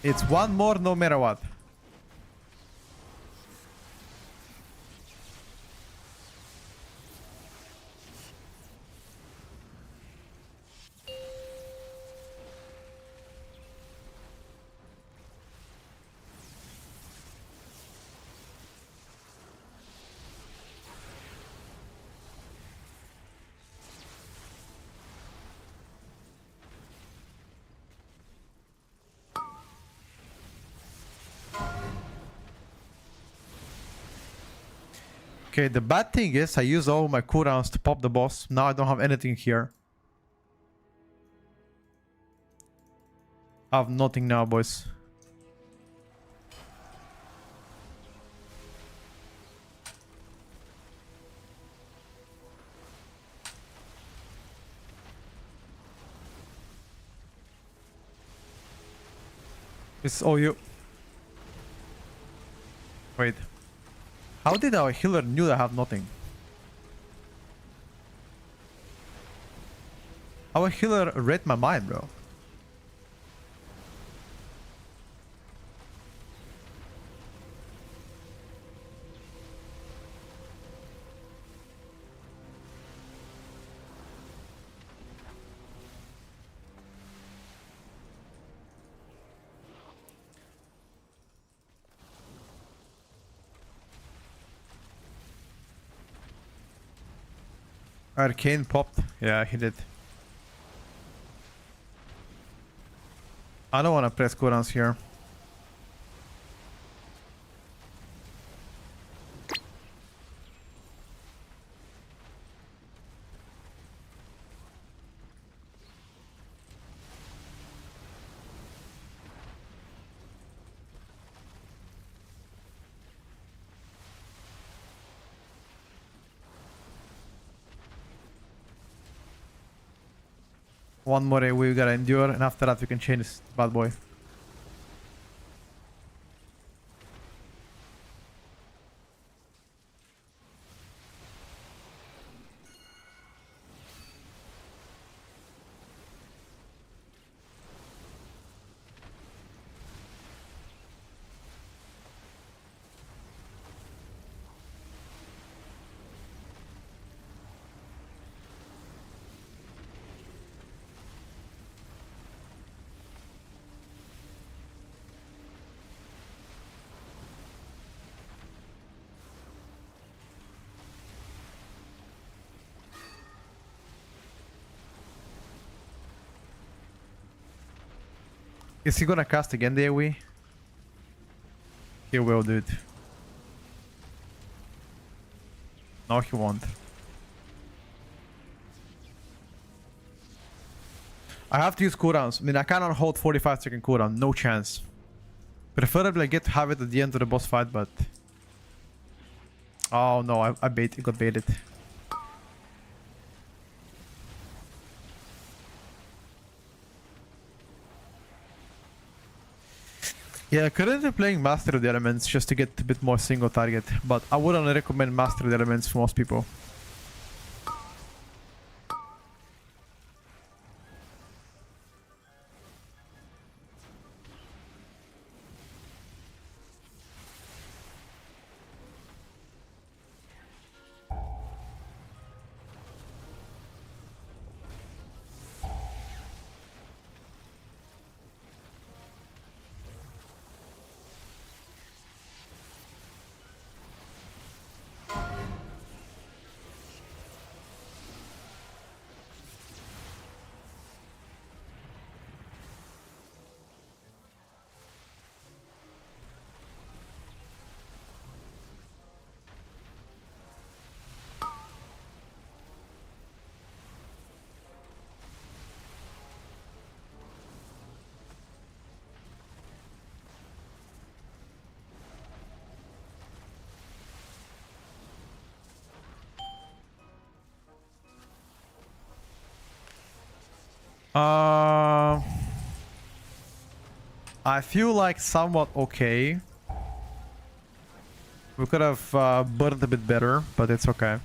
It's one more no matter what. Okay, the bad thing is I use all my cooldowns to pop the boss. Now I don't have anything here. I have nothing now, boys. It's all you. Wait. How did our healer knew I have nothing? Our healer read my mind, bro. Arcane popped. Yeah, he did. I don't want to press cooldowns here. One more we gotta endure, and after that we can change this bad boy. Is he gonna cast again the AoE? He will, dude. No, he won't. I have to use cooldowns. I mean, I cannot hold 45-second cooldown. No chance. Preferably I get to have it at the end of the boss fight, but... Oh no, I got baited. Yeah, currently playing Master of the Elements just to get a bit more single target, but I wouldn't recommend Master of the Elements for most people. I feel like somewhat okay. We could have burned a bit better, but it's okay.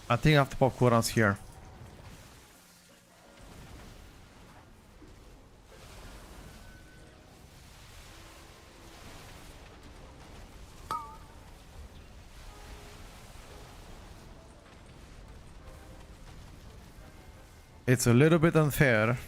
I think I have to pop cooldowns here. It's a little bit unfair.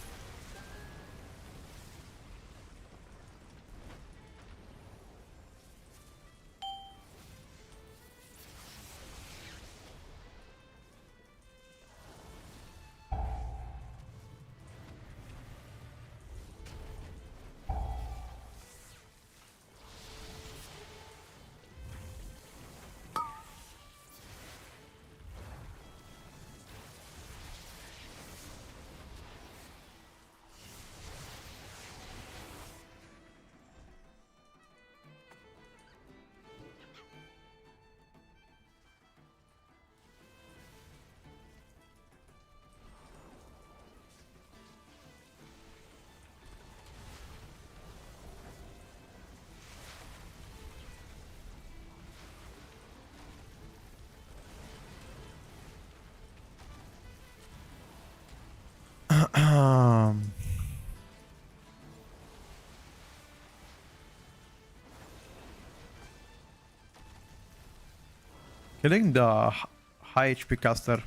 Killing the high HP caster.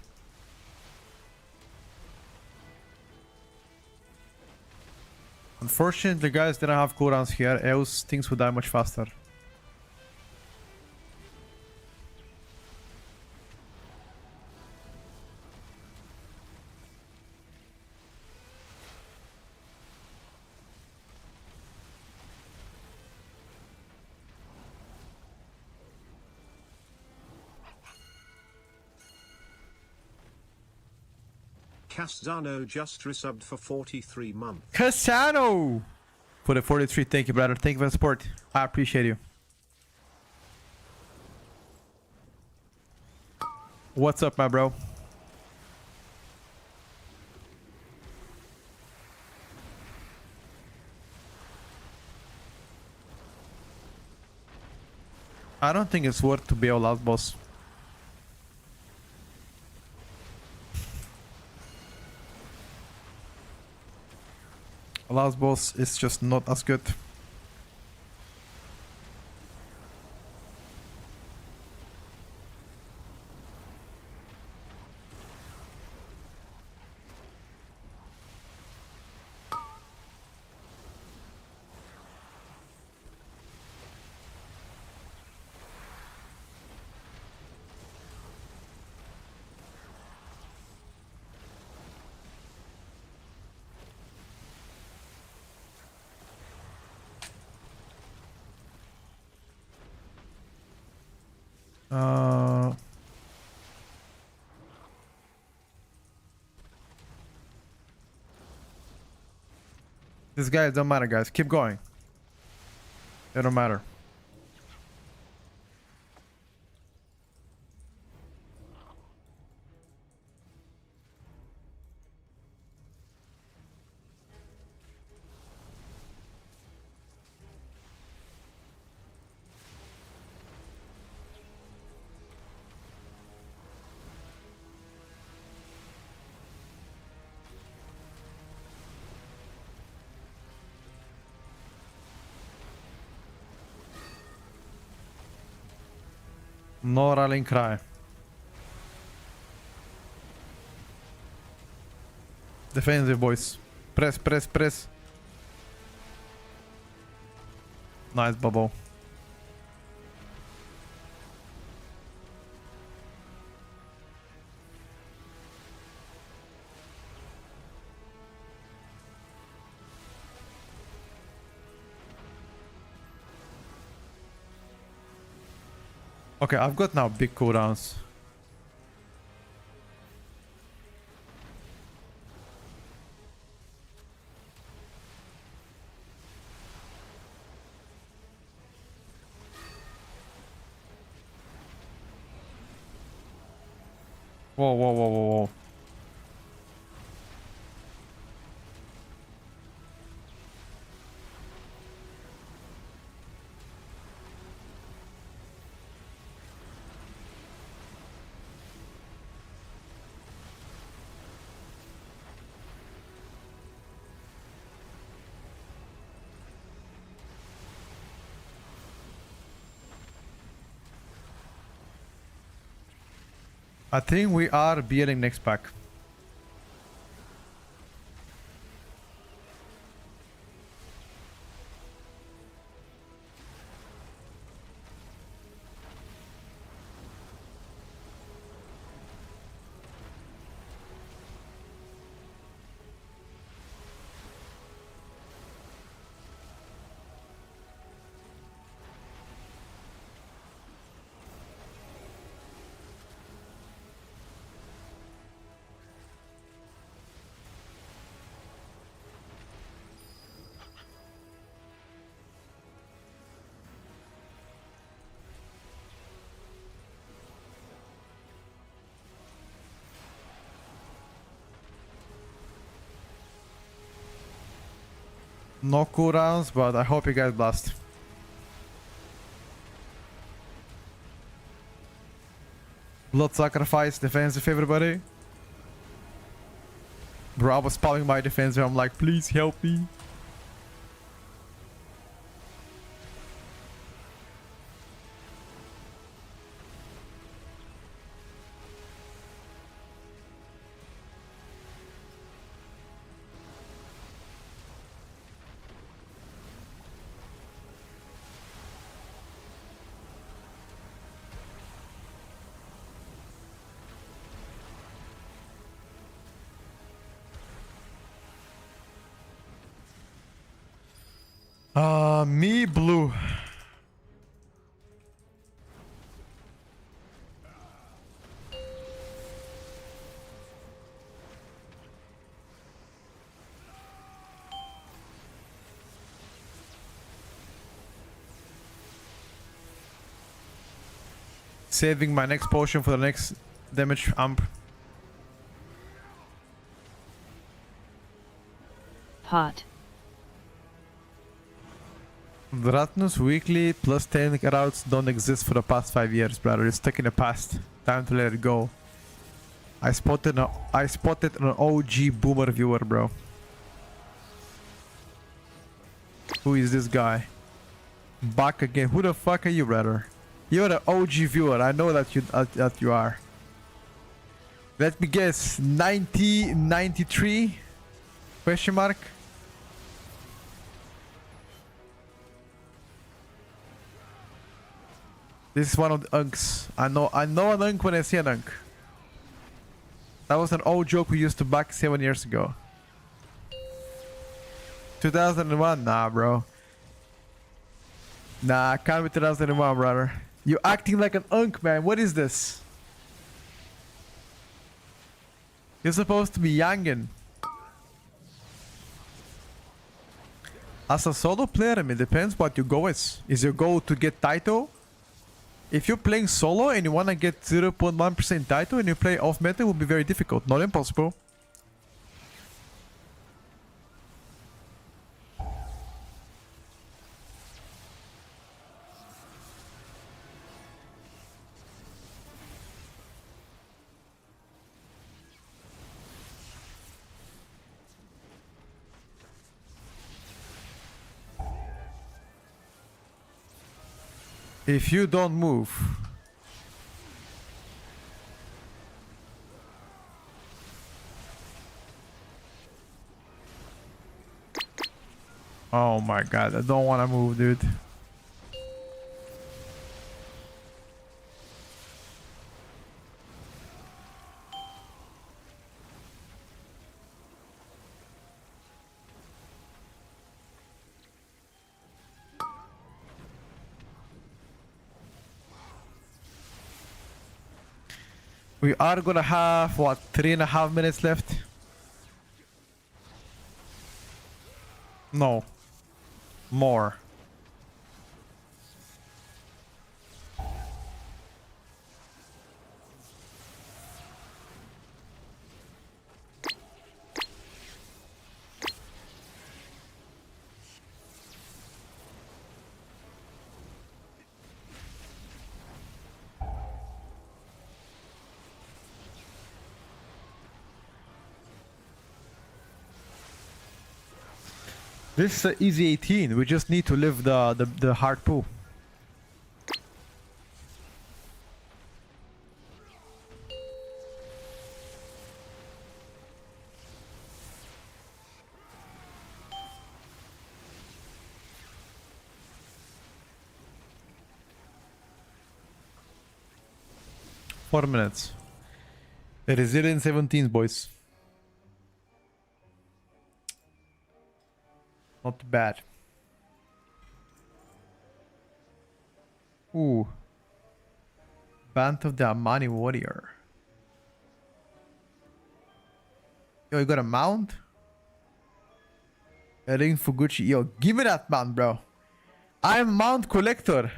Unfortunately, guys didn't have cooldowns here, else things would die much faster. Castano just resubbed for 43 months. Cassano! For the 43, thank you, brother. Thank you for the support. I appreciate you. What's up, my bro? I don't think it's worth to be our last boss. Last boss is just not as good. These guys don't matter, guys. Keep going. They don't matter. No rallying cry. Defensive, boys. Press, press, press. Nice bubble. Okay, I've got now big cooldowns. Whoa, whoa, whoa, whoa, whoa. I think we are beating next pack. No cooldowns, but I hope you guys blast. Blood sacrifice, defensive, everybody. Bro, I was spamming my defensive. I'm like, please help me. Me blue. Saving my next potion for the next damage amp. Pot. Ratnus weekly plus 10 routes don't exist for the past 5 years, brother. It's stuck in the past. Time to let it go. I spotted an OG boomer viewer, bro. Who is this guy? Back again. Who the fuck are you, brother? You're the OG viewer. I know that you are. Let me guess. 93? Question mark? This is one of the unks. I know an unk when I see an unk. That was an old joke we used to back 7 years ago. 2001? Nah, bro. Nah, can't be 2001, brother. You acting like an unk, man. What is this? You're supposed to be youngin'. As a solo player, I mean, it depends what your goal is. Is your goal to get title? If you're playing solo and you wanna get 0.1% title and you play off meta, it will be very difficult. Not impossible. If you don't move. Oh my god, I don't want to move, dude. We are gonna have, what, 3.5 minutes left? No. More. This is an easy 18. We just need to live the hard pool. Four minutes. Resilient 17s, boys. Not bad. Ooh. Band of the Amani Warrior. Yo, you got a mount? A ring for Gucci. Yo, give me that mount, bro. I'm a mount collector.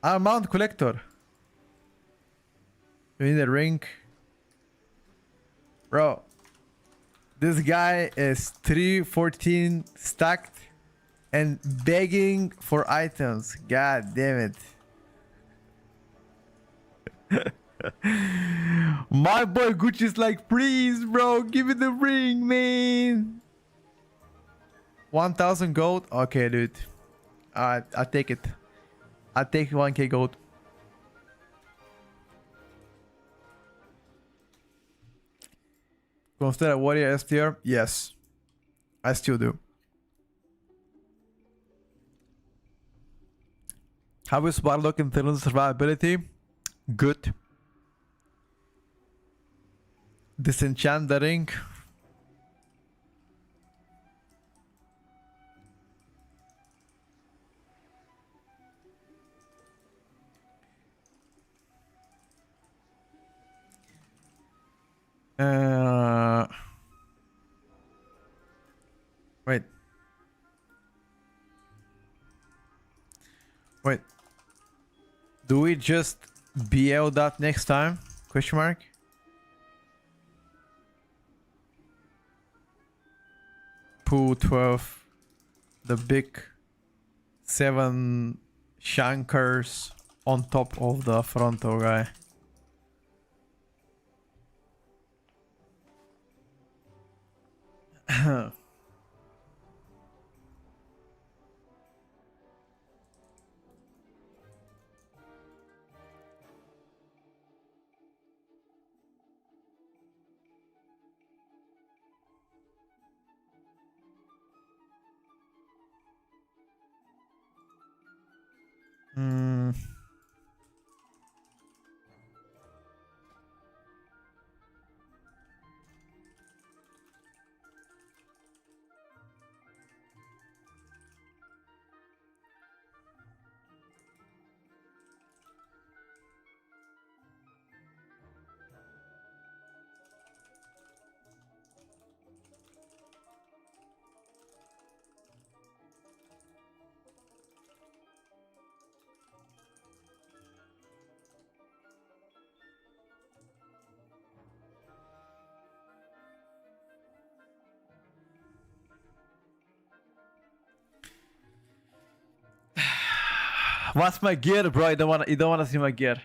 I'm a mount collector. You need a ring. Bro. This guy is 314 stacked and begging for items. God damn it. My boy Gucci's like, please, bro, give me the ring, man. 1,000 gold? Okay, dude. Alright, I'll take it. I'll take 1k gold. Consider a warrior S tier? Yes. I still do. How is Warlock in terms of survivability? Good. Disenchant the ring. Wait. Wait. Do we just BL that next time? Question mark? Pool 12. The big 7 shankers on top of the frontal guy. Hmm. What's my gear, bro? You don't wanna see my gear.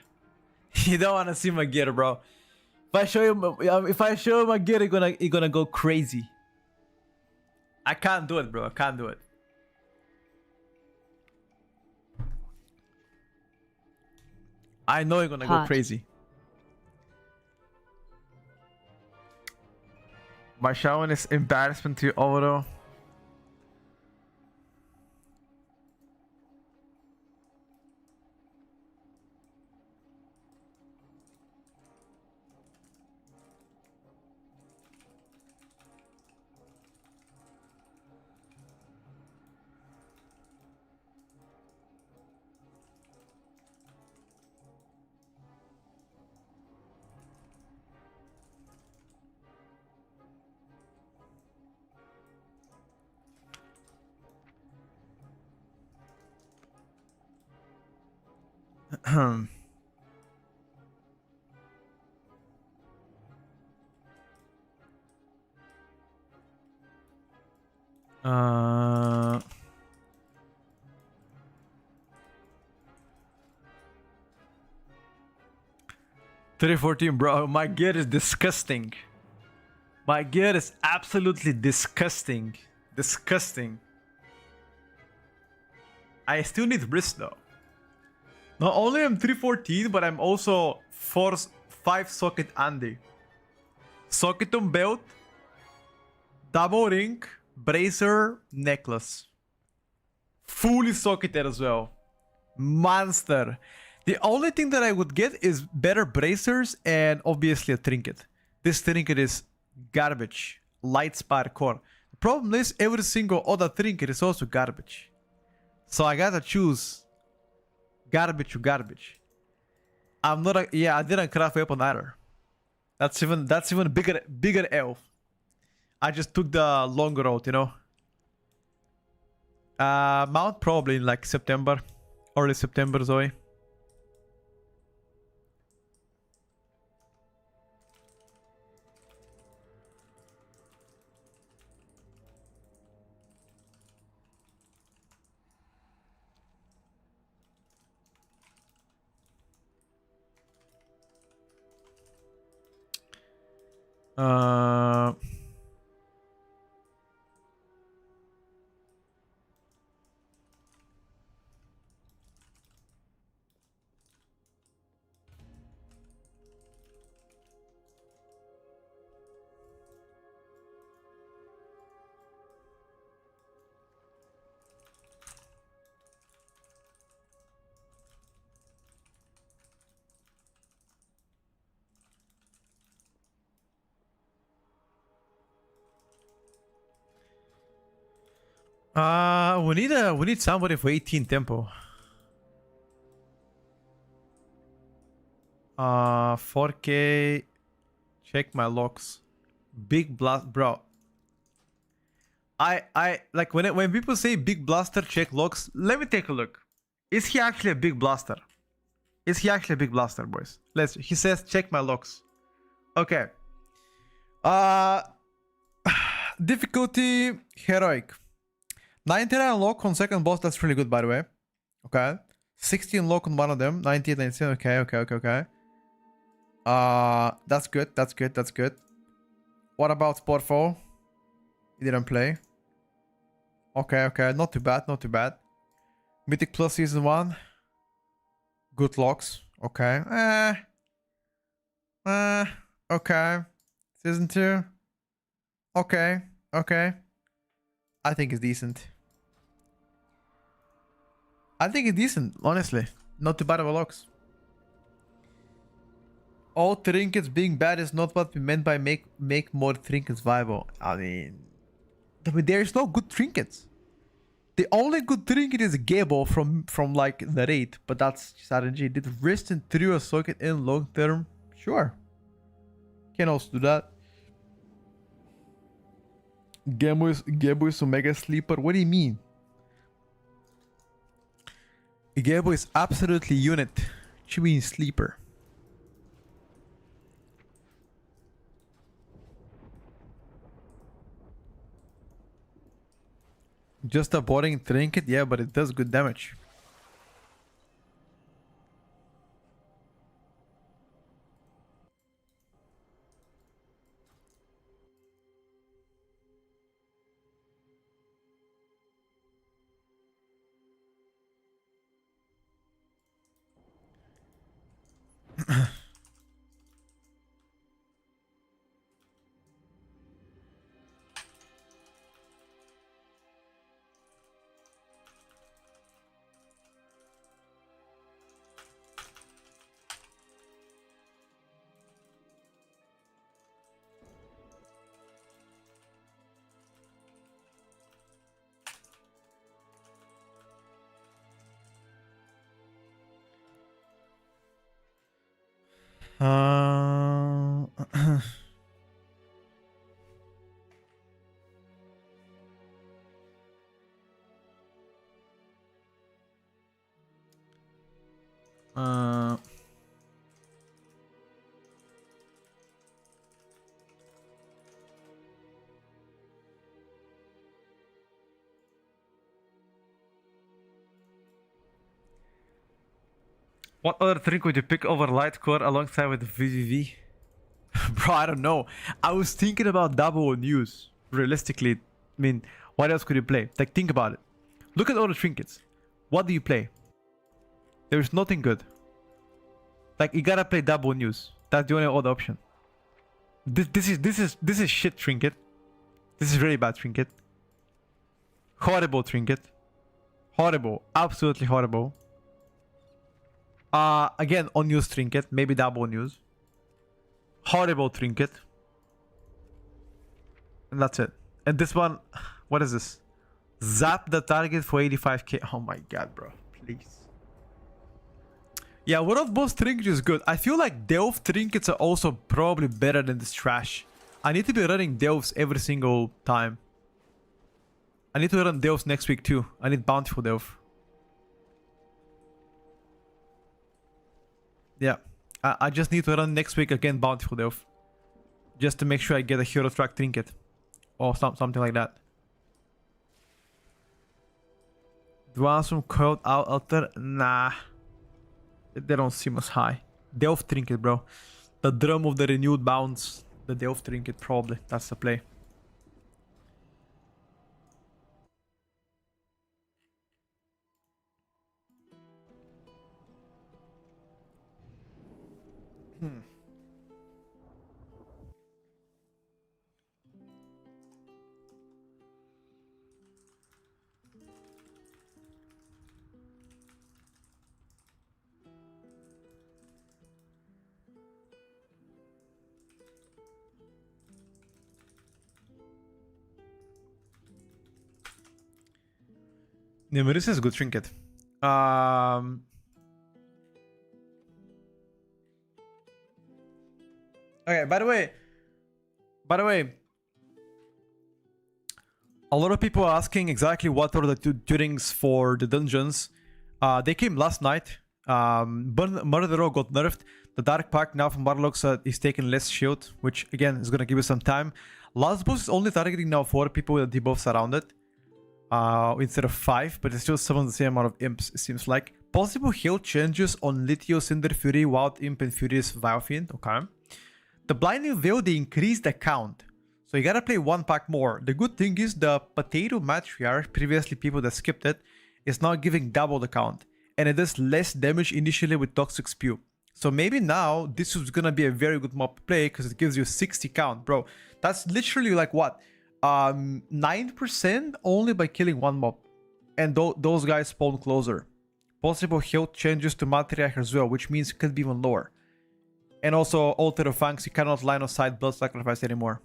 You don't wanna see my gear, bro. If I show you my gear, you're gonna go crazy. I can't do it, bro. I can't do it. I know you're gonna go Hot. crazy. My showing is embarrassment to you, Overo. uh 314, bro. My gear is disgusting. My gear is absolutely disgusting. Disgusting. I still need wrist though. Not only am 314, but I'm also 5 socket Andy. Socket on belt, double ring, bracer, necklace. Fully socketed as well. Monster. The only thing that I would get is better bracers and obviously a trinket. This trinket is garbage. Light spire core. The problem is every single other trinket is also garbage. So I gotta choose garbage to garbage. I'm not a, yeah, I didn't craft weapon either. That's even bigger L. I just took the long road, you know. Mount probably in like September, early September, Zoe. Uh, we need somebody for 18 tempo. 4K. Check my locks. Big blast, bro. I like when people say big blaster check locks. Let me take a look. Is he actually a big blaster? Is he actually a big blaster, boys? He says check my locks. Okay. Difficulty heroic. 99 lock on second boss, that's really good, by the way. Okay. 16 lock on one of them. 98, 97. Okay. That's good. That's good. What about Sport 4? He didn't play. Okay. Not too bad. Mythic Plus Season 1. Good locks. Okay. Okay. Season 2. Okay. I think it's decent. Honestly. Not too bad of a locks. All trinkets being bad is not what we meant by make more trinkets viable. I mean, there's no good trinkets. The only good trinket is Gable from like the raid, but that's just RNG. Did wrist and through a socket in long term? Sure. Can also do that. Gabo is Omega Sleeper. What do you mean? Gabo is absolutely unit. What you mean sleeper? Just a boring trinket? Yeah, but it does good damage. What other trick would you pick over Lightcore alongside with VVV? Bro, I don't know. I was thinking about double news. Realistically, I mean, what else could you play? Like, think about it. Look at all the trinkets. What do you play? There's nothing good. Like, you gotta play double news. That's the only other option. This is shit trinket. This is really bad trinket. Horrible trinket. Horrible. Absolutely horrible. Again, unused trinket. Maybe double news. Horrible trinket. And that's it. And this one, what is this? Zap the target for 85k. Oh my god, bro. Please. Yeah, one of both trinkets is good. I feel like Delve trinkets are also probably better than this trash. I need to be running Delves every single time. I need to run Delves next week too. I need Bountiful Delve. Yeah. I just need to run next week again Bountiful Delve. Just to make sure I get a Hero Track trinket. Or something like that. Do I want some Coiled Out Altar? Nah. They don't seem as high. Delve trinket, bro. The drum of the renewed bounce. The Delve trinket, probably. That's the play. Nemeris is a good trinket. Okay, by the way, a lot of people are asking exactly what are the two tunings for the dungeons. They came last night. Murderer got nerfed. The Dark Pact now from Warlocks is taking less shield, which again is gonna give you some time. Last boss is only targeting now 4 people with debuffs around it. instead of 5, but it still summons the same amount of imps, it seems like. Possible heal changes on Litio, Cinder Fury, Wild Imp, and Furious Vilefiend. Okay. The Blinding Veil, they increased the count. So you gotta play one pack more. The good thing is the Potato Matriarch, previously people that skipped it, is now giving double the count. And it does less damage initially with Toxic Spew. So maybe now this is gonna be a very good mob to play because it gives you 60 count, bro. That's literally like what? 9% only by killing one mob. And those guys spawn closer. Possible health changes to Matriarch as well, which means it could be even lower. And also Altar of Fangs, you cannot line of sight Blood Sacrifice anymore.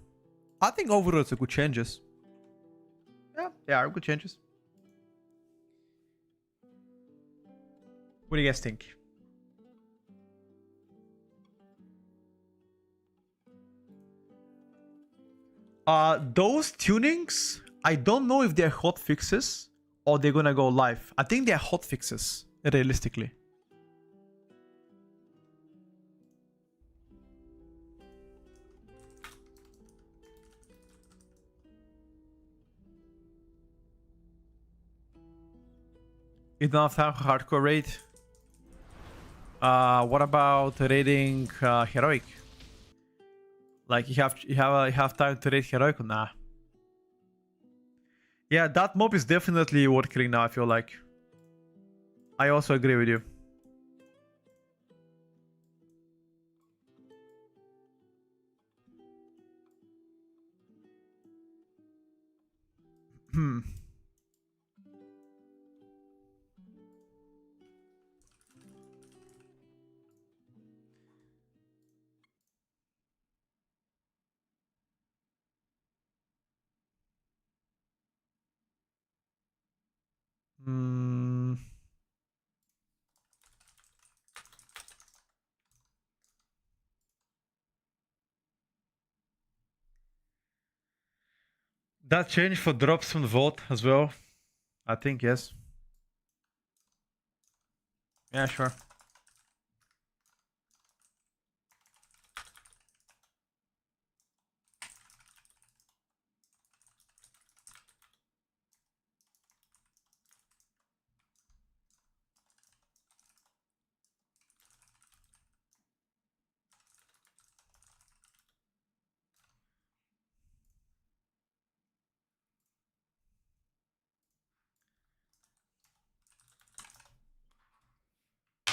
I think overall it's a good changes. Yeah, they are good changes. What do you guys think? Those tunings, I don't know if they're hot fixes or they're gonna go live. I think they're hot fixes, realistically. You don't have time for hardcore raid. What about raiding heroic? Like you have time to raid heroic? Nah. Yeah, that mob is definitely worth killing now. I feel like. I also agree with you. Hmm. That changed for drops from the vault as well. I think yes. Yeah, sure.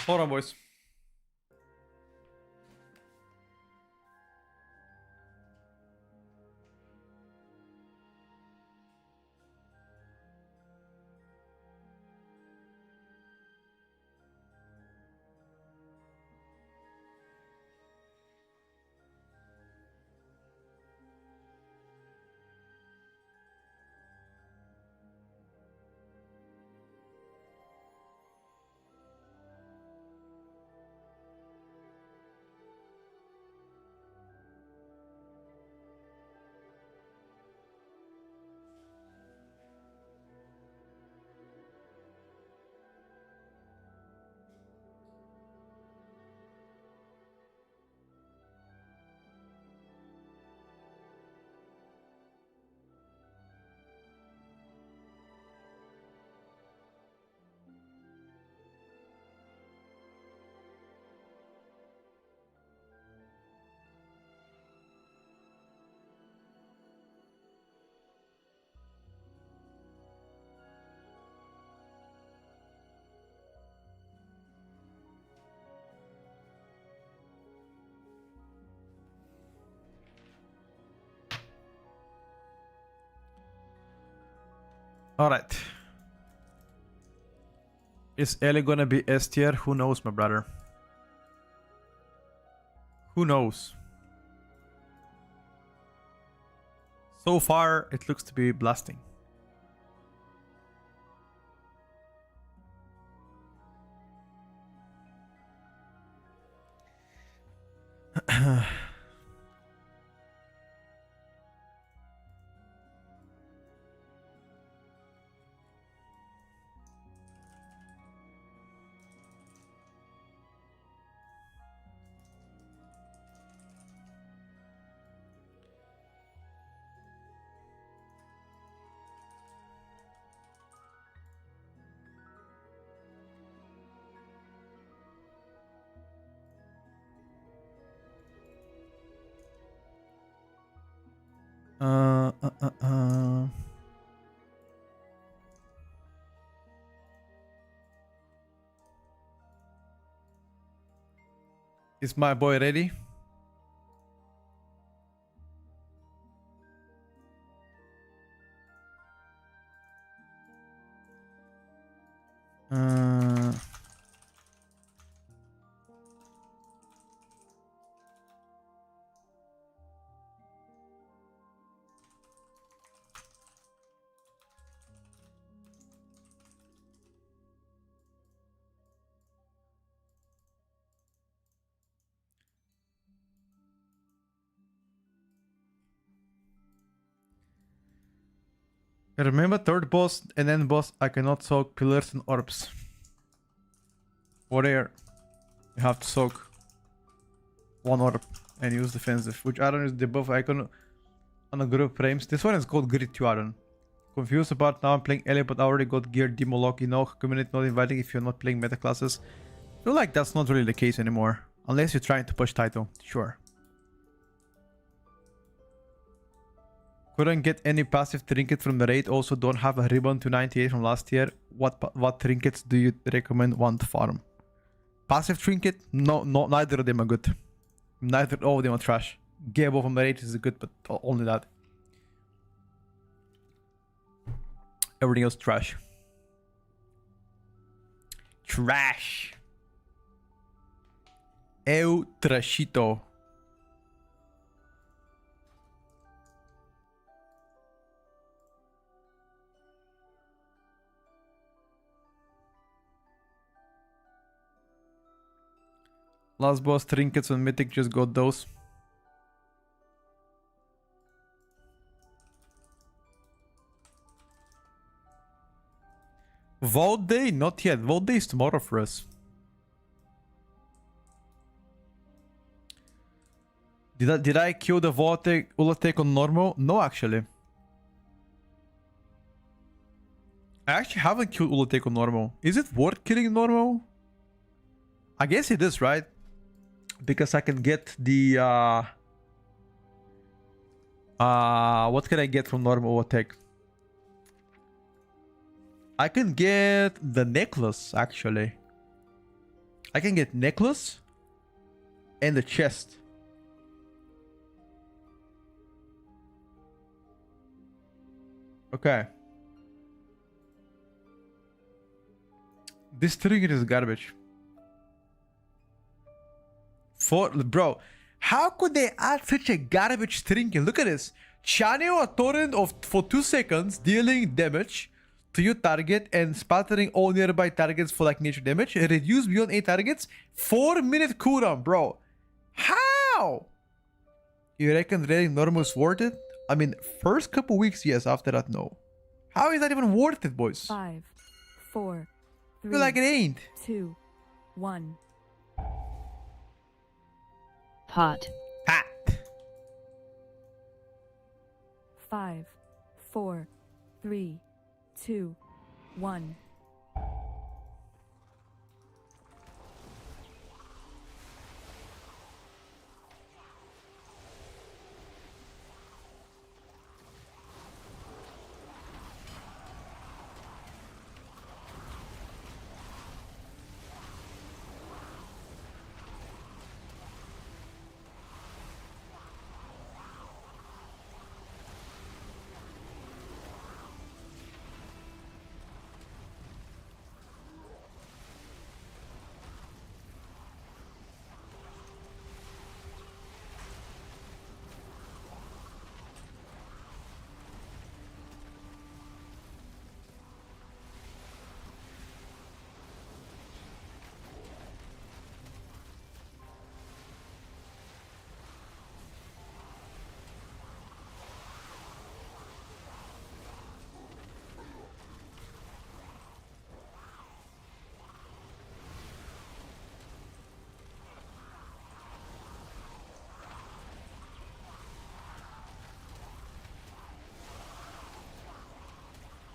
Hold on, boys. Alright. Is Ellie gonna be S tier? Who knows, my brother? Who knows? So far, it looks to be blasting. Uh, uh, uh, uh. Is my boy ready? Uh, remember third boss and then boss I cannot soak pillars and orbs. Warrior, you have to soak one orb and use defensive, which Aaron is the buff icon on a group frames. This one is called Grid 2 Aaron. Confused about now I'm playing Ellie but I already got gear Demo Lock, you know, community not inviting if you're not playing meta classes. I feel like that's not really the case anymore. Unless you're trying to push title, sure. Couldn't get any passive trinket from the raid. Also don't have a ribbon to 98 from last year. What trinkets do you recommend one to farm? Passive trinket? No, neither of them are good. Neither all of them are trash. Gable from the raid is good, but only that. Everything else trash. Trash. Eu trashito. Last boss trinkets and mythic just got those. Vault day? Not yet. Vault day is tomorrow for us. Did I kill the Ulatech on normal? No, actually. I actually haven't killed Ulatech on normal. Is it worth killing normal? I guess it is, right? Because I can get the what can I get from normal attack? I can get the necklace, actually. I can get necklace and the chest. Okay. This trinket is garbage. Bro, how could they add such a garbage trinket? Look at this. Channel a torrent for 2 seconds, dealing damage to your target and spattering all nearby targets for like nature damage. Reduce beyond 8 targets. 4-minute cooldown, bro. How? You reckon raiding normal is worth it? I mean, first couple weeks, yes. After that, no. How is that even worth it, boys? 5, 4, I feel like it ain't. 2, 1. Pot. Pat. 5, 4, 3, 2, 1.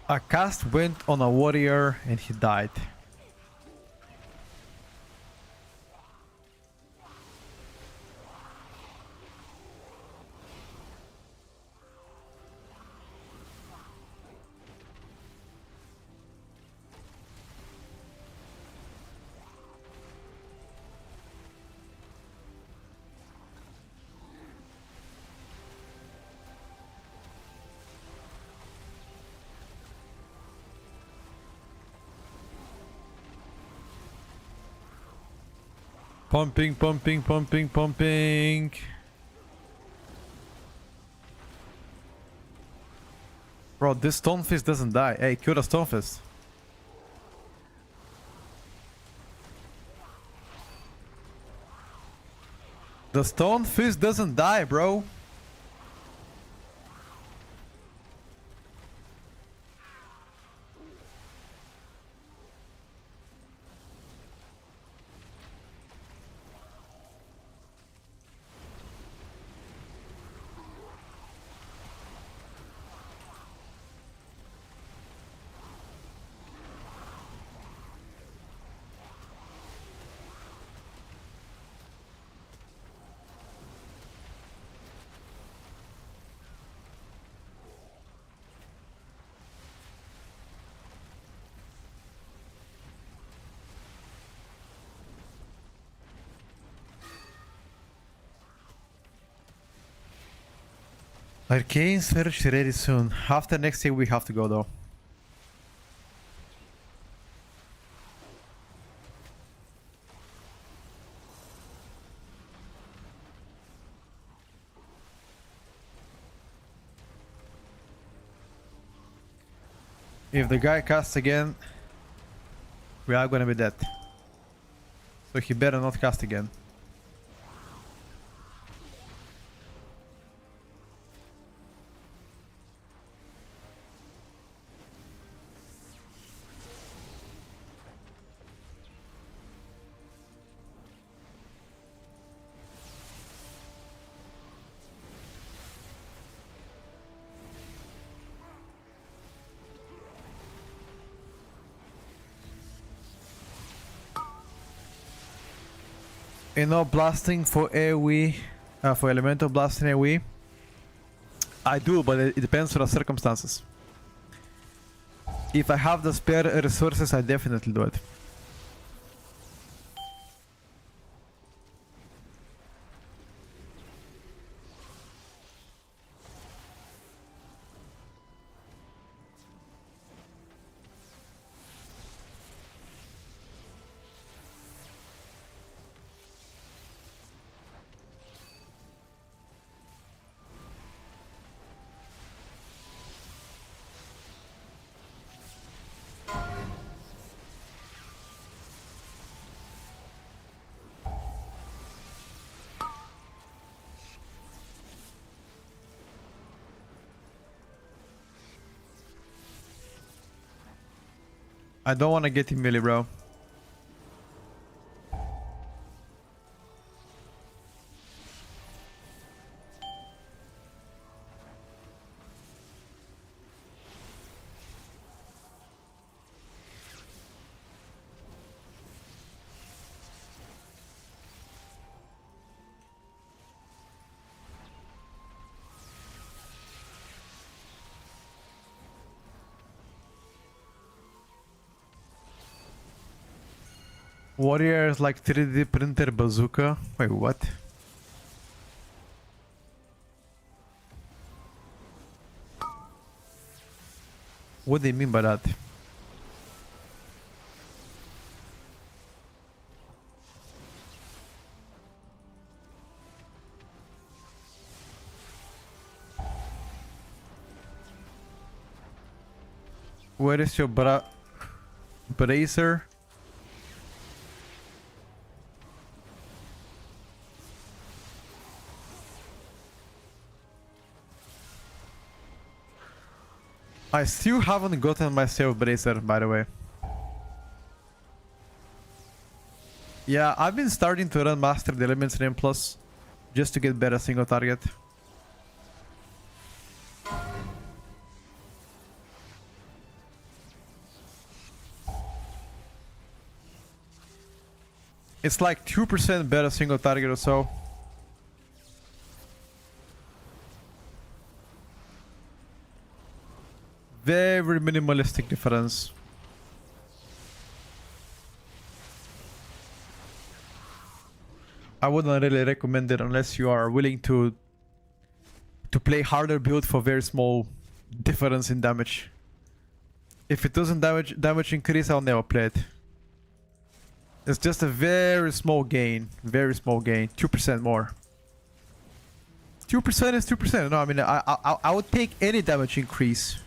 A cast went on a warrior and he died. Pumping, pumping, pumping, pumping. Bro, this Stonefist doesn't die. Hey, kill the Stonefist. The Stonefist doesn't die, bro. Arcane search ready soon. After next day we have to go though. If the guy casts again, we are gonna be dead. So he better not cast again. You know, blasting for AoE, for elemental blasting AoE, I do, but it depends on the circumstances. If I have the spare resources, I definitely do it. I don't want to get him melee, bro. Warrior is like 3D printer bazooka. Wait, what? What do you mean by that? Where is your bracer? I still haven't gotten myself bracer, by the way. Yeah, I've been starting to run Master the Elements in M+, just to get better single target. It's like 2% better single target or so. Very minimalistic difference. I wouldn't really recommend it unless you are willing to play harder build for very small difference in damage. If it doesn't damage increase, I'll never play it. It's just a very small gain. Very small gain. 2% more. 2% is 2%. No, I mean, I would take any damage increase.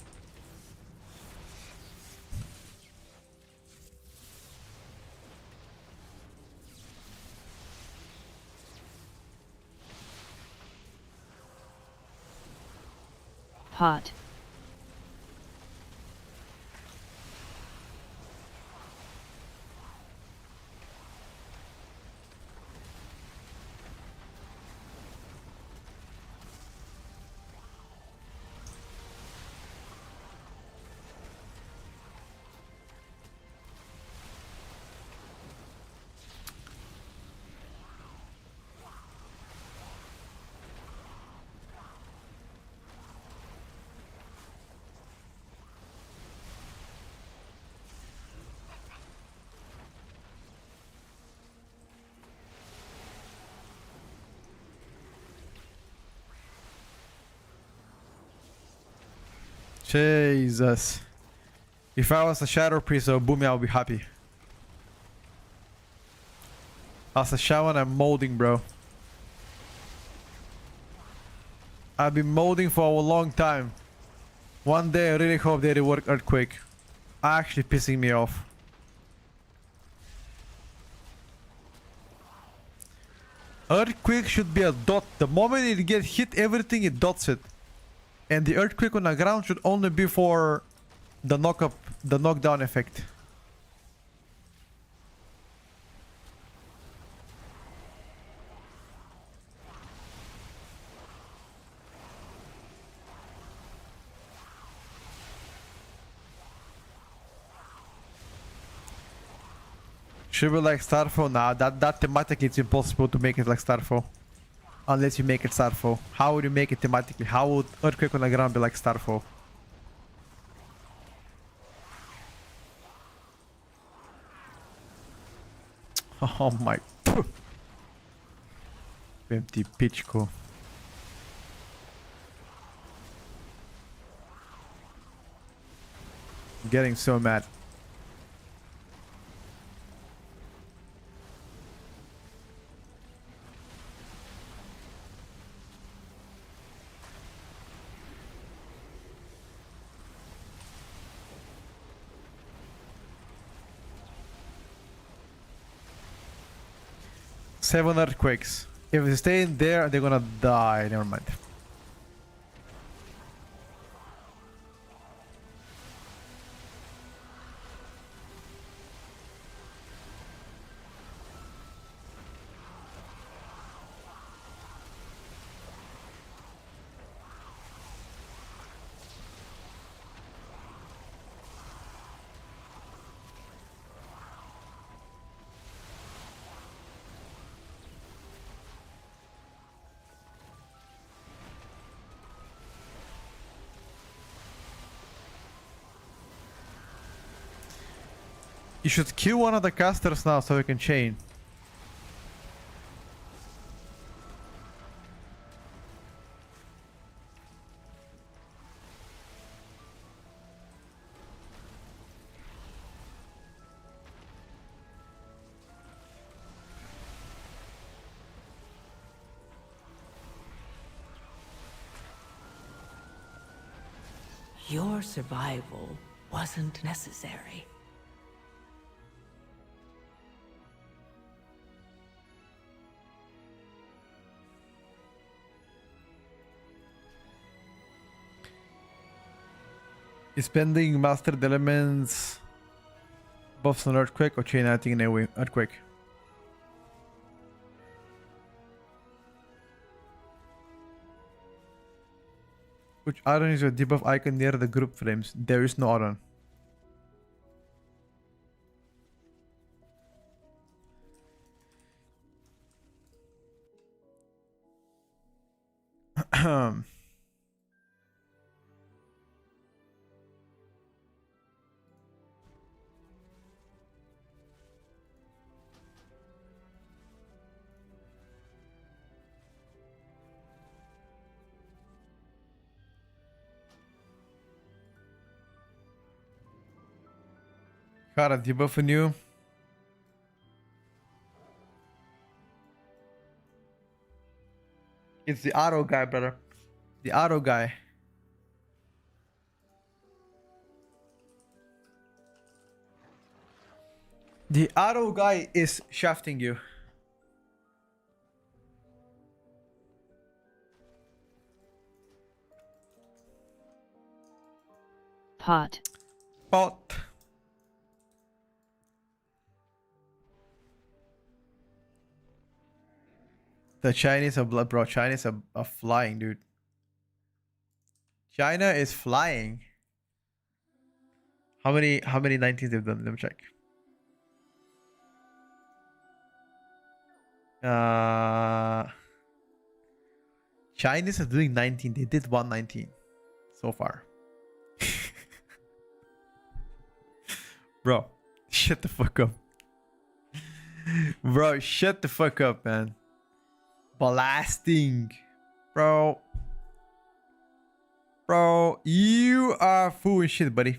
Pot. Jesus. If I was a Shadow Priest or Boomy, I would be happy. As a Shaman, I'm molding, bro. I've been molding for a long time. One day I really hope they rework Earthquake. Actually pissing me off. Earthquake should be a dot. The moment it gets hit, everything it dots it. And the earthquake on the ground should only be for the knockdown effect. Should be like Starfall? Nah, that thematically it's impossible to make it like Starfall. Unless you make it Starfall. How would you make it thematically? How would Earthquake on the ground be like Starfall? Oh my... Empty Pichko. I'm getting so mad. Seven earthquakes. If they stay in there, they're gonna die. Never mind. You should kill one of the casters now so we can chain. Your survival wasn't necessary. Spending mastered elements buffs on earthquake or chain anything in a way. Earthquake. Which iron is your debuff icon near the group frames? There is no iron. Got a debuff on you. It's the auto guy, brother. The auto guy. The auto guy is shafting you. Pot. Pot. The Chinese are bro. Chinese are flying, dude. China is flying. How many 19s they've done? Let me check. Chinese are doing 19. They did 119 so far. Bro, shut the fuck up. Bro, shut the fuck up, man. Blasting. Bro, you are full of shit, buddy.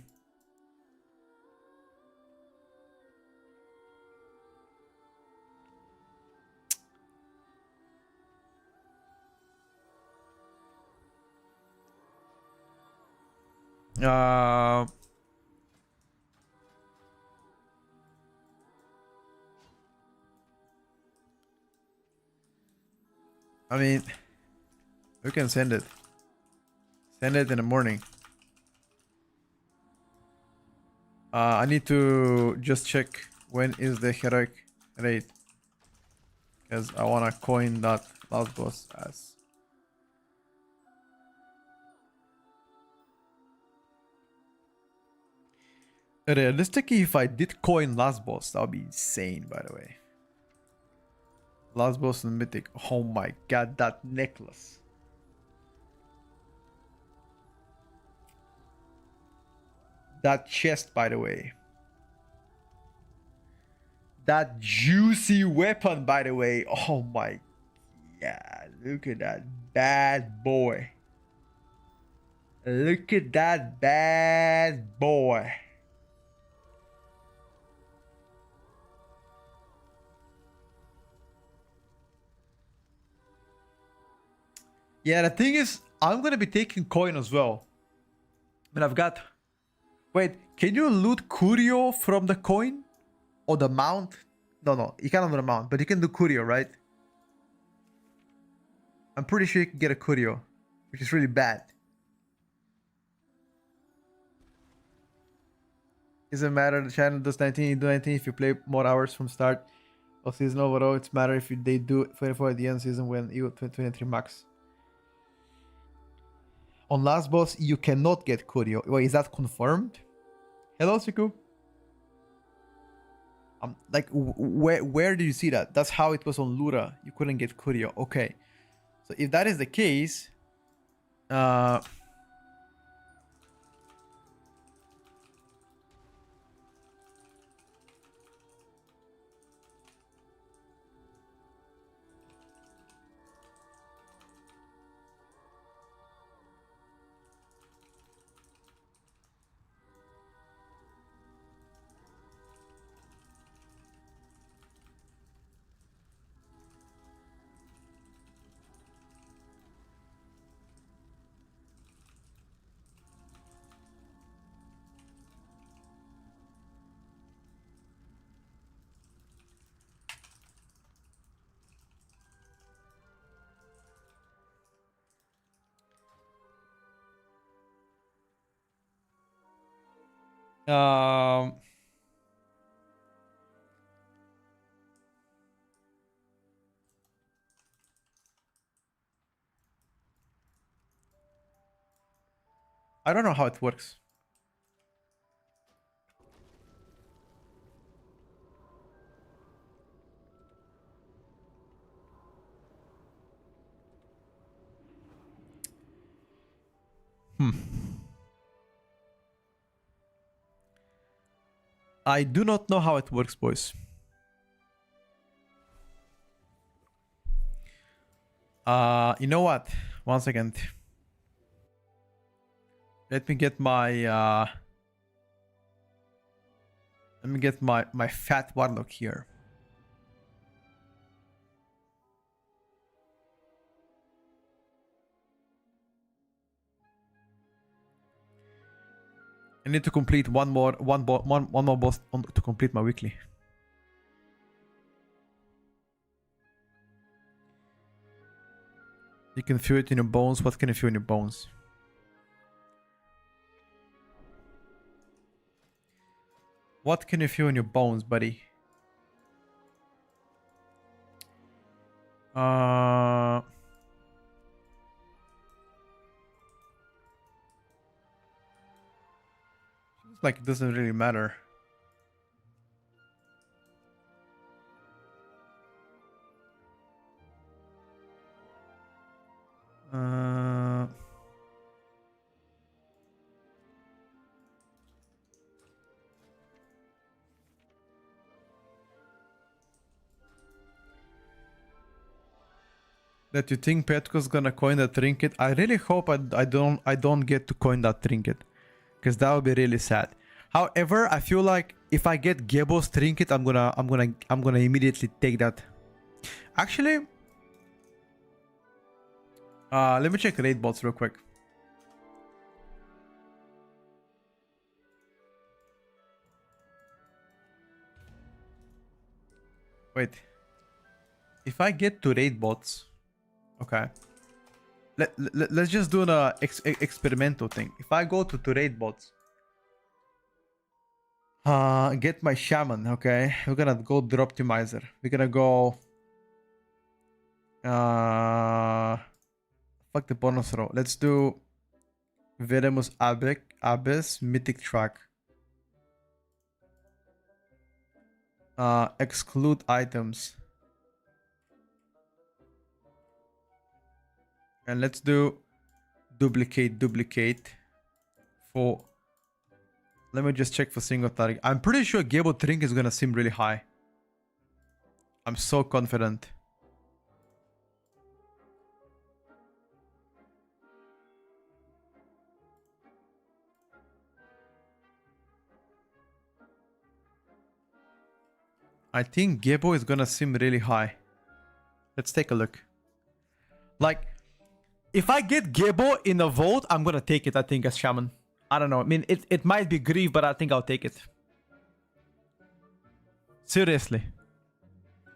I mean, we can send it. Send it in the morning. I need to just check when is the heroic raid, because I wanna coin that last boss as. Realistically, if I did coin last boss, that would be insane, by the way. Last boss and mythic. Oh my god, that necklace. That chest, by the way. That juicy weapon, by the way. Oh my god, look at that bad boy. Look at that bad boy. Yeah, the thing is, I'm gonna be taking coin as well. But I've got... Wait, can you loot Curio from the coin? Or the mount? No, you can't have the mount, but you can do Curio, right? I'm pretty sure you can get a Curio, which is really bad. Doesn't matter, the channel does 19, you do 19 if you play more hours from start of season overall. It's matter if they do 24 at the end season when you 23 max. On last boss, you cannot get Curio. Wait, is that confirmed? Hello, Siku. Like, where did you see that? That's how it was on Lura. You couldn't get Curio. Okay. So if that is the case, I don't know how it works. I do not know how it works, boys. You know what? One second. Let me get my my fat warlock here. I need to complete one more boss to complete my weekly. You can feel it in your bones. What can you feel in your bones? What can you feel in your bones, buddy? Like it doesn't really matter. That you think Petko's gonna coin that trinket? I really hope I don't get to coin that trinket, because that would be really sad. However, I feel like if I get Gebo's trinket, I'm gonna immediately take that. Actually, let me check raid bots real quick. Wait. If I get to raid bots, okay. Let's just do an experimental thing. If I go to raid bots, get my shaman, okay. We're gonna go drop optimizer. We're gonna go fuck the bonus row. Let's do Venomous Abyss Mythic Track. Exclude items. And let's do duplicate for. Let me just check for single target. I'm pretty sure Gebo Trink is gonna seem really high. I'm so confident. I think Gebo is gonna seem really high. Let's take a look. Like, if I get Gebo in a vote, I'm gonna take it, I think, as Shaman. I don't know. I mean, it might be grief, but I think I'll take it. Seriously.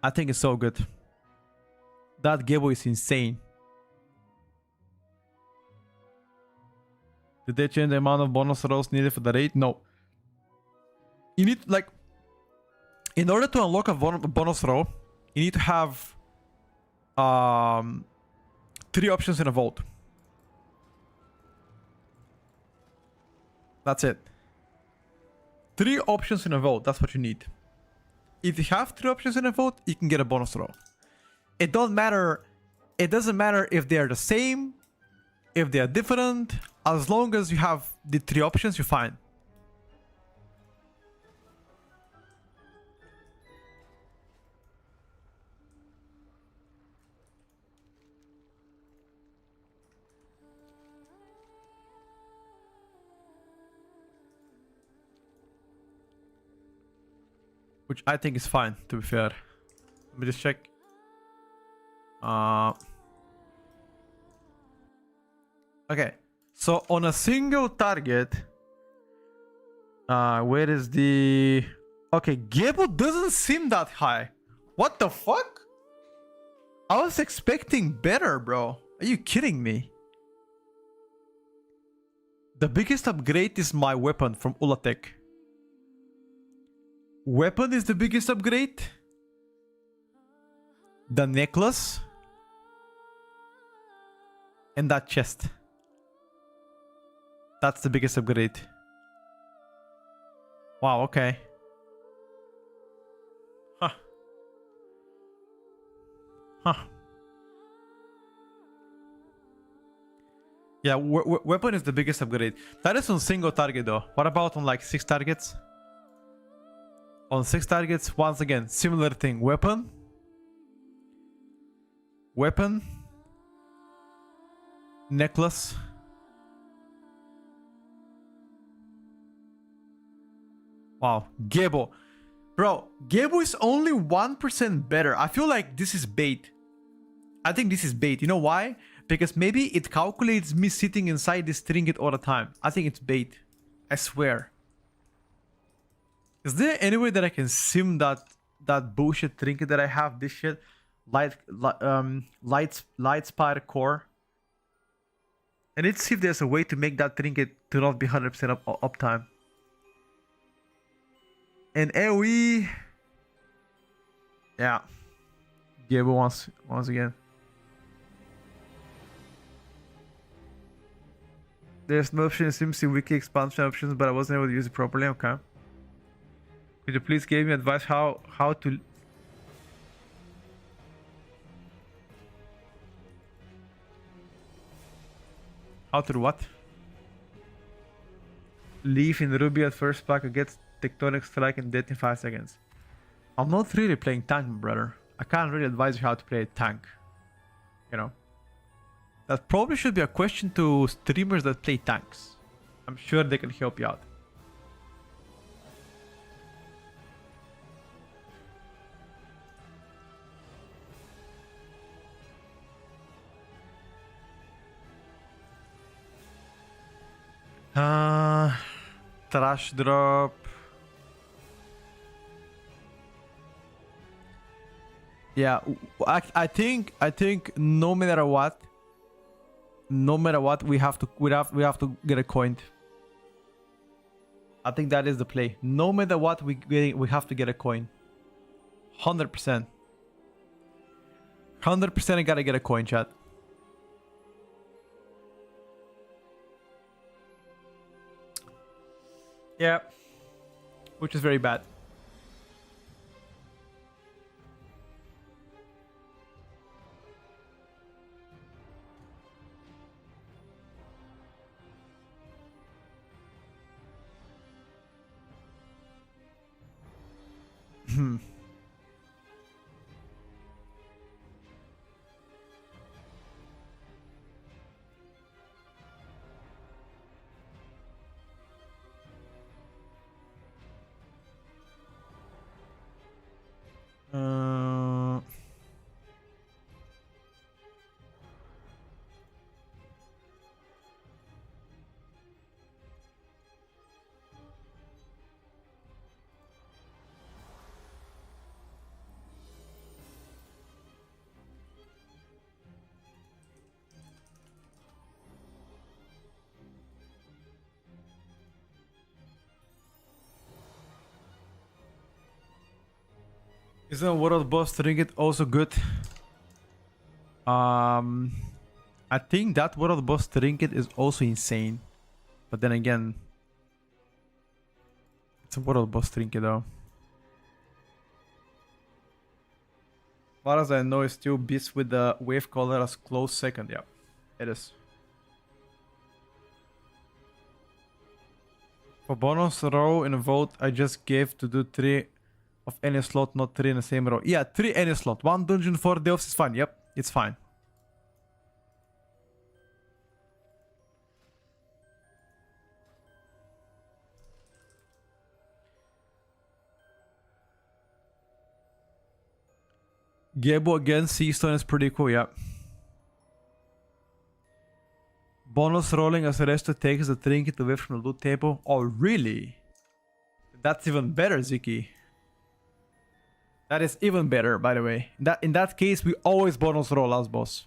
I think it's so good. That Gebo is insane. Did they change the amount of bonus rolls needed for the raid? No. You need, like, in order to unlock a bonus roll, you need to have 3 options in a vote. That's it. 3 options in a vote. That's what you need. If you have 3 options in a vote, you can get a bonus roll. It doesn't matter. It doesn't matter if they are the same, if they are different. As long as you have the 3 options, you're fine. Which I think is fine, to be fair. Let me just check. Okay. So on a single target, where is the... Okay, Gebo doesn't seem that high. What the fuck? I was expecting better, bro. Are you kidding me? The biggest upgrade is my weapon from Ulatek. Weapon is the biggest upgrade. The necklace. And that chest. That's the biggest upgrade. Wow, okay. Huh. Huh. Yeah, weapon is the biggest upgrade. That is on single target though. What about on like 6 targets? On 6 targets, once again, similar thing. Weapon. Weapon. Necklace. Wow. Gebo. Bro, Gebo is only 1% better. I feel like this is bait. I think this is bait. You know why? Because maybe it calculates me sitting inside this trinket all the time. I think it's bait. I swear. Is there any way that I can sim that bullshit trinket that I have? This shit, light spire core. I need to see if there's a way to make that trinket to not be 100% uptime. And AoE. Yeah. Gable once again. There's no option in SimCity wiki expansion options, but I wasn't able to use it properly. Okay. Could you please give me advice how to do what? Leave in Ruby at first pack against Tectonic Strike and death in 5 seconds. I'm not really playing tank, brother. I can't really advise you how to play a tank. You know? That probably should be a question to streamers that play tanks. I'm sure they can help you out. Trash drop. Yeah, I think no matter what, we have to get a coin. I think that is the play. No matter what, we have to get a coin. 100%. 100% I gotta get a coin, chat. Yeah, which is very bad. Isn't World Boss Trinket also good? I think that World Boss Trinket is also insane. But then again, it's a World Boss Trinket though. As far as I know, it's still Beast with the Wave Color as close second. Yeah, it is. For bonus row in a vote, I just gave to do 3 of any slot, not 3 in the same row. Yeah, 3 any slot. 1 dungeon, 4 delves is fine. Yep, it's fine. Gebo against Seastone is pretty cool, yeah. Bonus rolling as the rest takes the trinket away from the loot table. Oh, really? That's even better, Ziki. That is even better, by the way. In that case, we always bonus roll last boss.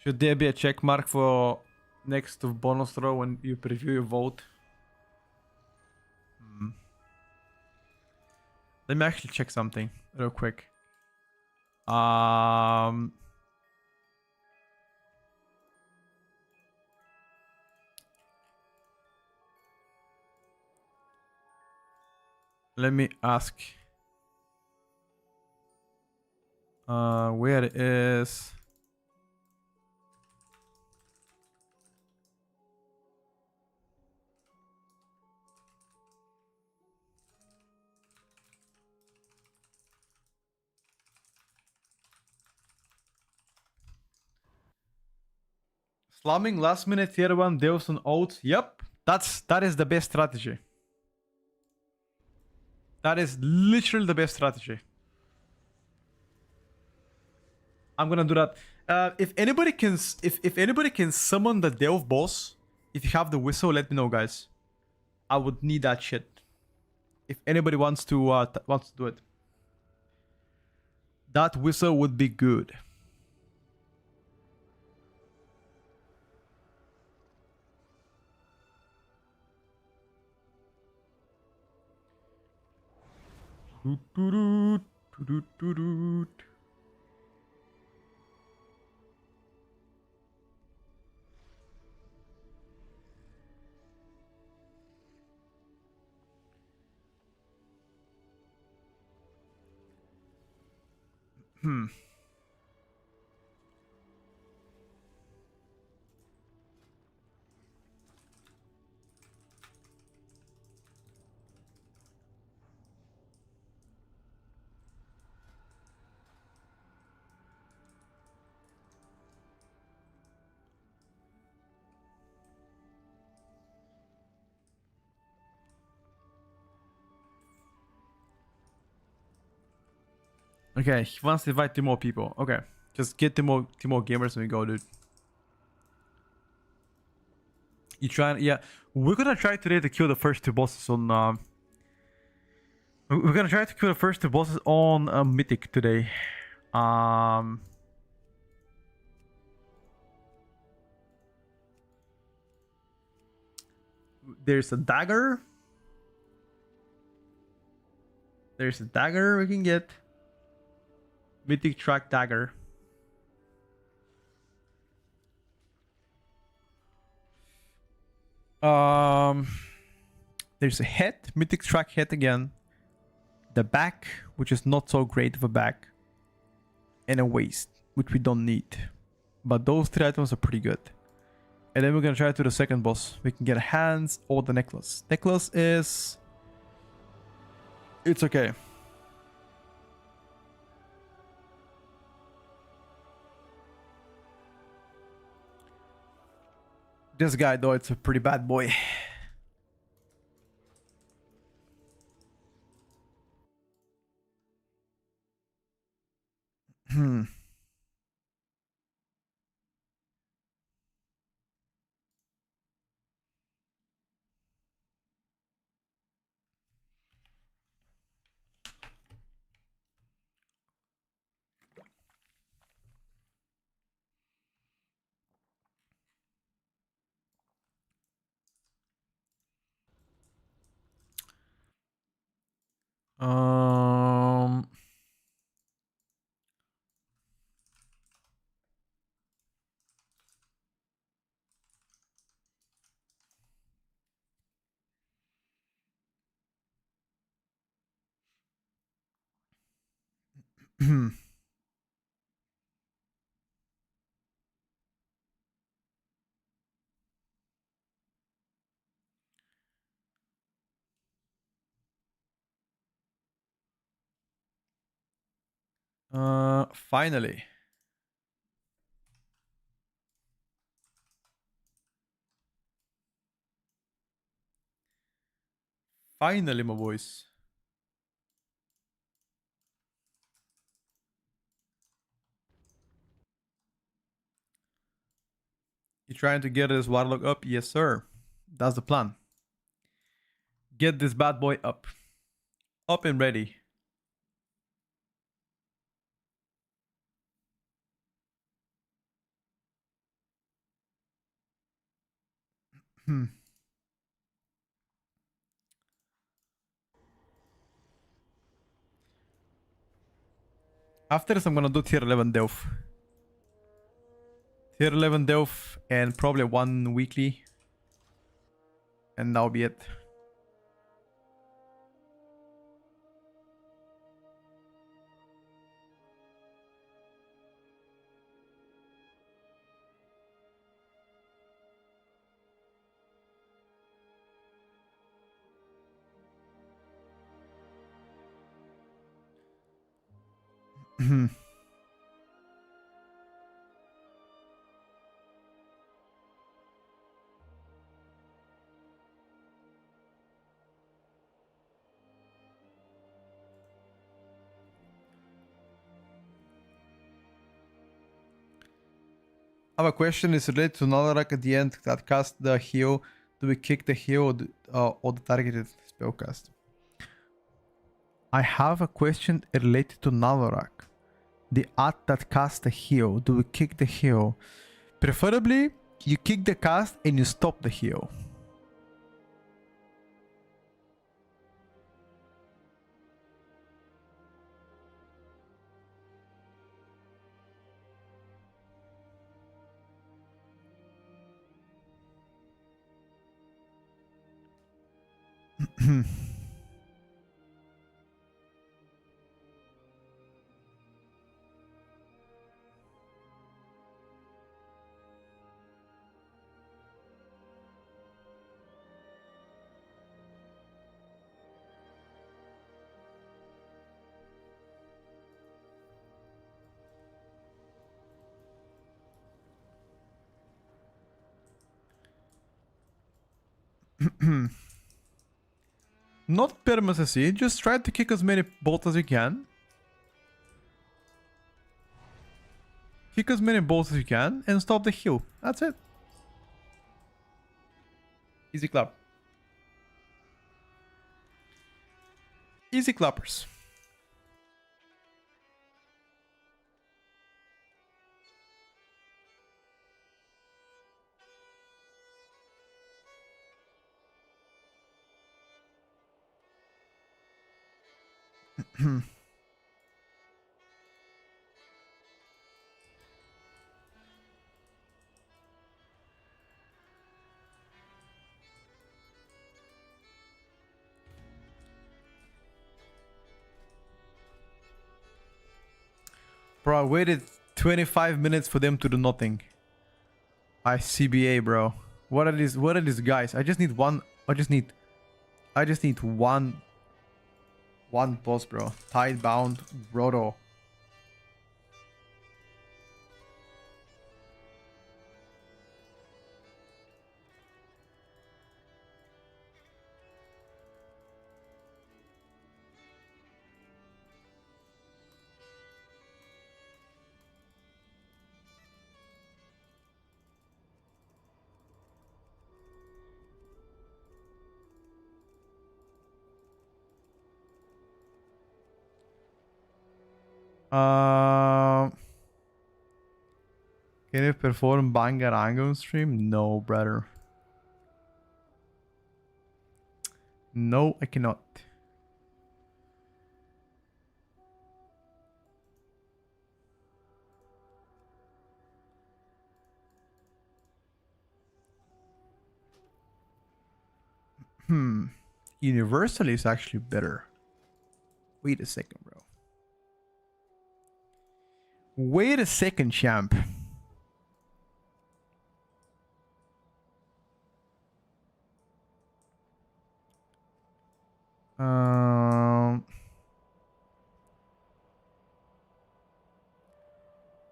Should there be a check mark for next to bonus roll when you preview your vote? Let me actually check something real quick. Let me ask. Where is... Slamming last minute tier 1 deals on oats. Yep, that is the best strategy. That is literally the best strategy. I'm gonna do that. If anybody can, if anybody can summon the Delve boss, if you have the whistle, let me know, guys. I would need that shit. If anybody wants to do it, that whistle would be good. Hmm. Okay, he wants to invite 2 more people. Okay, just get 2 more gamers and we go, dude. You try, yeah. We're gonna try today to kill the first 2 bosses on. We're gonna try to kill the first 2 bosses on Mythic today. There's a dagger. There's a dagger we can get. Mythic track dagger. There's a head, mythic track head again. The back, which is not so great of a back. And a waist, which we don't need. But those 3 items are pretty good. And then we're gonna try to the second boss. We can get hands or the necklace. Necklace is... It's okay. This guy, though, it's a pretty bad boy. Hmm. Um... Finally. Finally, my boys. You trying to get this warlock up? Yes, sir. That's the plan. Get this bad boy up. Up and ready. Hmm. After this, I'm gonna do tier 11 Delph. Tier 11 Delph and probably 1 weekly. And that'll be it. I have a question. Is related to Nalarak at the end that cast the heal. Do we kick the heal or the targeted spellcast? I have a question related to Nalarak. The art that cast the heal. Do we kick the heal? Preferably, you kick the cast and you stop the heal. Not permanency, just try to kick as many bolts as you can. Kick as many bolts as you can and stop the heal. That's it. Easy clap. Easy clappers. Bro, I waited 25 minutes for them to do nothing. CBA, bro. What are these guys? I just need one. I just need one boss, bro. Tidebound Roto. Can you perform Bangaranga on stream? No, brother. No, I cannot. Universal is actually better. Wait a second, bro. Wait a second, champ.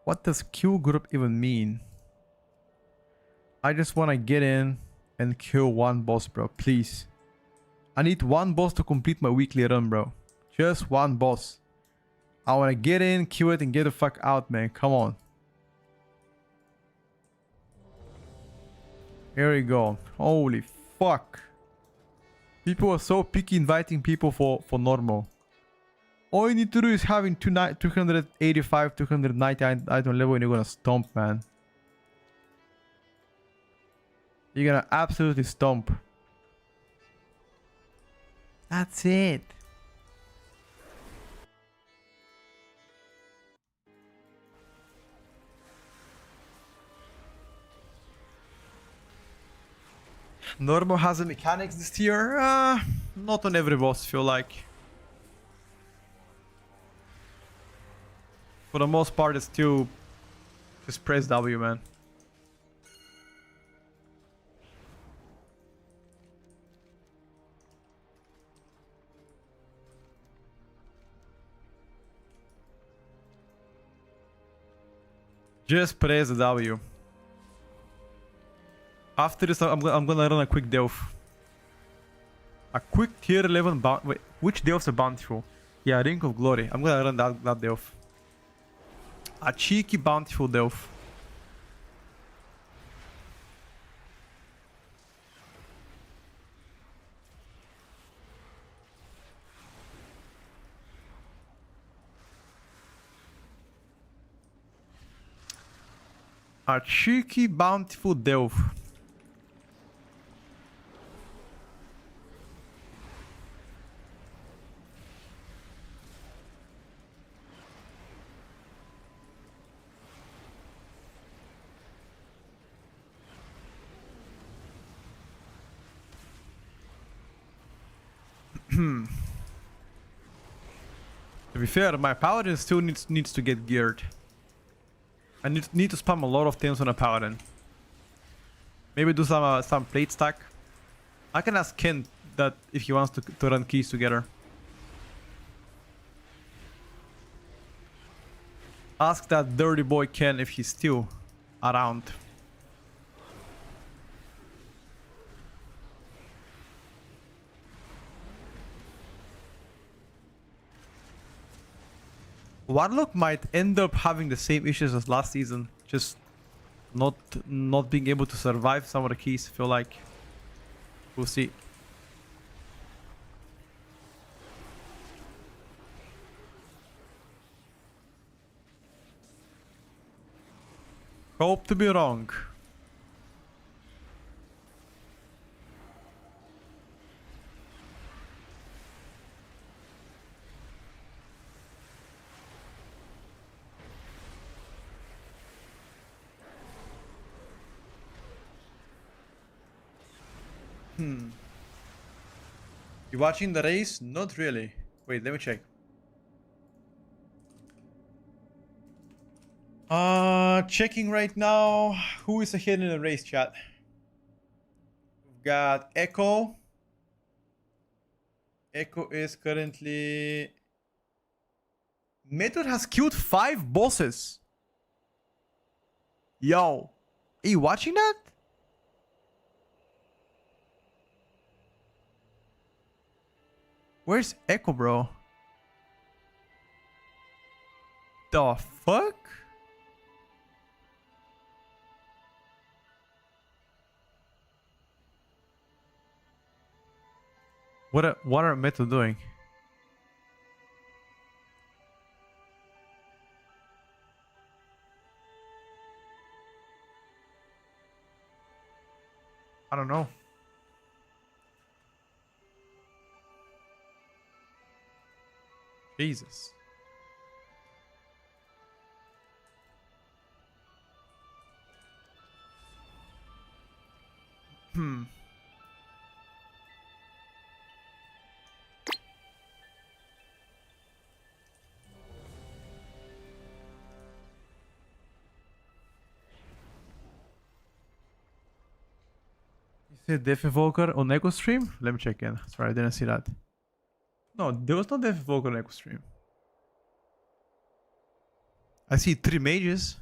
What does Q group even mean? I just want to get in and kill one boss, bro. Please. I need one boss to complete my weekly run, bro. Just one boss. I want to get in, kill it, and get the fuck out, man. Come on. Here we go. Holy fuck. People are so picky inviting people for normal. All you need to do is having 285, 290 item level and you're gonna stomp, man. You're gonna absolutely stomp. That's it. Normal has a mechanics this tier? Not on every boss, feel like. For the most part, it's still just press W, man. Just press the W. After this, I'm gonna run a quick delve. A quick tier 11 bounty. Wait, which delves are bountiful? Yeah, Ring of Glory. I'm gonna run that delve. A cheeky bountiful delve. A cheeky, bountiful delve. To be fair, my paladin still needs to get geared. I need to spam a lot of things on a paladin. Maybe do some plate stack. I can ask Ken that if he wants to run keys together. Ask that dirty boy Ken if he's still around. Warlock might end up having the same issues as last season, just not being able to survive some of the keys. Feel like we'll see. Hope to be wrong. You watching the race? Not really. Wait, let me check. Checking right now. Who is ahead in the race, chat? We've got Echo. Echo is currently... Method has killed 5 bosses. Yo. Are you watching that? Where's Echo, bro? The fuck? What are Metal doing? I don't know. Jesus. You said Death Evoker on Echo stream? Let me check in. Sorry, I didn't see that. No, there was no Death Evoker on Echo stream. I see 3 mages.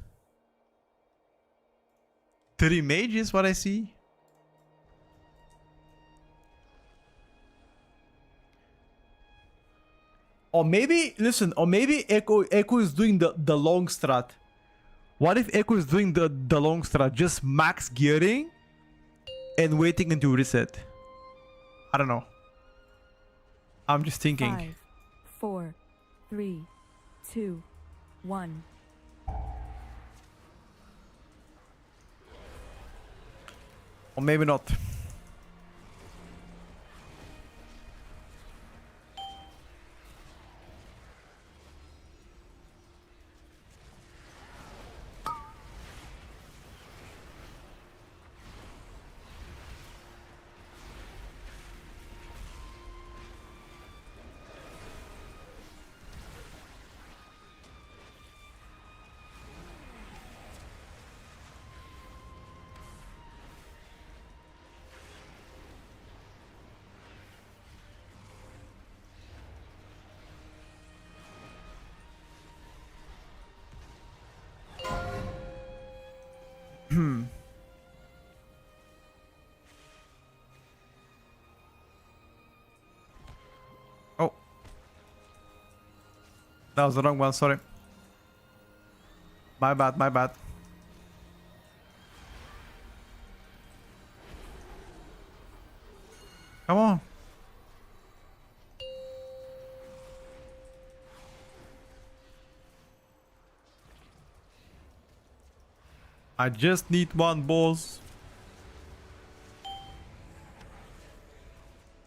3 mages, what I see? Or maybe, listen, or maybe Echo is doing the long strat. What if Echo is doing the long strat? Just max gearing and waiting until reset. I don't know. I'm just thinking. 5, 4, 3, 2, 1. Or maybe not. Oh. That was the wrong one, sorry. My bad, my bad. Come on. I just need one, boss.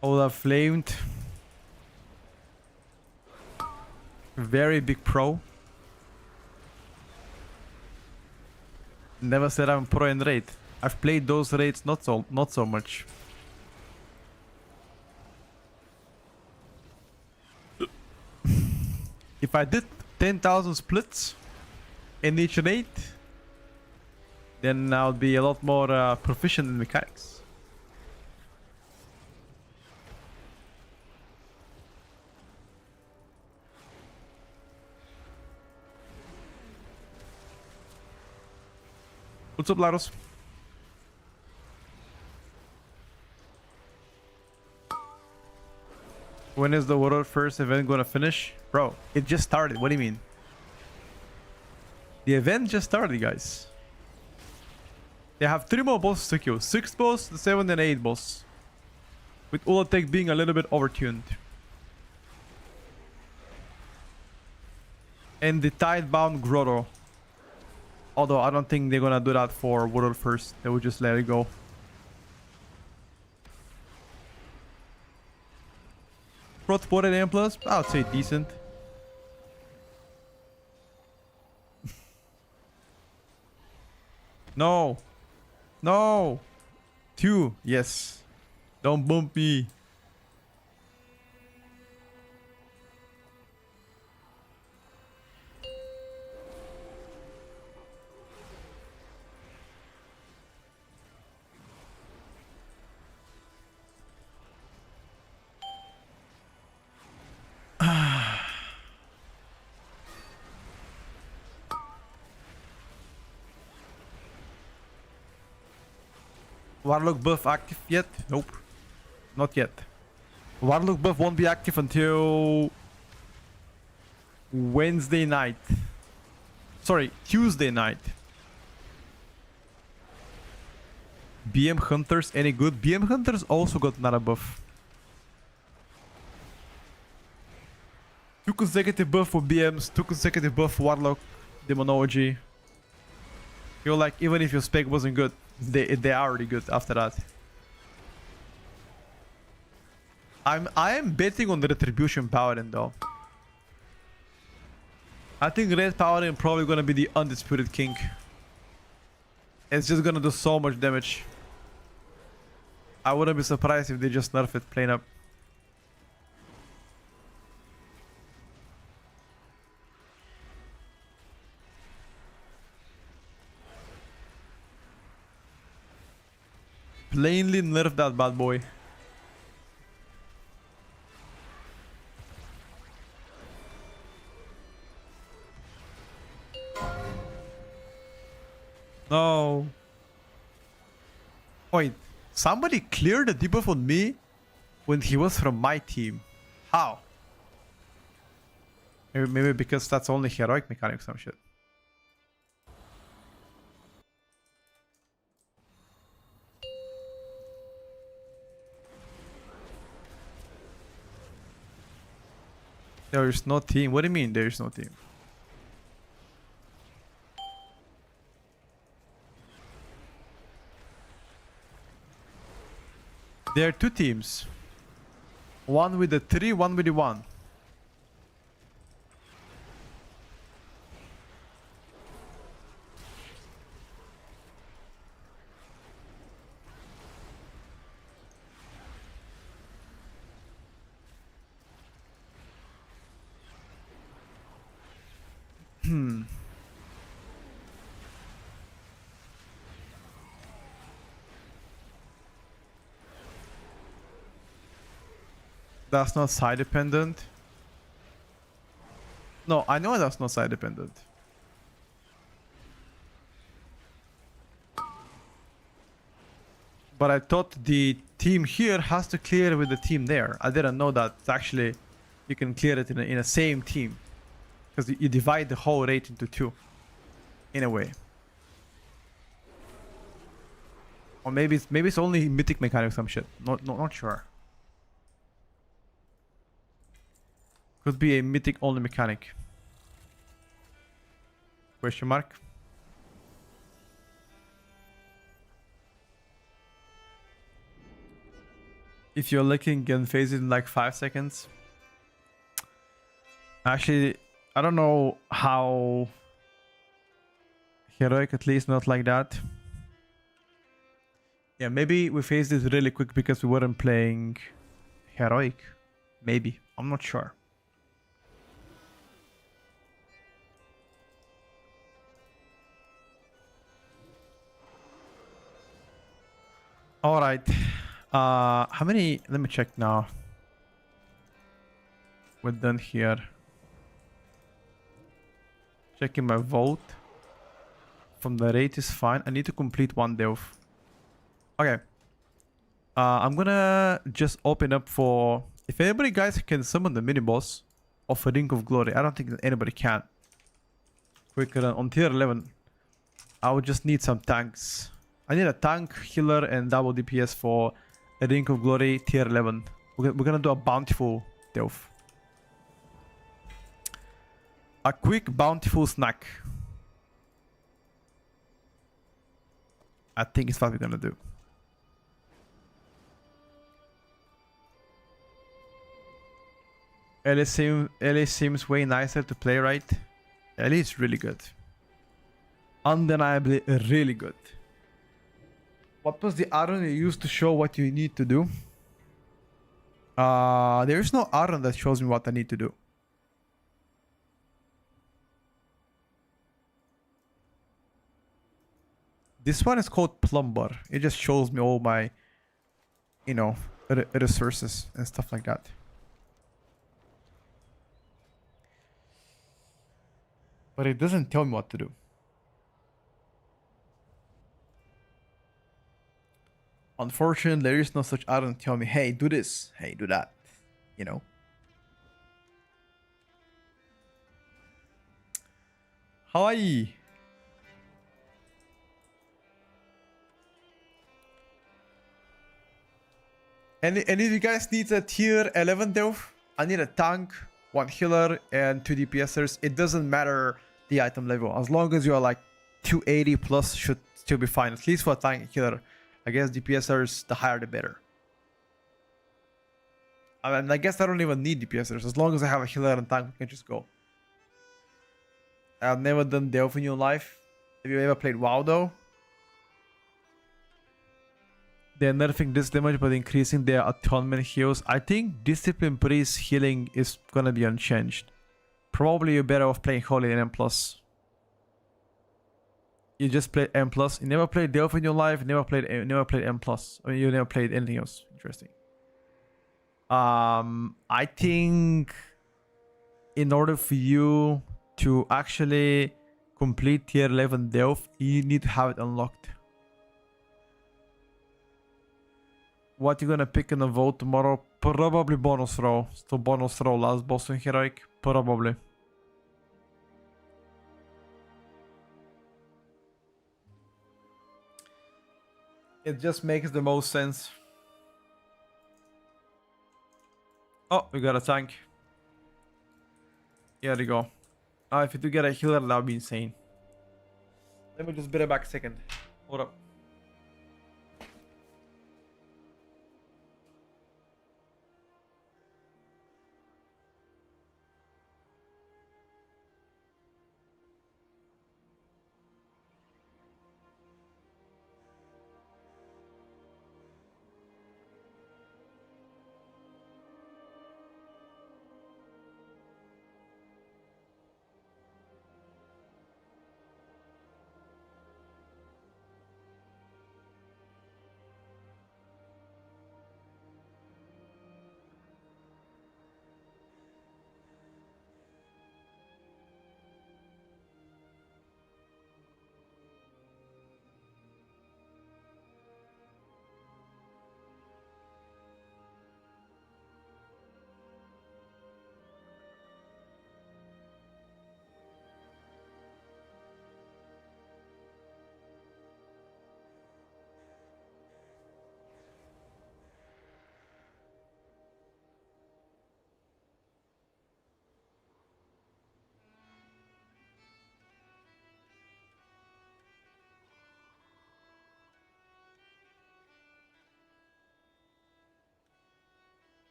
Olaf flamed. Very big pro. Never said I'm pro in raid. I've played those raids not so much. If I did 10,000 splits in each raid, then I'll be a lot more proficient in mechanics. What's up, Laros? When is the world first event gonna finish? Bro, it just started. What do you mean? The event just started, guys. They have 3 more bosses to kill. 6 boss, the 7 and 8 boss. With Ulatech being a little bit overtuned. And the Tidebound Grotto. Although I don't think they're gonna do that for world first. They will just let it go. Prot spotted M plus, I would say decent. No. No. 2. Yes. Don't bump me. Warlock buff active yet? Nope. Not yet. Warlock buff won't be active until Wednesday night. Sorry, Tuesday night. BM Hunters any good? BM Hunters also got another buff. 2 consecutive buff for BMs, 2 consecutive buff for Warlock, Demonology. Feel like even if your spec wasn't good, they are already good after that. I am betting on the Retribution Paladin though. I think Red Paladin probably gonna be the undisputed king. It's just gonna do so much damage. I wouldn't be surprised if they just nerf it plain up. Plainly nerf that bad boy. No. Wait, somebody cleared the debuff on me when he was from my team. How? Maybe because that's only heroic mechanic or some shit. There is no team. What do you mean there is no team? There are 2 teams. One with the 3, one with the 1. That's not side dependent. No, I know that's not side dependent. But I thought the team here has to clear with the team there. I didn't know that actually you can clear it in a same team. Because you divide the whole rate into 2. In a way. Or maybe it's only mythic mechanic or some shit. Not sure. Could be a mythic only mechanic. Question mark. if you're looking and phase it in like 5 seconds. Actually, I don't know how heroic, at least not like that. Yeah, maybe we phased it really quick because we weren't playing heroic. Maybe. I'm not sure. All right. How many? Let me check now. We're done here. Checking my vote. From the rate is fine. I need to complete one delve. Okay. I'm gonna just open up for... If anybody guys can summon the mini boss of a Ring of Glory. I don't think that anybody can. Quicker on tier 11. I would just need some tanks. I need a tank, healer, and double DPS for a Ring of Glory tier 11. We're gonna do a bountiful delve. A quick bountiful snack. I think it's what we're gonna do. Ellie seems way nicer to play, right? Ellie is really good. Undeniably really good. What was the iron you used to show what you need to do? There is no iron that shows me what I need to do. This one is called Plumber. It just shows me all my, you know, resources and stuff like that. But it doesn't tell me what to do. Unfortunately, there is no such item to tell me, hey, do this, hey, do that. You know? Hi. Any of you guys need a tier 11 delve? I need a tank, 1 healer, and 2 DPSers. It doesn't matter the item level. As long as you are like 280 plus, should still be fine. At least for a tank and healer. I guess DPSers, the higher the better. I mean, I guess I don't even need DPSers. As long as I have a healer and tank, we can just go. I've never done delve in your life. Have you ever played WoW though? They're nerfing this damage but increasing their atonement heals. I think Discipline Priest healing is gonna be unchanged. Probably you're better off playing Holy and M+. You just played M+. You never played Delph in your life, you never played M+. I mean, you never played anything else. Interesting. I think in order for you to actually complete tier 11 Delph, you need to have it unlocked. What you gonna pick in the vote tomorrow? Probably bonus row. So bonus row last boss in heroic. Probably. It just makes the most sense. Oh, we got a tank. Here we go. If you do get a healer, that would be insane. Let me just be right back a second. Hold up.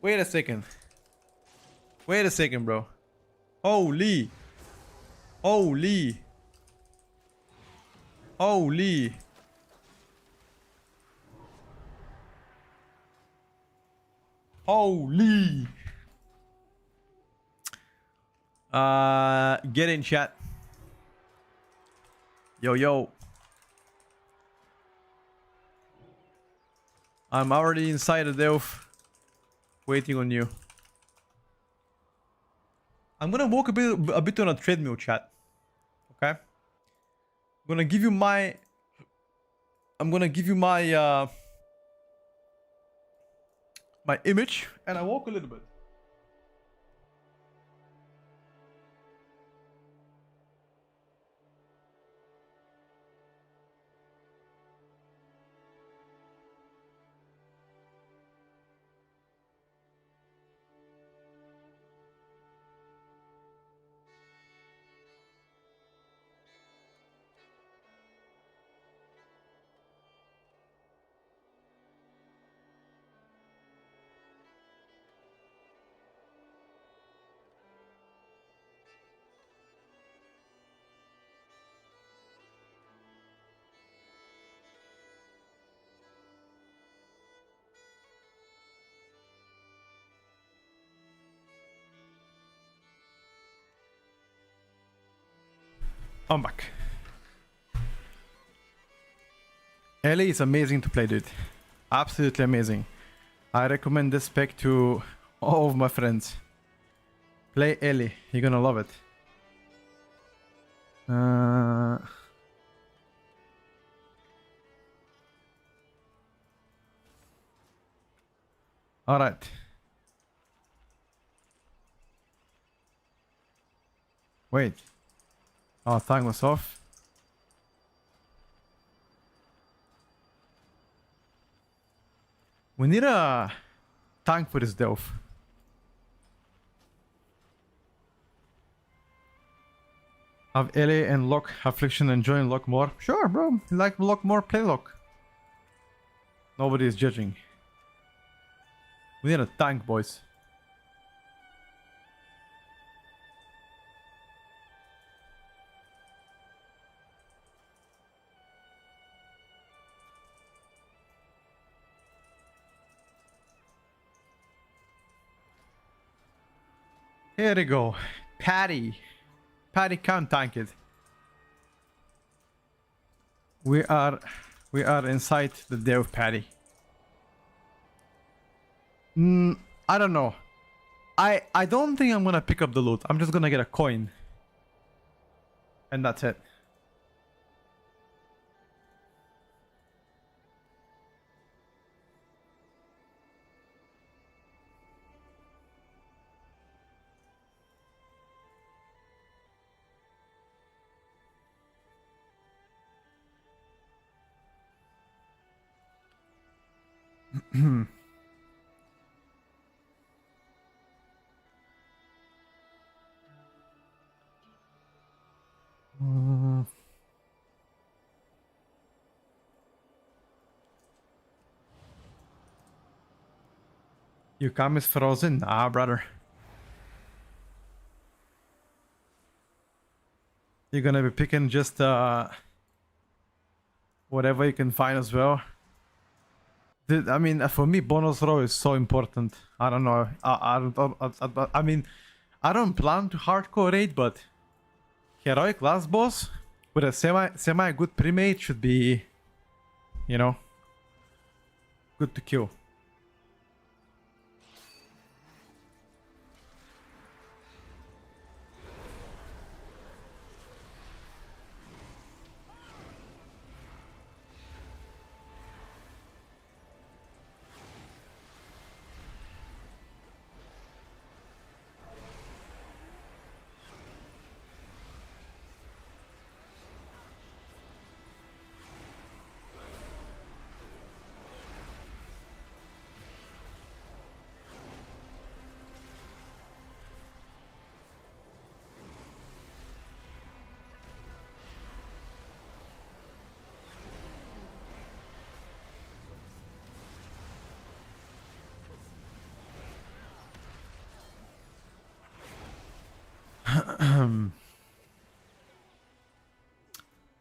Wait a second. Wait a second, bro. Holy. Holy. Holy. Holy. Get in, chat. Yo, yo. I'm already inside the delve, waiting on you. I'm gonna walk a bit on a treadmill, chat. Okay. I'm gonna give you my my image, and I walk a little bit. I'm back. Ellie is amazing to play, dude. Absolutely amazing. I recommend this spec to all of my friends. Play Ellie. You're gonna love it. Alright. Wait. Oh, thing was off. We need a tank for this delve. Have Ellie and Locke Affliction and join Locke more? Sure, bro. You like Locke more, play Locke. Nobody is judging. We need a tank, boys. Here we go. Patty. Patty can't tank it. We are inside the delve, Patty. I don't know. I don't think I'm gonna pick up the loot. I'm just gonna get a coin. And that's it. Your cam is frozen? Nah, brother. You're gonna be picking just whatever you can find as well. I mean, for me, bonus row is so important. I don't know. I mean, I don't plan to hardcore raid, but heroic last boss with a semi good primate should be, you know, good to kill.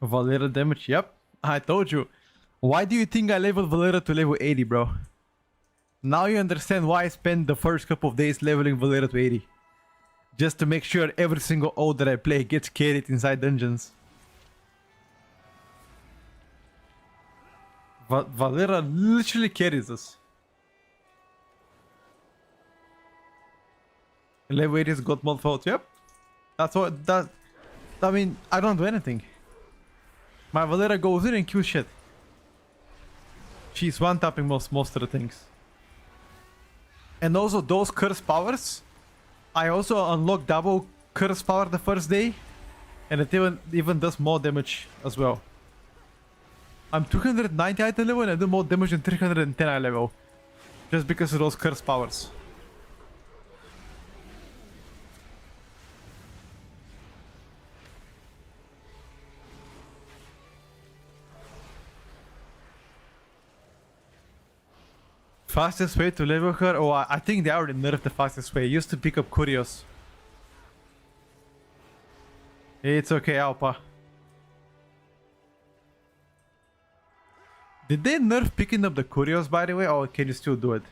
Valera damage, yep. I told you. Why do you think I leveled Valera to level 80, bro? Now you understand why I spent the first couple of days leveling Valera to 80. Just to make sure every single ult that I play gets carried inside dungeons. Valera literally carries us. Level 80 is got multiple ults, yep. That's what that. I mean, I don't do anything. My Valera goes in and kills shit. She's one-tapping most of the things. And also those curse powers, I also unlock double curse power the first day, and it even does more damage as well. I'm 290 item level and I do more damage than 310 eye level, just because of those curse powers. Fastest way to level her? Oh, I think they already nerfed the fastest way. Used to pick up Curios. It's okay, Alpa. Did they nerf picking up the Curios, by the way, or can you still do it?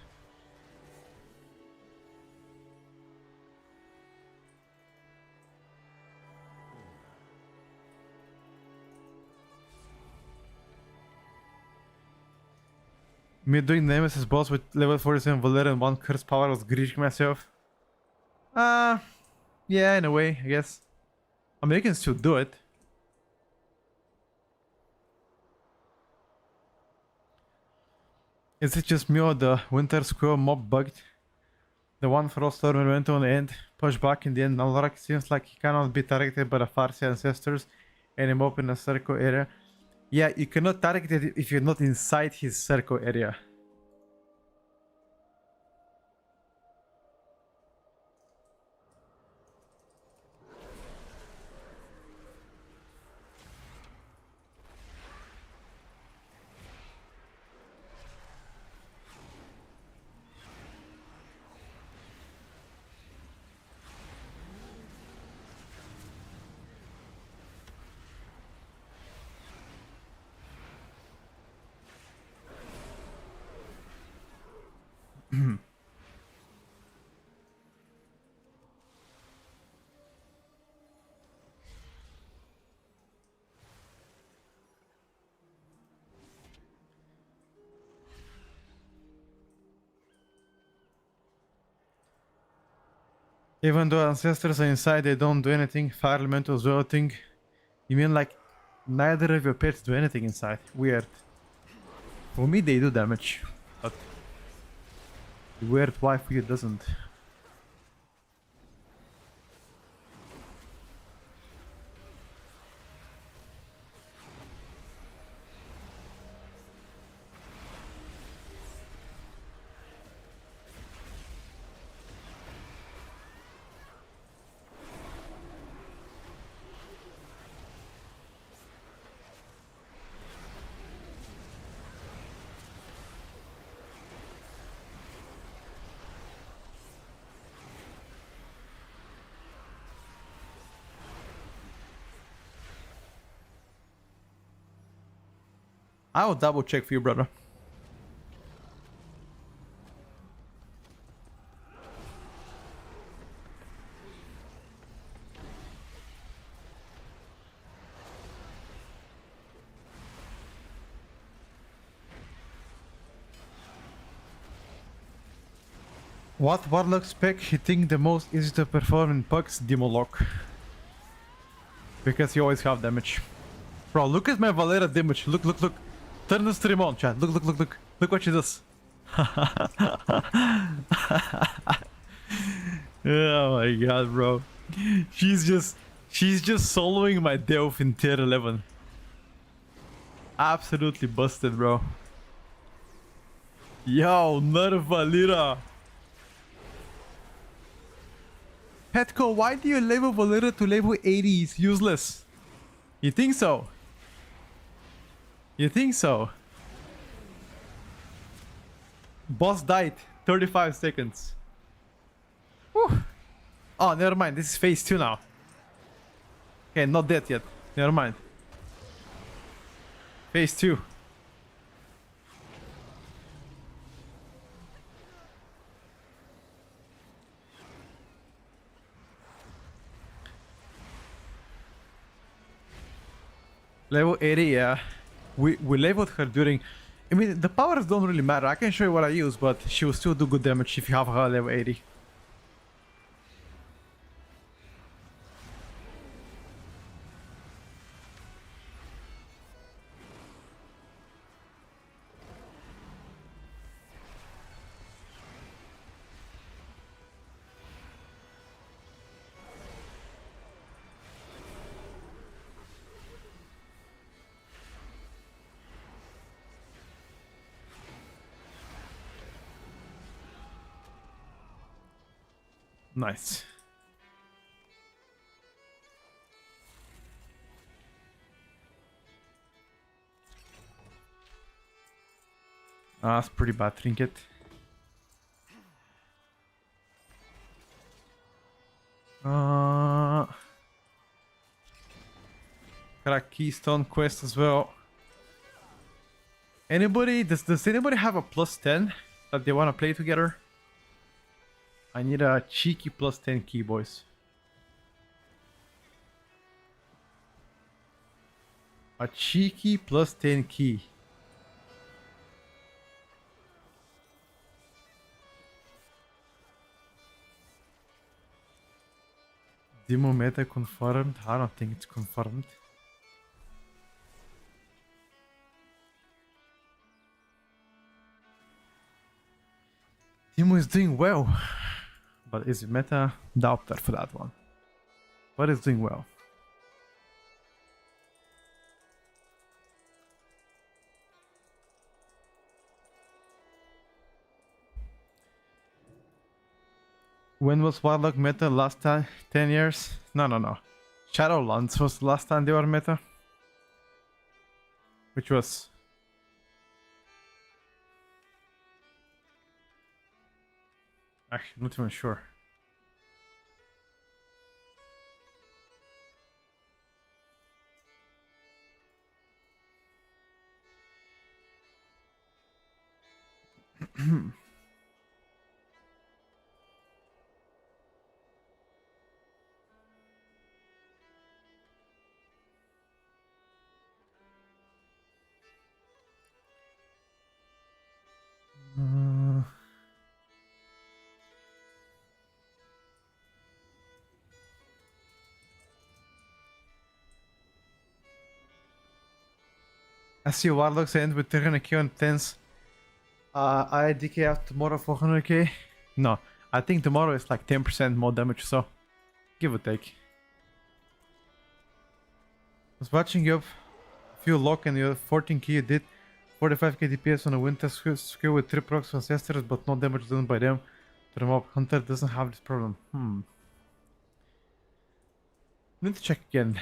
Me doing Nemesis boss with level 47 Valera and 1 curse power was greeting myself. Yeah, in a way, I guess. I mean, you can still do it. Is it just me or the Winter Squirrel mob bugged? The one Frost Storm went on the end, pushed back in the end. Nalrak seems like he cannot be targeted by the Farsi ancestors and him up in a circle area. Yeah, you cannot target it if you're not inside his circle area. Even though ancestors are inside, they don't do anything. Fire elemental thing. You mean like neither of your pets do anything inside? Weird. For me, they do damage, but the weird waifu doesn't. I will double check for you, brother. What warlock spec you think the most easy to perform in pucks? Demolock. Because you always have damage. Bro, look at my Valera damage. Look, look, look. Turn the stream on, chat. Look, look, look, look. Look what she does. Oh my god, bro. She's just soloing my Delph in tier 11. Absolutely busted, bro. Yo, nerf Valera. Petco, why do you level Valera to level 80? It's useless. You think so? You think so? Boss died. 35 seconds. Whew. Oh, never mind. This is phase 2 now. Okay, not dead yet. Never mind. Phase 2. Level 80, yeah. We leveled her during... I mean, the powers don't really matter. I can show you what I use, but she will still do good damage if you have her level 80. Nice. That's pretty bad trinket. Got a keystone quest as well. Anybody? Does anybody have a +10 that they want to play together? I need a cheeky +10 key, boys. A cheeky +10 key. Demo meta confirmed? I don't think it's confirmed. Timo is doing well. But is it meta? Doubter for that one. But it's doing well. When was Warlock meta last time? 10 years? No. Shadowlands was the last time they were meta. Which was... Actually, not even sure. I see Warlocks end with 300k on 10s. I DK out tomorrow 400k. No, I think tomorrow is like 10% more damage, so give or take. I was watching you up a few lock and your 14k you did 45k DPS on a winter skill with 3 procs from ancestors, but no damage done by them. The mob hunter doesn't have this problem. Need to check again.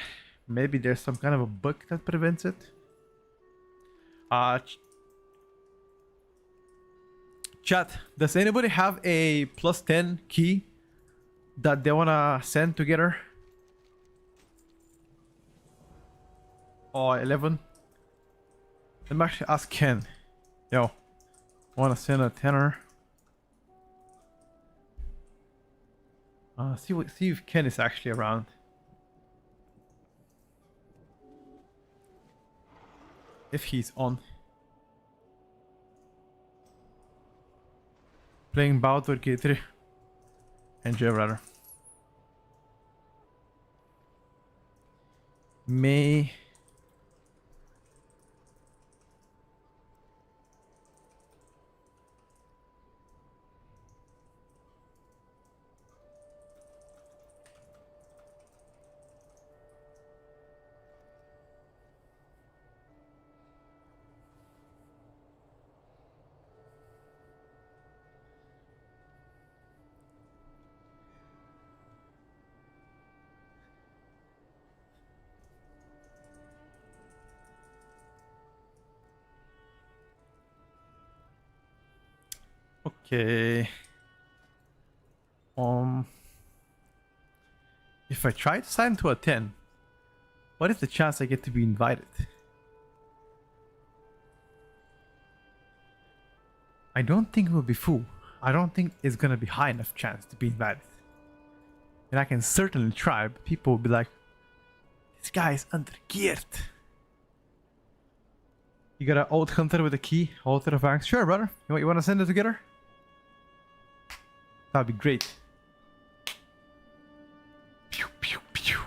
Maybe there's some kind of a bug that prevents it. Chat, does anybody have a +10 key that they wanna send together? Or 11? Let me actually ask Ken. Yo, wanna send a 10er? See if Ken is actually around. If he's on. Playing bout with K3. Enjoy, brother. May. Okay. If I try to sign to a 10, What is the chance I get to be invited? I don't think it will be full. I don't think it's gonna be high enough chance to be invited. And I can certainly try, but people will be like, this guy is undergeared. You got an old hunter with a key, altar of ranks. Sure, brother. You want to send it together? That'd be great. Pew, pew, pew.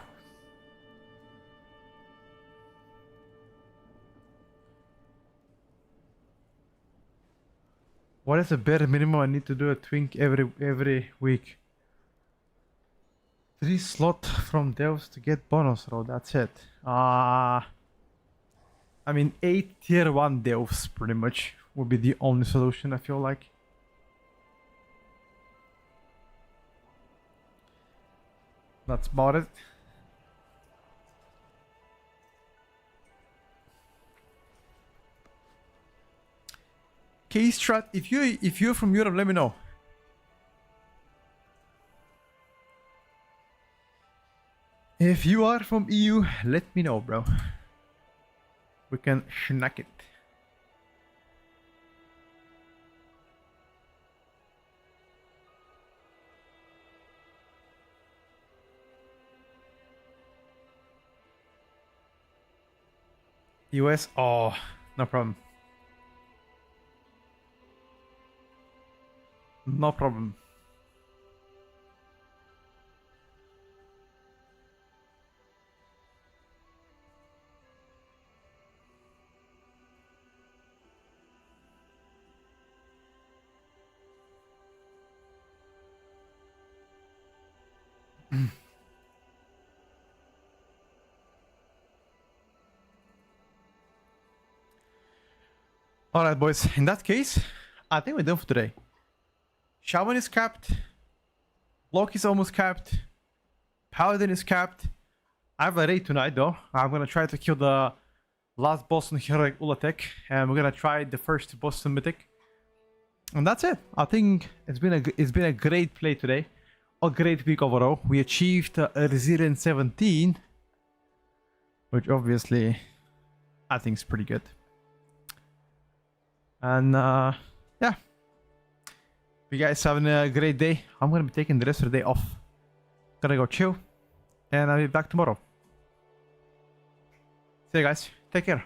What is the bare minimum I need to do a twink every week? 3 slot from devs to get bonus roll. That's it. I mean, 8 tier 1 delves pretty much would be the only solution, I feel like. That's about it. K-Strat, if you're from Europe, let me know. If you are from EU, let me know, bro. We can schnack it. US? Oh, no problem. No problem. Alright, boys. In that case, I think we're done for today. Shaman is capped. Loki's almost capped. Paladin is capped. I have a raid tonight, though. I'm gonna try to kill the last boss on Heroic Ulatek, and we're gonna try the first boss on Mythic. And that's it. I think it's been a great play today. A great week overall. We achieved a Resilient 17, which obviously I think is pretty good. And yeah, if you guys having a great day, I'm gonna be taking the rest of the day off. Gonna go chill, and I'll be back tomorrow. See you guys. Take care.